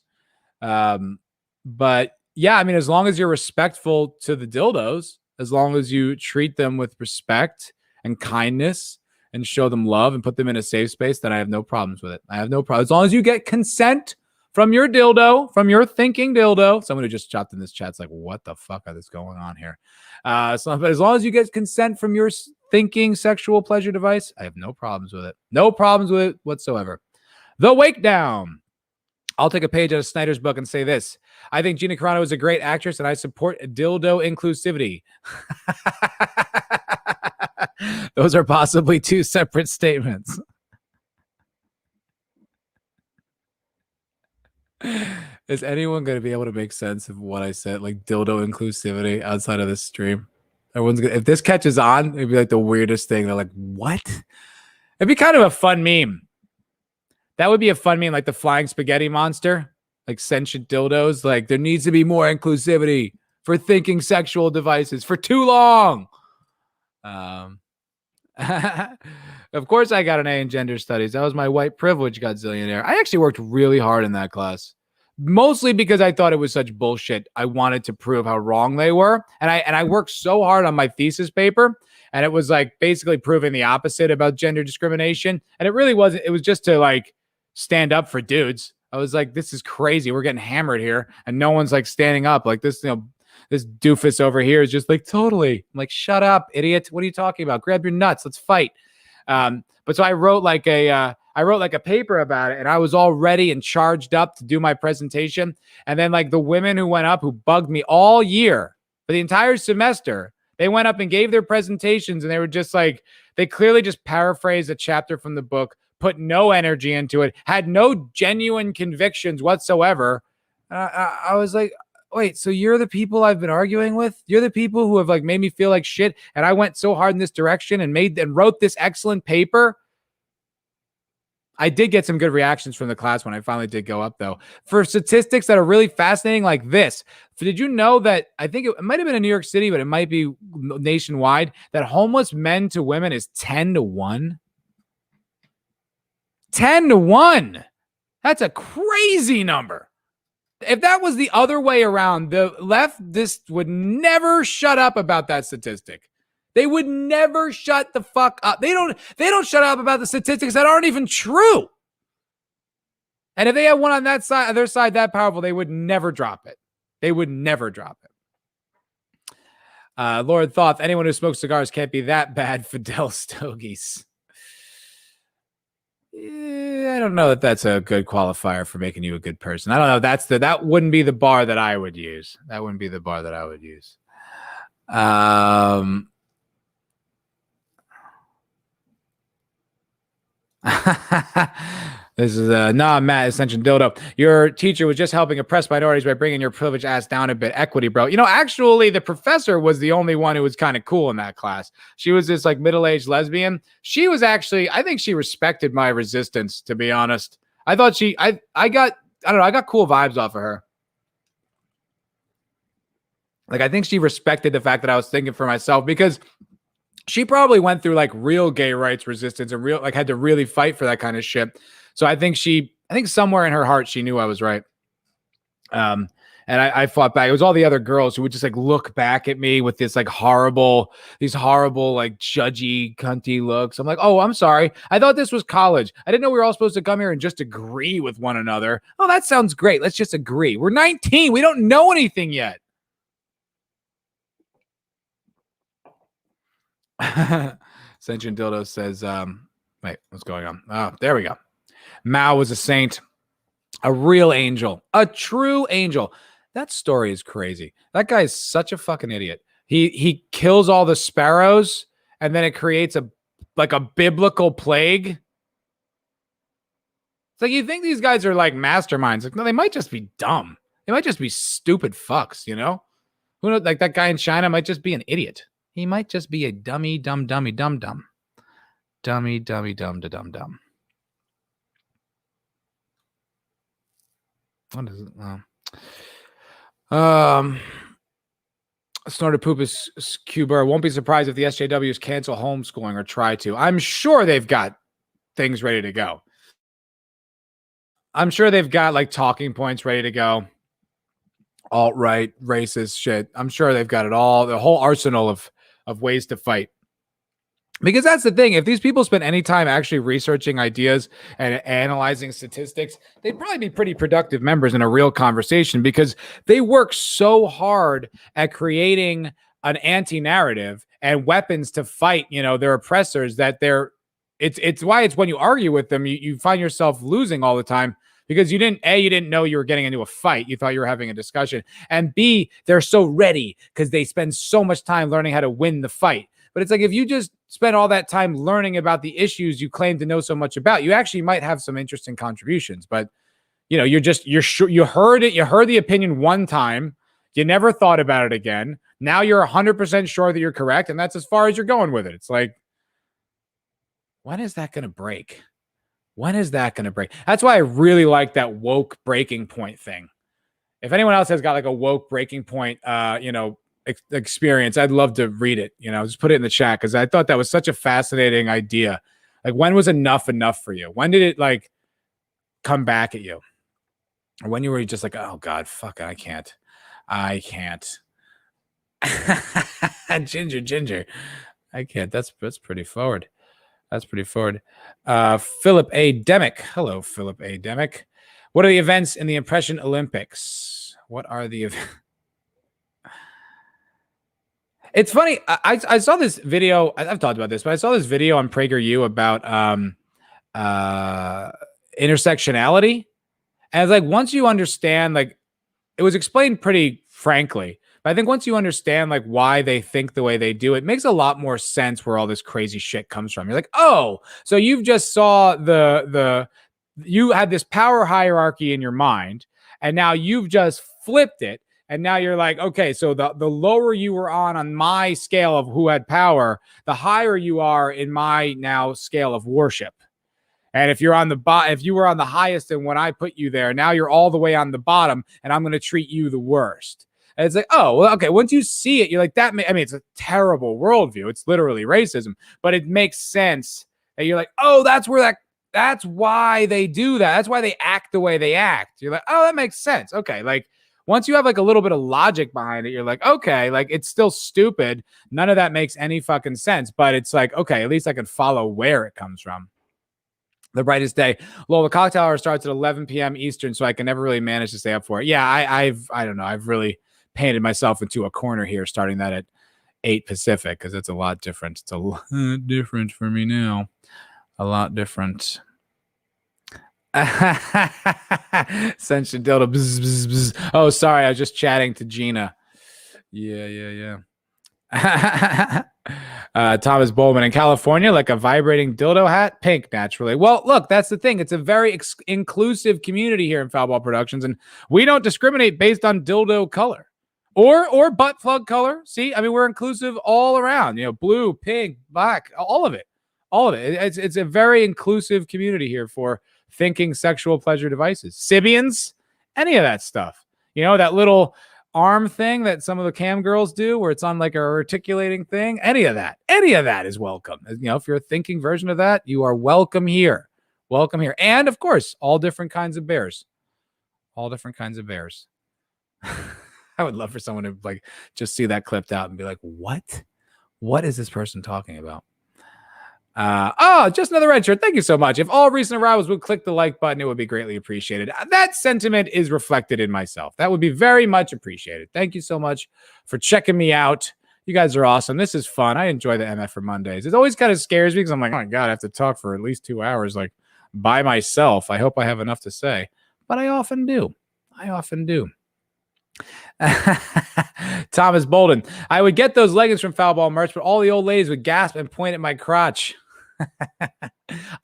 But yeah, I mean, as long as you're respectful to the dildos, as long as you treat them with respect and kindness and show them love and put them in a safe space, then I have no problems with it. I have no problem. As long as you get consent from your dildo, from your thinking dildo. Someone who just chopped in this chat's like, what the fuck is going on here? But as long as you get consent from your thinking sexual pleasure device, I have no problems with it. No problems with it whatsoever. The Wake Down. I'll take a page out of Snyder's book and say this. I think Gina Carano is a great actress, and I support dildo inclusivity. Those are possibly two separate statements. Is anyone going to be able to make sense of what I said, like dildo inclusivity, outside of this stream? Everyone's gonna, if this catches on, it'd be like the weirdest thing. They're like, what? It'd be kind of a fun meme. That would be a fun meme, like the flying spaghetti monster, like sentient dildos. Like, there needs to be more inclusivity for thinking sexual devices for too long. Of course, I got an A in gender studies. That was my white privilege godzillionaire. I actually worked really hard in that class, mostly because I thought it was such bullshit. I wanted to prove how wrong they were, and I worked so hard on my thesis paper, and it was like basically proving the opposite about gender discrimination. And it really wasn't. It was just to like stand up for dudes. I was like, this is crazy. We're getting hammered here, and no one's like standing up. Like this, this doofus over here is just like, totally. I'm like, shut up, idiot. What are you talking about? Grab your nuts. Let's fight. But so I wrote like a paper about it, and I was all ready and charged up to do my presentation. And then like the women who went up, who bugged me all year for the entire semester, they went up and gave their presentations, and they were just like, they clearly just paraphrased a chapter from the book, put no energy into it, had no genuine convictions whatsoever. I was like, wait, so you're the people I've been arguing with? You're the people who have like made me feel like shit, and I went so hard in this direction and wrote this excellent paper? I did get some good reactions from the class when I finally did go up, though. For statistics that are really fascinating, like this. Did you know that, I think it might have been in New York City, but it might be nationwide, that homeless men to women is 10-1? 10-1. That's a crazy number. If that was the other way around, the leftists would never shut up about that statistic. They would never shut the fuck up. They don't shut up about the statistics that aren't even true. And if they had one on that side, their side that powerful, they would never drop it. They would never drop it. Lord Thoth, anyone who smokes cigars can't be that bad. Fidel Stogies. I don't know that that's a good qualifier for making you a good person. I don't know. That wouldn't be the bar that I would use. That wouldn't be the bar that I would use. This is Matt Ascension Dildo. Your teacher was just helping oppressed minorities by bringing your privileged ass down a bit. Equity, bro. Actually, the professor was the only one who was kind of cool in that class. She was this like middle-aged lesbian. She was actually, I think she respected my resistance, to be honest. I thought I got cool vibes off of her. Like, I think she respected the fact that I was thinking for myself, because she probably went through like real gay rights resistance and real, like, had to really fight for that kind of shit. So I think somewhere in her heart, she knew I was right. And I fought back. It was all the other girls who would just like look back at me with this like these horrible, like judgy, cunty looks. I'm like, oh, I'm sorry. I thought this was college. I didn't know we were all supposed to come here and just agree with one another. Oh, that sounds great. Let's just agree. We're 19. We don't know anything yet. Sentient Dildo says, wait, what's going on? Oh, there we go. Mao was a saint, a real angel, a true angel. That story is crazy. That guy is such a fucking idiot. He kills all the sparrows, and then it creates a biblical plague. It's like, you think these guys are like masterminds. Like, no, they might just be dumb. They might just be stupid fucks, Who knows? Like, that guy in China might just be an idiot. He might just be a dummy, dumb, dummy, dumb, dumb. Dummy, dummy, dumb, dumb, dumb. What is it? Snorted poop is Cuber. Won't be surprised if the SJWs cancel homeschooling or try to. I'm sure they've got things ready to go. I'm sure they've got like talking points ready to go. Alt-right, racist shit. I'm sure they've got it all, the whole arsenal of ways to fight. Because that's the thing. If these people spent any time actually researching ideas and analyzing statistics, they'd probably be pretty productive members in a real conversation, because they work so hard at creating an anti-narrative and weapons to fight, their oppressors, that they're it's why it's when you argue with them, you find yourself losing all the time because you didn't know you were getting into a fight. You thought you were having a discussion. And B, they're so ready because they spend so much time learning how to win the fight. But it's like if you just spend all that time learning about the issues you claim to know so much about, you actually might have some interesting contributions. But you're sure you heard it, you heard the opinion one time, you never thought about it again. Now you're 100% sure that you're correct, and that's as far as you're going with it. It's like, when is that going to break? When is that going to break? That's why I really like that woke breaking point thing. If anyone else has got like a woke breaking point, experience, I'd love to read it. Just put it in the chat because I thought that was such a fascinating idea. Like, when was enough for you? When did it like come back at you? Or when you were just like, oh God, fuck, I can't. Ginger. I can't. That's pretty forward. That's pretty forward. Philip A. Demick. Hello, Philip A. Demick. What are the events in the Impression Olympics? What are the events? It's funny. I saw this video. I've talked about this, but I saw this video on PragerU about intersectionality. And it's like, once you understand, like, it was explained pretty frankly, but I think once you understand like why they think the way they do, it makes a lot more sense where all this crazy shit comes from. You're like, oh, so you've just saw you had this power hierarchy in your mind, and now you've just flipped it. And now you're like, okay, so the lower you were on my scale of who had power, the higher you are in my now scale of worship. And if you're on if you were on the highest, and when I put you there, now you're all the way on the bottom, and I'm going to treat you the worst. And it's like, oh, well, okay. Once you see it, you're like, it's a terrible worldview. It's literally racism, but it makes sense. And you're like, oh, that's why they do that. That's why they act the way they act. You're like, oh, that makes sense. Okay. Like, once you have like a little bit of logic behind it, you're like, okay, like, it's still stupid. None of that makes any fucking sense, but it's like, okay, at least I can follow where it comes from. The brightest day. Well, the cocktail hour starts at 11 p.m. Eastern, so I can never really manage to stay up for it. Yeah, I don't know. I've really painted myself into a corner here, starting that at 8 Pacific, because it's a lot different. It's a lot different for me now. A lot different. Sensation dildo. Bzz, bzz, bzz. Oh, sorry. I was just chatting to Gina. Yeah. Thomas Bowman in California, like a vibrating dildo hat, pink naturally. Well, look, that's the thing. It's a very inclusive community here in Foulball Productions, and we don't discriminate based on dildo color or butt plug color. See, I mean, we're inclusive all around. Blue, pink, black, all of it. It's a very inclusive community here for thinking sexual pleasure devices, Sibians, any of that stuff. That little arm thing that some of the cam girls do where it's on like a articulating thing. Any of that is welcome. If you're a thinking version of that, you are welcome here. And of course, all different kinds of bears. I would love for someone to like just see that clipped out and be like, what is this person talking about? Just another red shirt. Thank you so much. If all recent arrivals would click the like button, it would be greatly appreciated. That sentiment is reflected in myself. That would be very much appreciated. Thank you so much for checking me out. You guys are awesome. This is fun. I enjoy the MFer Mondays. It always kind of scares me because I'm like, oh my God, I have to talk for at least 2 hours, like by myself. I hope I have enough to say, but I often do. Thomas Bolden. I would get those leggings from Foulball merch, but all the old ladies would gasp and point at my crotch.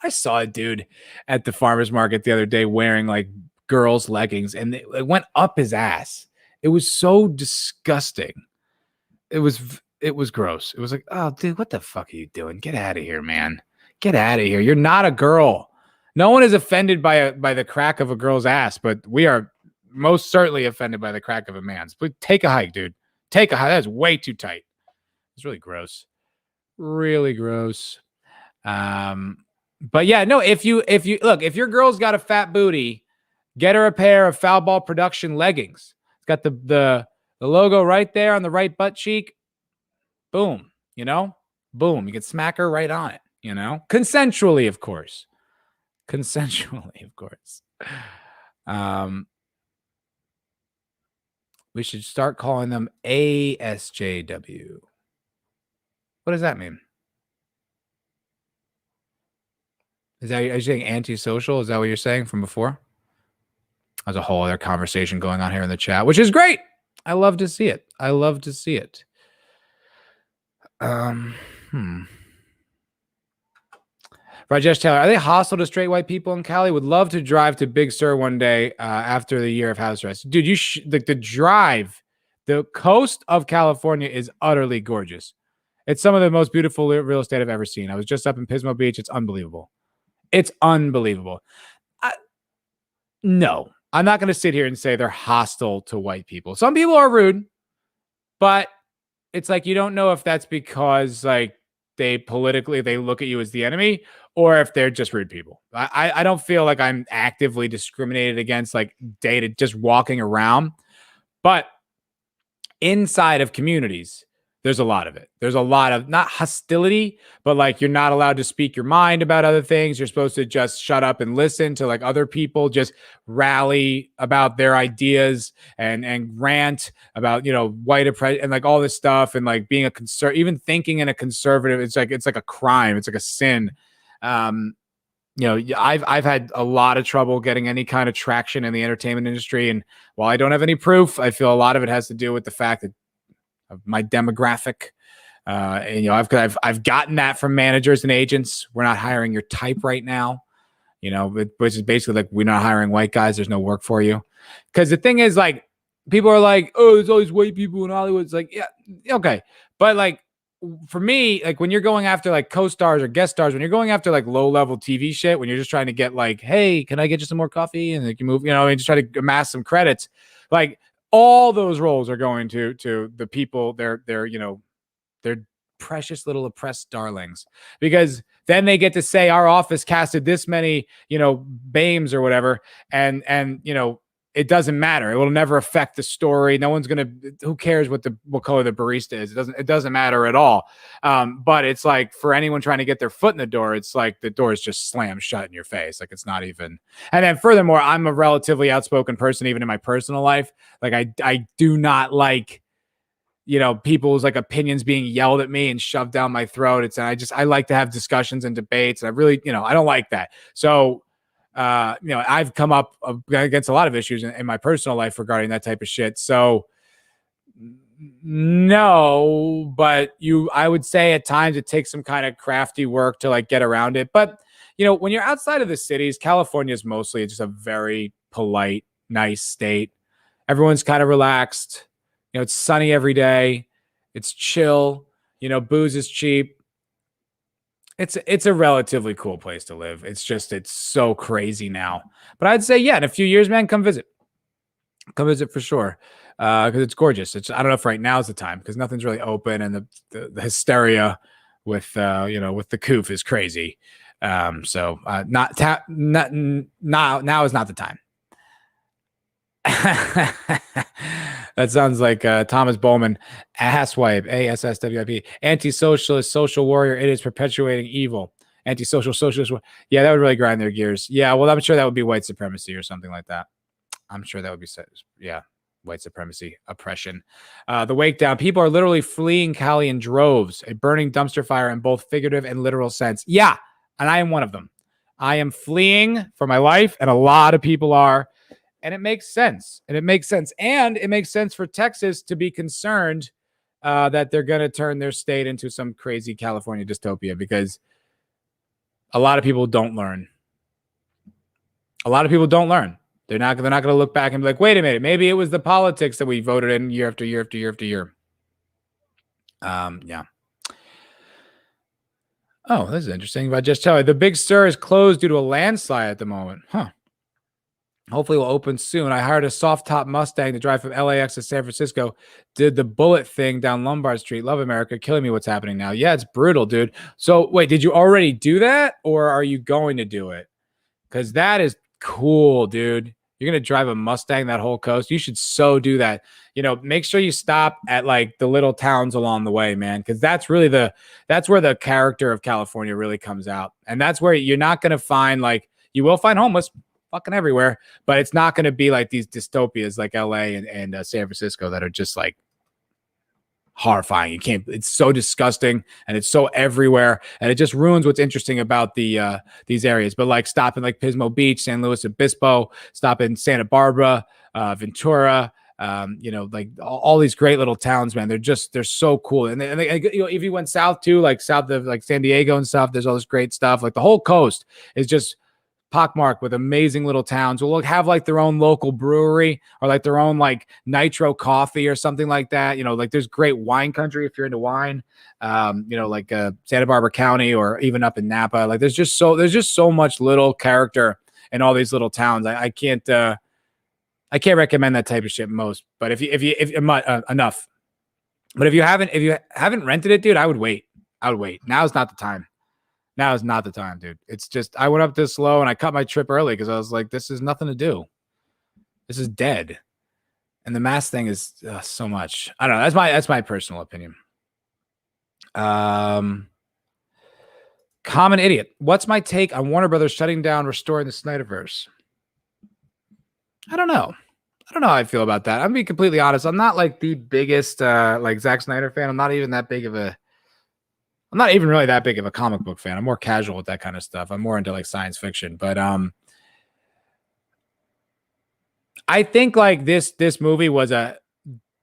I saw a dude at the farmer's market the other day wearing like girls' leggings, and it went up his ass. It was so disgusting. It was gross. It was like, oh, dude, what the fuck are you doing? Get out of here, man. Get out of here. You're not a girl. No one is offended by the crack of a girl's ass, but we are most certainly offended by the crack of a man's. But take a hike, dude. Take a hike. That's way too tight. It's really gross. Really gross. But yeah, no, if your girl's got a fat booty, get her a pair of Foulball Production leggings. It's got the logo right there on the right butt cheek. Boom, boom. You can smack her right on it, consensually, of course. We should start calling them ASJW. What does that mean? Is that, are you saying antisocial? Is that what you're saying from before? There's a whole other conversation going on here in the chat, which is great. I love to see it. I love to see it. Hmm. Rajesh Taylor, are they hostile to straight white people in Cali? Would love to drive to Big Sur one day after the year of house arrest. Dude, the drive, the coast of California is utterly gorgeous. It's some of the most beautiful real estate I've ever seen. I was just up in Pismo Beach. It's unbelievable. It's unbelievable. No, I'm not going to sit here and say they're hostile to white people. Some people are rude, but it's like you don't know if that's because like they look at you as the enemy or if they're just rude people. I don't feel like I'm actively discriminated against like dated just walking around, but inside of communities, there's a lot of it. There's a lot of not hostility, but like you're not allowed to speak your mind about other things. You're supposed to just shut up and listen to like other people just rally about their ideas and rant about, you know, white oppression and like all this stuff and like being a even thinking in a conservative, it's like a crime. It's like a sin. You know, I've had a lot of trouble getting any kind of traction in the entertainment industry. And while I don't have any proof, I feel a lot of it has to do with the fact that of my demographic. And you know, I've gotten that from managers and agents. We're not hiring your type right now, you know, which is basically like we're not hiring white guys. There's no work for you. Because the thing is, like, people are like, oh, there's always white people in Hollywood. It's like, yeah, okay. But like for me, like when you're going after like co-stars or guest stars, when you're going after like low-level TV shit, when you're just trying to get like, hey, can I get you some more coffee? And like you move, you know, and just try to amass some credits. Like all those roles are going to the people they're you know, they're precious little oppressed darlings, because then they get to say our office casted this many, you know, BAMEs or whatever, and you know, it doesn't matter. It will never affect the story. No one's gonna. Who cares what color the barista is? It doesn't matter at all. But it's like for anyone trying to get their foot in the door, it's like the door is just slammed shut in your face. Like it's not even. And then furthermore, I'm a relatively outspoken person, even in my personal life. Like I do not like, you know, people's like opinions being yelled at me and shoved down my throat. It's I like to have discussions and debates. And I really, you know, I don't like that. So you know, I've come up against a lot of issues in my personal life regarding that type of shit. So no, but I would say at times it takes some kind of crafty work to like get around it. But, you know, when you're outside of the cities, California is mostly just a very polite, nice state. Everyone's kind of relaxed. You know, it's sunny every day. It's chill. You know, booze is cheap. It's a relatively cool place to live. It's just it's so crazy now. But I'd say, yeah, in a few years, man, come visit. Come visit for sure. Because it's gorgeous. I don't know if right now is the time because nothing's really open and the hysteria with you know, with the coof is crazy. So now is not the time. That sounds like Thomas Bowman, asswipe, ASSWIP, anti-socialist, social warrior. It is perpetuating evil. Anti-social, socialist. Yeah, that would really grind their gears. Yeah, well, I'm sure that would be white supremacy or something like that. I'm sure that would be, yeah, white supremacy, oppression. The wake down. People are literally fleeing Cali in droves, a burning dumpster fire in both figurative and literal sense. Yeah, and I am one of them. I am fleeing for my life, and a lot of people are. And it makes sense. And it makes sense for Texas to be concerned that they're going to turn their state into some crazy California dystopia, because a lot of people don't learn. A lot of people don't learn. They're not going to look back and be like, wait a minute, maybe it was the politics that we voted in year after year after year after year. Yeah. Oh, this is interesting. But just tell you, the Big Sur is closed due to a landslide at the moment. Huh. Hopefully will open soon. I hired a soft top Mustang to drive from LAX to San Francisco. Did the bullet thing down Lombard Street. Love America. Killing me what's happening now. Yeah, it's brutal, dude. So wait, did you already do that or are you going to do it? Because that is cool, dude. You're going to drive a Mustang that whole coast. You should so do that. You know, make sure you stop at like the little towns along the way, man. Because that's really that's where the character of California really comes out. And that's where you're not going to find like, you will find homeless fucking everywhere, but it's not going to be like these dystopias like LA and San Francisco that are just like horrifying. You can't, it's so disgusting and it's so everywhere. And it just ruins what's interesting about these areas. But like stop in like Pismo Beach, San Luis Obispo, stop in Santa Barbara, Ventura, like all these great little towns, man. They're so cool. And if you went south too, like south of like San Diego and stuff, there's all this great stuff. Like the whole coast is just pockmarked with amazing little towns who will have like their own local brewery or like their own like nitro coffee or something like that. Like there's great wine country if you're into wine. Like Santa Barbara County or even up in Napa. Like there's just so much little character in all these little towns. I can't recommend that type of shit most. But if enough. But if you haven't rented it, dude, I would wait. Now's not the time. Now is not the time, dude. It's just, I went up this low and I cut my trip early because I was like, this is nothing to do. This is dead. And the mask thing is so much. I don't know. That's my personal opinion. Common Idiot. What's my take on Warner Brothers shutting down, restoring the Snyderverse? I don't know how I feel about that. I'm being completely honest. I'm not like the biggest like Zack Snyder fan. I'm not even really that big of a comic book fan. I'm more casual with that kind of stuff. I'm more into like science fiction. But I think like this movie was an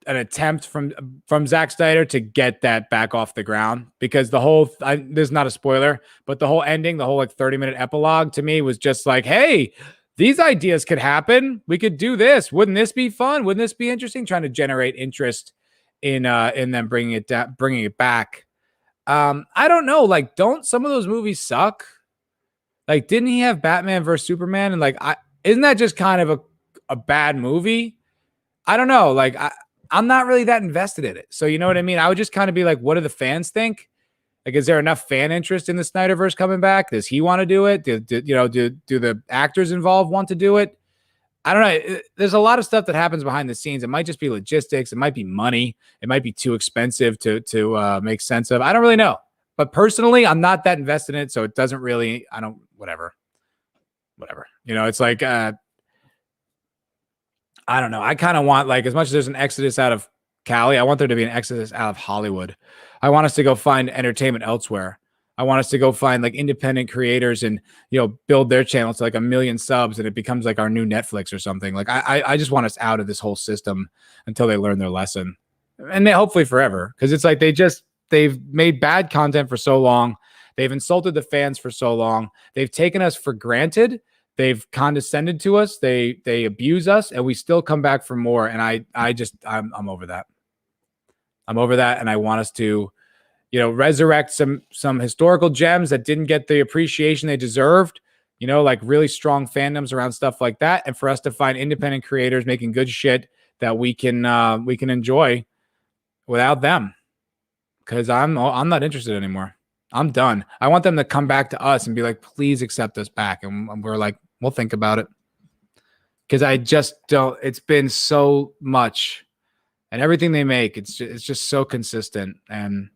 attempt from Zack Snyder to get that back off the ground, because this is not a spoiler, but the whole ending, the whole like 30-minute epilogue to me was just like, hey, these ideas could happen. We could do this. Wouldn't this be fun? Wouldn't this be interesting? Trying to generate interest in them bringing it back. I don't know. Like, don't some of those movies suck? Like, didn't he have Batman versus Superman? And like, isn't that just kind of a bad movie? I don't know. Like, I'm not really that invested in it. So you know what I mean? I would just kind of be like, what do the fans think? Like, is there enough fan interest in the Snyderverse coming back? Does he want to do it? Do the actors involved want to do it? I don't know. There's a lot of stuff that happens behind the scenes. It might just be logistics. It might be money. It might be too expensive to make sense of. I don't really know. But personally, I'm not that invested in it. So it doesn't really, whatever. It's like, I don't know. I kind of want, like, as much as there's an exodus out of Cali, I want there to be an exodus out of Hollywood. I want us to go find entertainment elsewhere. I want us to go find like independent creators and, build their channels to like 1 million subs and it becomes like our new Netflix or something. Like I just want us out of this whole system until they learn their lesson, and hopefully forever. Cause it's like, they've made bad content for so long. They've insulted the fans for so long. They've taken us for granted. They've condescended to us. They abuse us, and we still come back for more. And I'm over that. I'm over that. And I want us to, resurrect some historical gems that didn't get the appreciation they deserved, like really strong fandoms around stuff like that. And for us to find independent creators making good shit that we can enjoy without them. Cause I'm not interested anymore. I'm done. I want them to come back to us and be like, please accept us back. And we're like, we'll think about it. Cause I just don't, it's been so much, and everything they make, it's just so consistent. And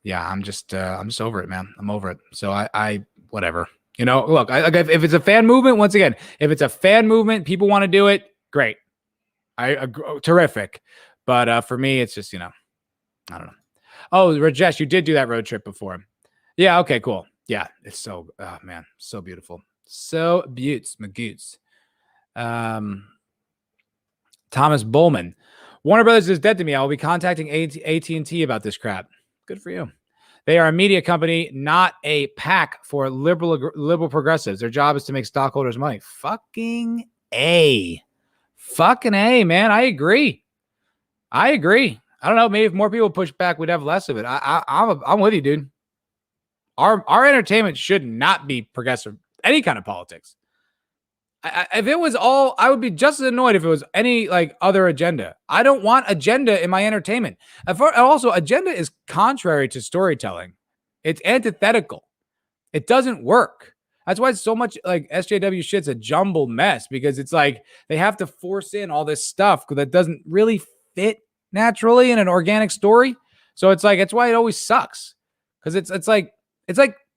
yeah, I'm just over it, man. I'm over it. So I whatever, look, if it's a fan movement, once again, if it's a fan movement, people want to do it. Great. I agree, terrific. But for me, it's just, I don't know. Oh, Rajesh, you did do that road trip before. Yeah. Okay, cool. Yeah. It's so, man, so beautiful. So Magoots. Thomas Bowman. Warner Brothers is dead to me. I will be contacting AT&T about this crap. Good for you. They are a media company, not a PAC for liberal progressives. Their job is to make stockholders money. Fucking A, man. I agree. I don't know. Maybe if more people push back, we'd have less of it. I'm with you, dude. Our entertainment should not be progressive. Any kind of politics. If it was all, I would be just as annoyed if it was any like other agenda. I don't want agenda in my entertainment. Also, agenda is contrary to storytelling. It's antithetical. It doesn't work. That's why it's so much like SJW shit's a jumbled mess, because it's like they have to force in all this stuff that doesn't really fit naturally in an organic story. So it's like, it's why it always sucks. Because it's like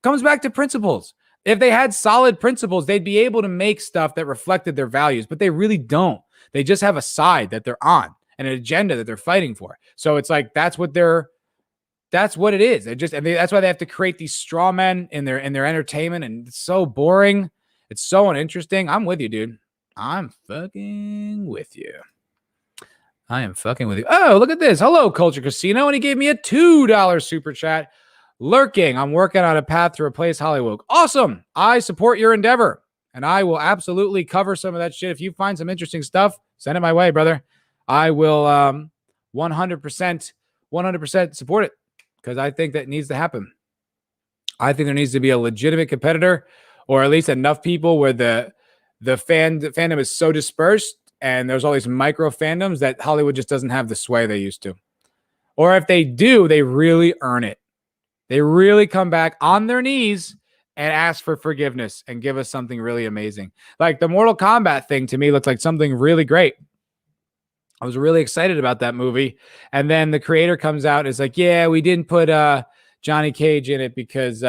comes back to principles. If they had solid principles, they'd be able to make stuff that reflected their values, but they really don't. They just have a side that they're on, and an agenda that they're fighting for. So it's like that's what it is. That's why they have to create these straw men in their entertainment, and it's so boring. It's so uninteresting. I'm with you, dude. I'm fucking with you. I am fucking with you. Oh, look at this. Hello, Culture Casino. And he gave me a $2 super chat. Lurking. I'm working on a path to replace Hollywood. Awesome. I support your endeavor. And I will absolutely cover some of that shit. If you find some interesting stuff, send it my way, brother. I will 100% support it because I think that needs to happen. I think there needs to be a legitimate competitor, or at least enough people where the fandom is so dispersed and there's all these micro fandoms that Hollywood just doesn't have the sway they used to. Or if they do, they really earn it. They really come back on their knees and ask for forgiveness and give us something really amazing. Like the Mortal Kombat thing to me looked like something really great. I was really excited about that movie. And then the creator comes out and is like, yeah, we didn't put Johnny Cage in it because,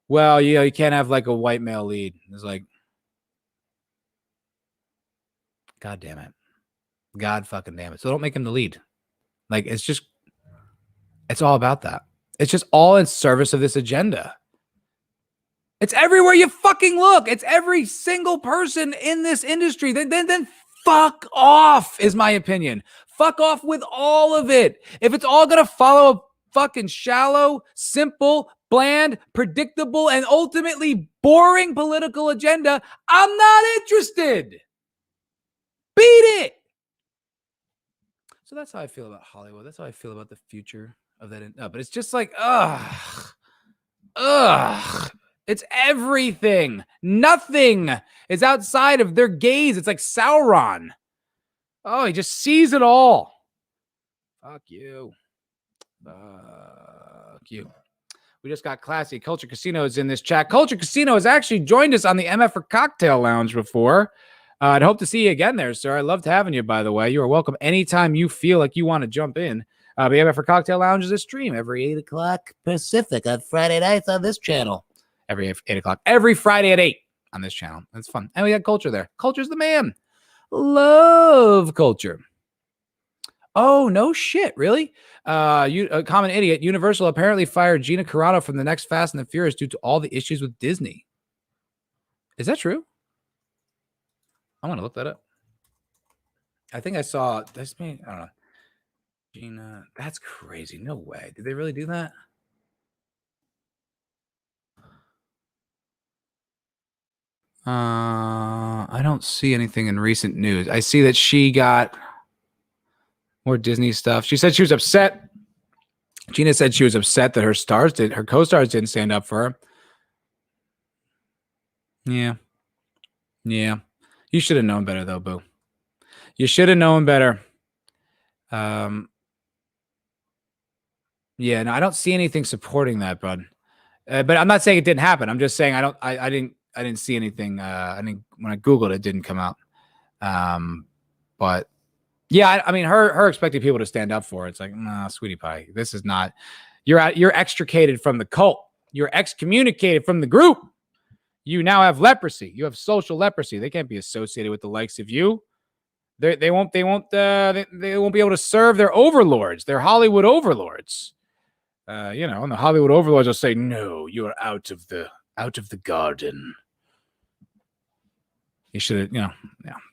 well, you can't have like a white male lead. It's like, God damn it. God fucking damn it. So don't make him the lead. Like, it's all about that. It's just all in service of this agenda. It's everywhere you fucking look. It's every single person in this industry. Then fuck off is my opinion. Fuck off with all of it. If it's all going to follow a fucking shallow, simple, bland, predictable, and ultimately boring political agenda, I'm not interested. Beat it. So that's how I feel about Hollywood. That's how I feel about the future of that. But it's just like, ugh. It's everything. Nothing is outside of their gaze. It's like Sauron. Oh, he just sees it all. Fuck you. Fuck you. We just got classy. Culture Casino is in this chat. Culture Casino has actually joined us on the MFer Cocktail Lounge before. I'd hope to see you again there, sir. I loved having you, by the way. You are welcome anytime you feel like you want to jump in. The MFer Cocktail Lounge is a stream every 8 o'clock Pacific on Friday nights on this channel. Every 8 o'clock. Every Friday at 8 on this channel. That's fun. And we got Culture there. Culture's the man. Love Culture. Oh, no shit. Really? A common idiot. Universal apparently fired Gina Carano from the next Fast and the Furious due to all the issues with Disney. Is that true? I want to look that up. I think I saw this. I don't know. Gina, that's crazy. No way. Did they really do that? I don't see anything in recent news. I see that she got more Disney stuff. She said she was upset. Gina said she was upset that her co-stars didn't stand up for her. Yeah. You should have known better, though, boo. You should have known better. Yeah, no, I don't see anything supporting that, bud. But I'm not saying it didn't happen. I'm just saying I didn't see anything. When I Googled, it didn't come out. But yeah, I mean, her expecting people to stand up for it. It's like, nah, sweetie pie, this is not. You're extricated from the cult. You're excommunicated from the group. You now have leprosy. You have social leprosy. They can't be associated with the likes of you. They won't be able to serve their overlords, their Hollywood overlords. And the Hollywood overlords will say, "No, you are out of the garden." You should, yeah,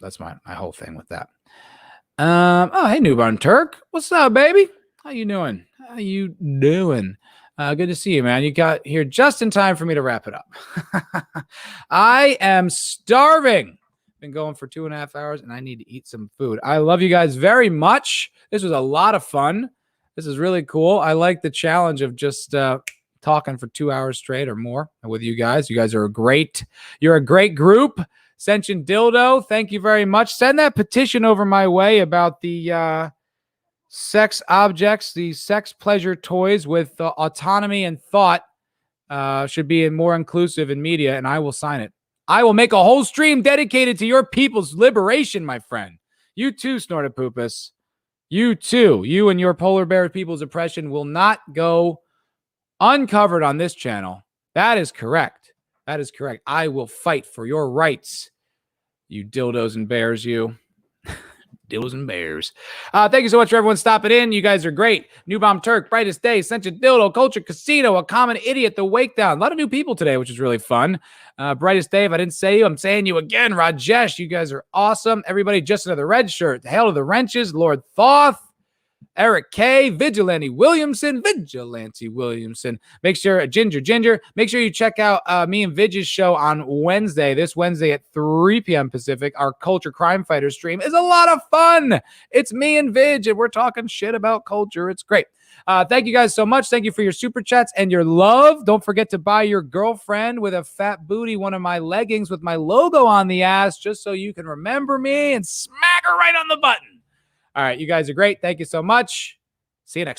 that's my whole thing with that. Hey, Newborn Turk, what's up, baby? How you doing? Good to see you, man. You got here just in time for me to wrap it up. I am starving. Been going for 2.5 hours, and I need to eat some food. I love you guys very much. This was a lot of fun. This is really cool. I like the challenge of just talking for 2 hours straight or more with you guys. You guys are you're a great group. Sentient Dildo, thank you very much. Send that petition over my way about the sex objects, the sex pleasure toys with autonomy and thought should be more inclusive in media, and I will sign it. I will make a whole stream dedicated to your people's liberation, my friend. You too, Snorted Poopus. You too. You and your polar bear people's oppression will not go uncovered on this channel. That is correct. I will fight for your rights, you dildos and bears, you. Dildos and bears. Thank you so much for everyone stopping in. You guys are great. New Bomb Turk, Brightest Day, Sencha Dildo, Culture Casino, A Common Idiot, The Wake Down. A lot of new people today, which is really fun. Brightest Day, if I didn't say you, I'm saying you again. Rajesh, you guys are awesome. Everybody, just another red shirt. The Hail to the Wrenches, Lord Thoth, Eric K, Vigilante Williamson. Make sure, Ginger, make sure you check out me and Vidge's show on Wednesday, this Wednesday at 3 p.m. Pacific. Our Culture Crime Fighter stream is a lot of fun. It's me and Vidge, and we're talking shit about culture. It's great. Thank you guys so much. Thank you for your super chats and your love. Don't forget to buy your girlfriend with a fat booty one of my leggings with my logo on the ass, just so you can remember me and smack her right on the button. All right, you guys are great. Thank you so much. See you next time.